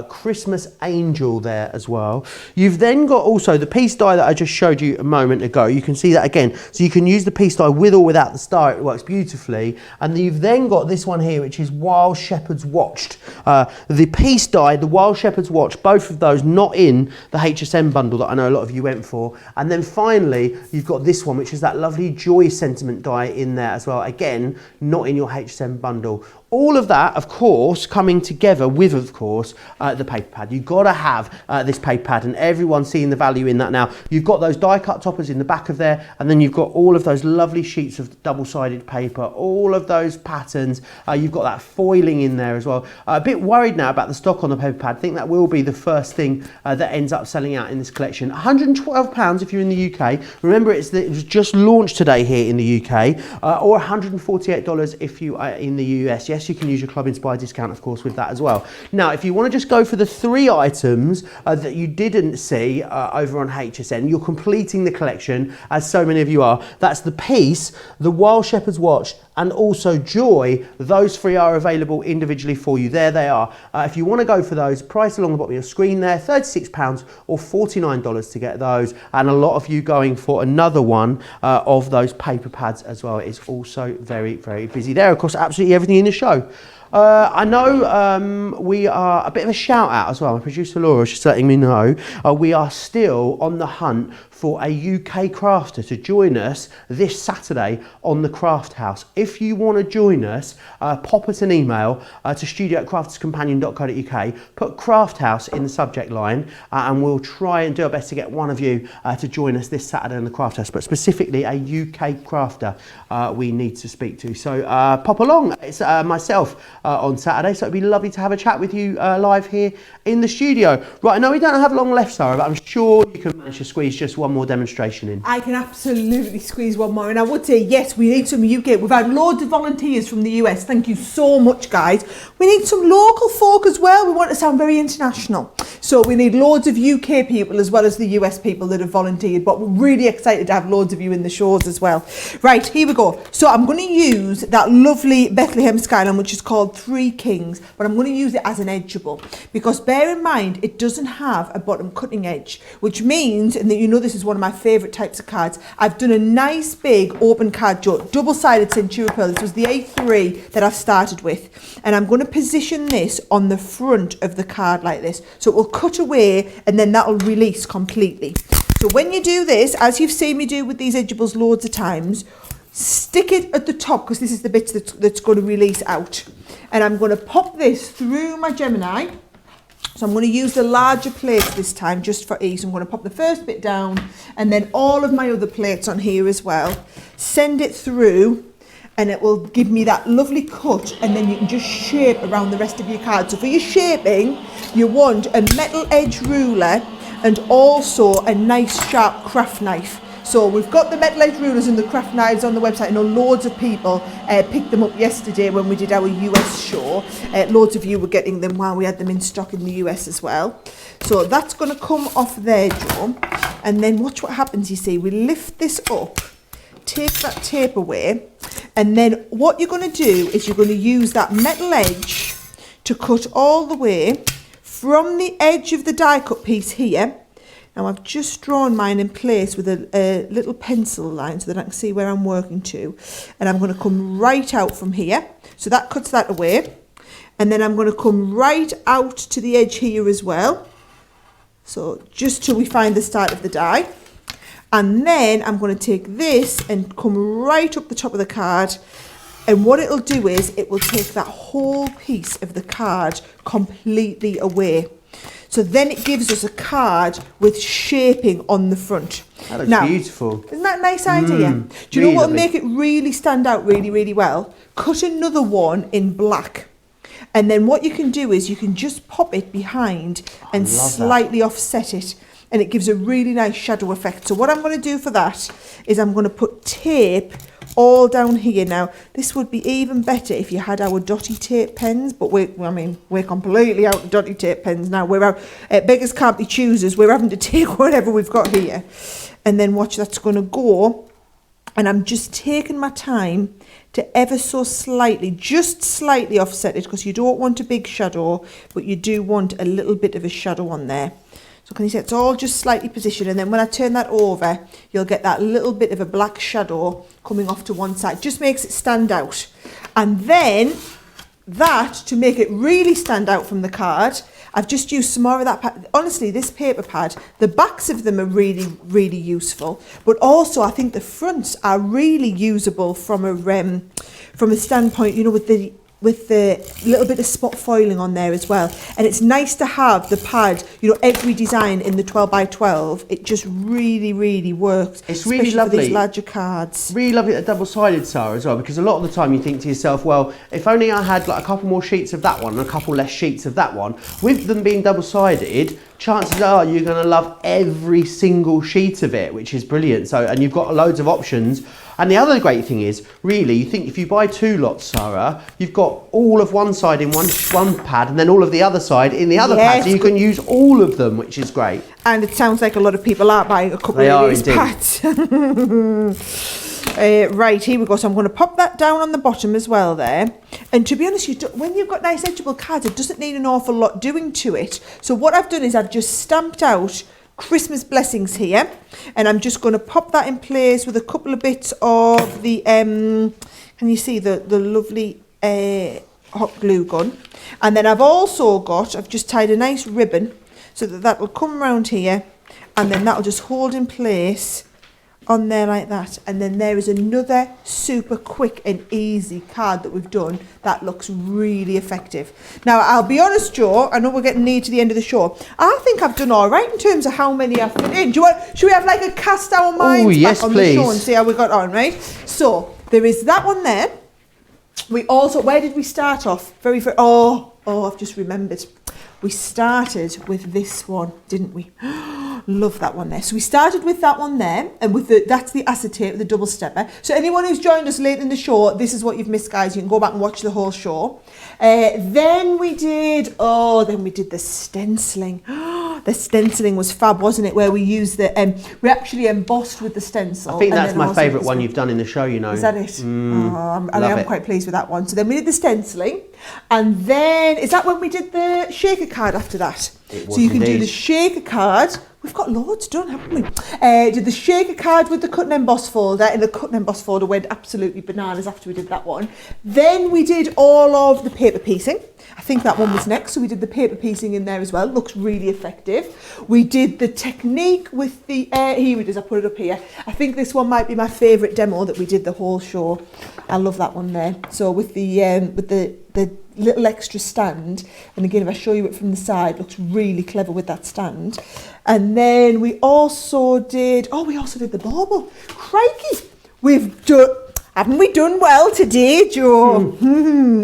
Christmas angel there as well. You've then got also the piece die that I just showed you a moment ago. You can see that again. So you can use the piece die with or without the star. It works beautifully. And you've then got this one here, which is Wild Shepherd's Watched. The piece die, the Wild Shepherd's Watch, both of those not in the HSN bundle that I know a lot of you went for. And then finally, you've got this one, which is that lovely joy sentiment die in there as well. Again, not in your HSN bundle. All of that, of course, coming together with, of course, the paper pad. You've got to have this paper pad, and everyone's seeing the value in that now. You've got those die cut toppers in the back of there, and then you've got all of those lovely sheets of double-sided paper, all of those patterns. You've got that foiling in there as well. A bit worried now about the stock on the paper pad. I think that will be the first thing that ends up selling out in this collection. £112 if you're in the UK. Remember, it was just launched today here in the UK, or $148 if you are in the US. Yes, you can use your Club Inspired discount, of course, with that as well. Now, if you want to just go for the 3 items that you didn't see over on HSN, you're completing the collection, as so many of you are. That's the piece, the Wild Shepherd's Watch, and also Joy. Those 3 are available individually for you. There they are. If you want to go for those, price along the bottom of your screen there, £36 or $49 to get those. And a lot of you going for another one of those paper pads as well. It's also very, very busy there. Of course, absolutely everything in the show. I know we are a bit of a shout out as well. My producer Laura, she's letting me know we are still on the hunt for a UK crafter to join us this Saturday on the Craft House. If you want to join us, pop us an email to studio@crafterscompanion.co.uk, put Craft House in the subject line, and we'll try and do our best to get one of you to join us this Saturday on the Craft House, but specifically a UK crafter we need to speak to. So pop along. It's myself on Saturday, so it'd be lovely to have a chat with you live here in the studio. Right, I know we don't have long left, Sarah, but I'm sure you can manage to squeeze just one more demonstration in. I can absolutely squeeze one more, and I would say yes, we need some UK. We've had loads of volunteers from the US. Thank you so much, guys. We need some local folk as well. We want to sound very international, so we need loads of UK people as well as the US people that have volunteered, but we're really excited to have loads of you in the shows as well. Right, here we go. So I'm going to use that lovely Bethlehem skyline, which is called 3 Kings, but I'm going to use it as an edgeable, because bear in mind it doesn't have a bottom cutting edge, which means, and that you know this is one of my favourite types of cards, I've done a nice big open card double-sided Centura Pearl. This was the A3 that I've started with, and I'm going to position this on the front of the card like this, so it will cut away and then that will release completely. So when you do this, as you've seen me do with these edgeables loads of times, stick it at the top, because this is the bit that's going to release out. And I'm going to pop this through my Gemini. So I'm going to use the larger plates this time just for ease. I'm going to pop the first bit down and then all of my other plates on here as well. Send it through and it will give me that lovely cut, and then you can just shape around the rest of your card. So for your shaping, you want a metal edge ruler and also a nice sharp craft knife. So we've got the metal edge rulers and the craft knives on the website. I know loads of people picked them up yesterday when we did our US show. Loads of you were getting them while we had them in stock in the US as well. So that's going to come off there, Joe. And then watch what happens, you see. We lift this up, take that tape away, and then what you're going to do is you're going to use that metal edge to cut all the way from the edge of the die cut piece here. Now I've just drawn mine in place with a little pencil line so that I can see where I'm working to. And I'm going to come right out from here. So that cuts that away. And then I'm going to come right out to the edge here as well. So just till we find the start of the die. And then I'm going to take this and come right up the top of the card. And what it'll do is it will take that whole piece of the card completely away. So then it gives us a card with shaping on the front. That looks beautiful. Isn't that a nice idea? Do you know what will make it really stand out really, really well? Cut another one in black. And then what you can do is you can just pop it behind and slightly offset it. And it gives a really nice shadow effect. So what I'm going to do for that is I'm going to put tape all down here. Now, this would be even better if you had our dotty tape pens, but we're completely out of dotty tape pens now. We're out, beggars can't be choosers. We're having to take whatever we've got here. And then watch, that's going to go And I'm just taking my time to ever so slightly, just slightly offset it, because you don't want a big shadow, but you do want a little bit of a shadow on there. So can you see it's all just slightly positioned, and then when I turn that over, you'll get that little bit of a black shadow coming off to one side. Just makes it stand out. And then that, to make it really stand out from the card, I've just used some more of that pad. Honestly, this paper pad, the backs of them are really, really useful. But also, I think the fronts are really usable from a standpoint, you know, with the little bit of spot foiling on there as well. And it's nice to have the pad, you know, every design in the 12 by 12. It just really, really works. It's really lovely. For these larger cards. Really lovely at double-sided, Sarah, as well, because a lot of the time you think to yourself, well, if only I had like a couple more sheets of that one and a couple less sheets of that one. With them being double-sided, chances are you're going to love every single sheet of it, which is brilliant. So, and you've got loads of options. And the other great thing is, really, you think if you buy 2 lots, Sarah, you've got all of one side in one pad and then all of the other side in the other pad, so you can use all of them, which is great. And it sounds like a lot of people are buying a couple of these pads. Right, here we go. So I'm going to pop that down on the bottom as well there. And to be honest, when you've got nice edgeable cards, it doesn't need an awful lot doing to it. So what I've done is I've just stamped out Christmas blessings here, and I'm just going to pop that in place with a couple of bits of the can you see the lovely hot glue gun. And then I've just tied a nice ribbon so that will come around here, and then that'll just hold in place on there like that. And then there is another super quick and easy card that we've done that looks really effective. Now, I'll be honest, Joe, I know we're getting near to the end of the show. I think I've done all right in terms of how many I've put in. Should we have like a cast our minds back on the show and see how we got on, right? So there is that one there. We also, where did we start off? I've just remembered. We started with this one, didn't we? Love that one there. So we started with that one there, and that's the acetate, the double stepper. So anyone who's joined us late in the show, this is what you've missed, guys. You can go back and watch the whole show. Then we did the stenciling. The stenciling was fab, wasn't it? Where we used we actually embossed with the stencil. I think that's my favourite one you've done in the show, you know. Is that it? I'm quite pleased with that one. So then we did the stenciling, and then, is that when we did the shaker card after that? So you can do the shaker card. We've got loads done, haven't we? Did the shaker card with the cut and emboss folder, and the cut and emboss folder went absolutely bananas after we did that one. Then we did all of the paper piecing. I think that one was next, so we did the paper piecing in there as well. Looks really effective. We did the technique with the, here it is, I put it up here. I think this one might be my favourite demo that we did the whole show. I love that one there. So with the little extra stand, and again, if I show you it from the side, looks really clever with that stand. And then we also did the bauble. Crikey, haven't we done well today, Joe?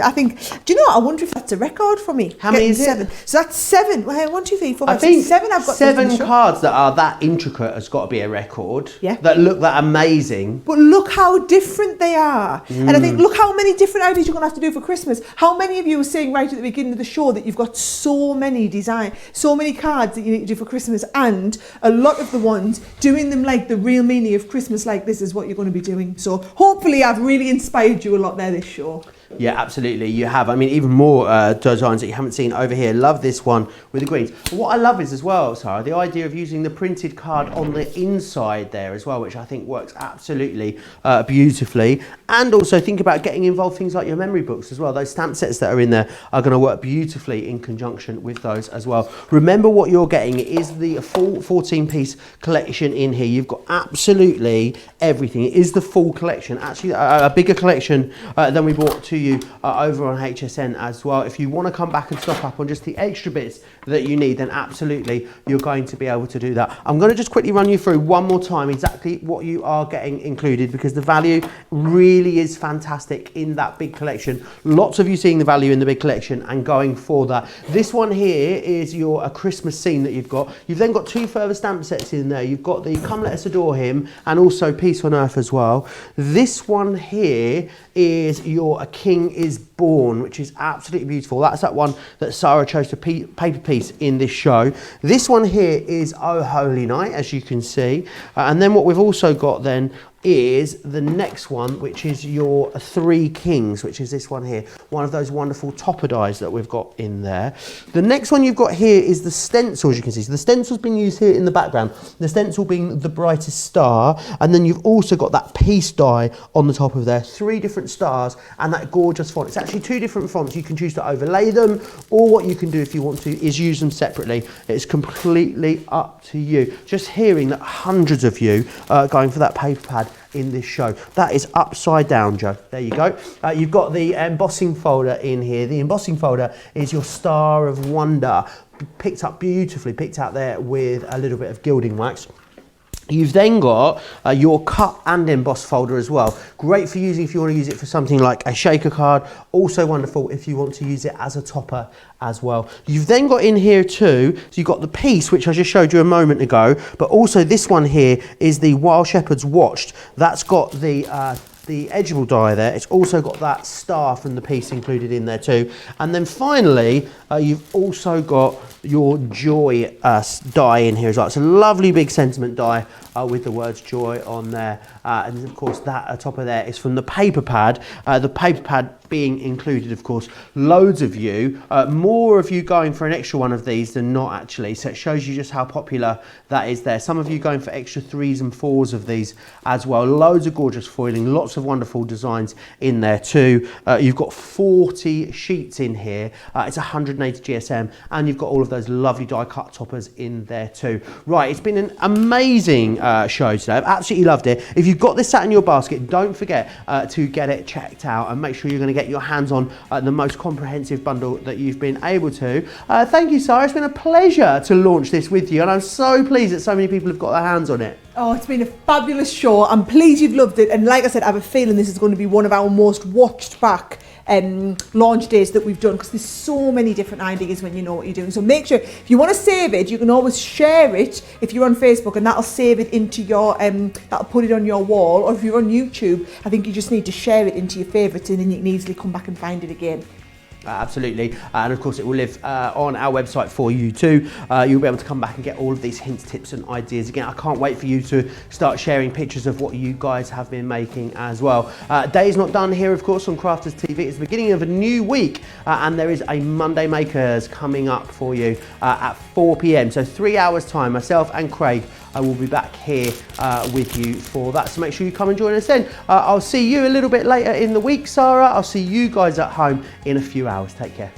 I think, do you know what? I wonder if that's a record for me. How many is it? 7. So that's 7. 1, 2, 3, 4, 5, I think 6, 7. I've got 7 cards that are that intricate has got to be a record. Yeah. That look that amazing. But look how different they are. And I think, look how many different ideas you're going to have to do for Christmas. How many of you were saying right at the beginning of the show that you've got so many cards that you need to do for Christmas, and a lot of the ones doing them like the real meaning of Christmas, like this is what you're going to be doing. So hopefully I've really inspired you a lot there this show. Yeah, absolutely, you have. I mean, even more designs that you haven't seen over here. Love this one with the greens. What I love is as well, Sarah, the idea of using the printed card on the inside there as well, which I think works absolutely beautifully. And also think about getting involved things like your memory books as well. Those stamp sets that are in there are going to work beautifully in conjunction with those as well. Remember what you're getting is the full 14-piece collection in here. You've got absolutely everything. It is the full collection, actually a bigger collection than we brought to you over on HSN as well. If you want to come back and stock up on just the extra bits that you need, then absolutely you're going to be able to do that. I'm going to just quickly run you through one more time exactly what you are getting included, because the value really is fantastic in that big collection. Lots of you seeing the value in the big collection and going for that. This one here is a Christmas scene that you've got. You've then got 2 further stamp sets in there. You've got the Come Let Us Adore Him and also Peace on Earth as well. This one here is A King is Born, which is absolutely beautiful. That's that one that Sara chose to paper piece in this show. This one here is Oh Holy Night, as you can see. And then what we've also got then is the next one, which is your Three Kings, which is this one here. One of those wonderful topper dies that we've got in there. The next one you've got here is the stencil, as you can see. So the stencil's been used here in the background. The stencil being the brightest star. And then you've also got that piece die on the top of there. 3 different stars and that gorgeous font. It's actually 2 different fonts. You can choose to overlay them, or what you can do if you want to is use them separately. It's completely up to you. Just hearing that hundreds of you are going for that paper pad in this show. That is upside down, Joe. There you go. You've got the embossing folder in here. The embossing folder is your Star of Wonder, picked up beautifully, picked out there with a little bit of gilding wax. You've then got your cut and emboss folder as well. Great for using if you want to use it for something like a shaker card. Also wonderful if you want to use it as a topper as well. You've then got in here too, so you've got the piece, which I just showed you a moment ago, but also this one here is the Wild Shepherd's Watched. That's got the Edgeable die there. It's also got that star from the piece included in there too. And then finally, you've also got your Joy die in here as well. It's a lovely big sentiment die with the words joy on there. And of course that top of there is from the paper pad. The paper pad being included, of course, loads of you, more of you going for an extra one of these than not actually. So it shows you just how popular that is there. Some of you going for extra 3s and 4s of these as well. Loads of gorgeous foiling, lots of wonderful designs in there too. You've got 40 sheets in here. It's 180 GSM, and you've got all of those lovely die cut toppers in there too. Right, it's been an amazing show today. I've absolutely loved it. If you've got this sat in your basket, don't forget to get it checked out and make sure you're going to get your hands on the most comprehensive bundle that you've been able to. Thank you, Sara. It's been a pleasure to launch this with you, and I'm so pleased that so many people have got their hands on it. Oh, it's been a fabulous show. I'm pleased you've loved it. And like I said, I have a feeling this is going to be one of our most watched back launch days that we've done, because there's so many different ideas when you know what you're doing. So make sure, if you want to save it, you can always share it if you're on Facebook, and that'll save it into your, that'll put it on your wall. Or if you're on YouTube, I think you just need to share it into your favourites, and then you can easily come back and find it again. Absolutely, and of course it will live on our website for you too. You'll be able to come back and get all of these hints, tips and ideas again. I can't wait for you to start sharing pictures of what you guys have been making as well. Day's not done here, of course, on Crafters TV. It's the beginning of a new week, and there is a Monday Makers coming up for you at 4 p.m. So 3 hours time, myself and Craig will be back here with you for that. So make sure you come and join us then. I'll see you a little bit later in the week, Sara. I'll see you guys at home in a few hours. Take care.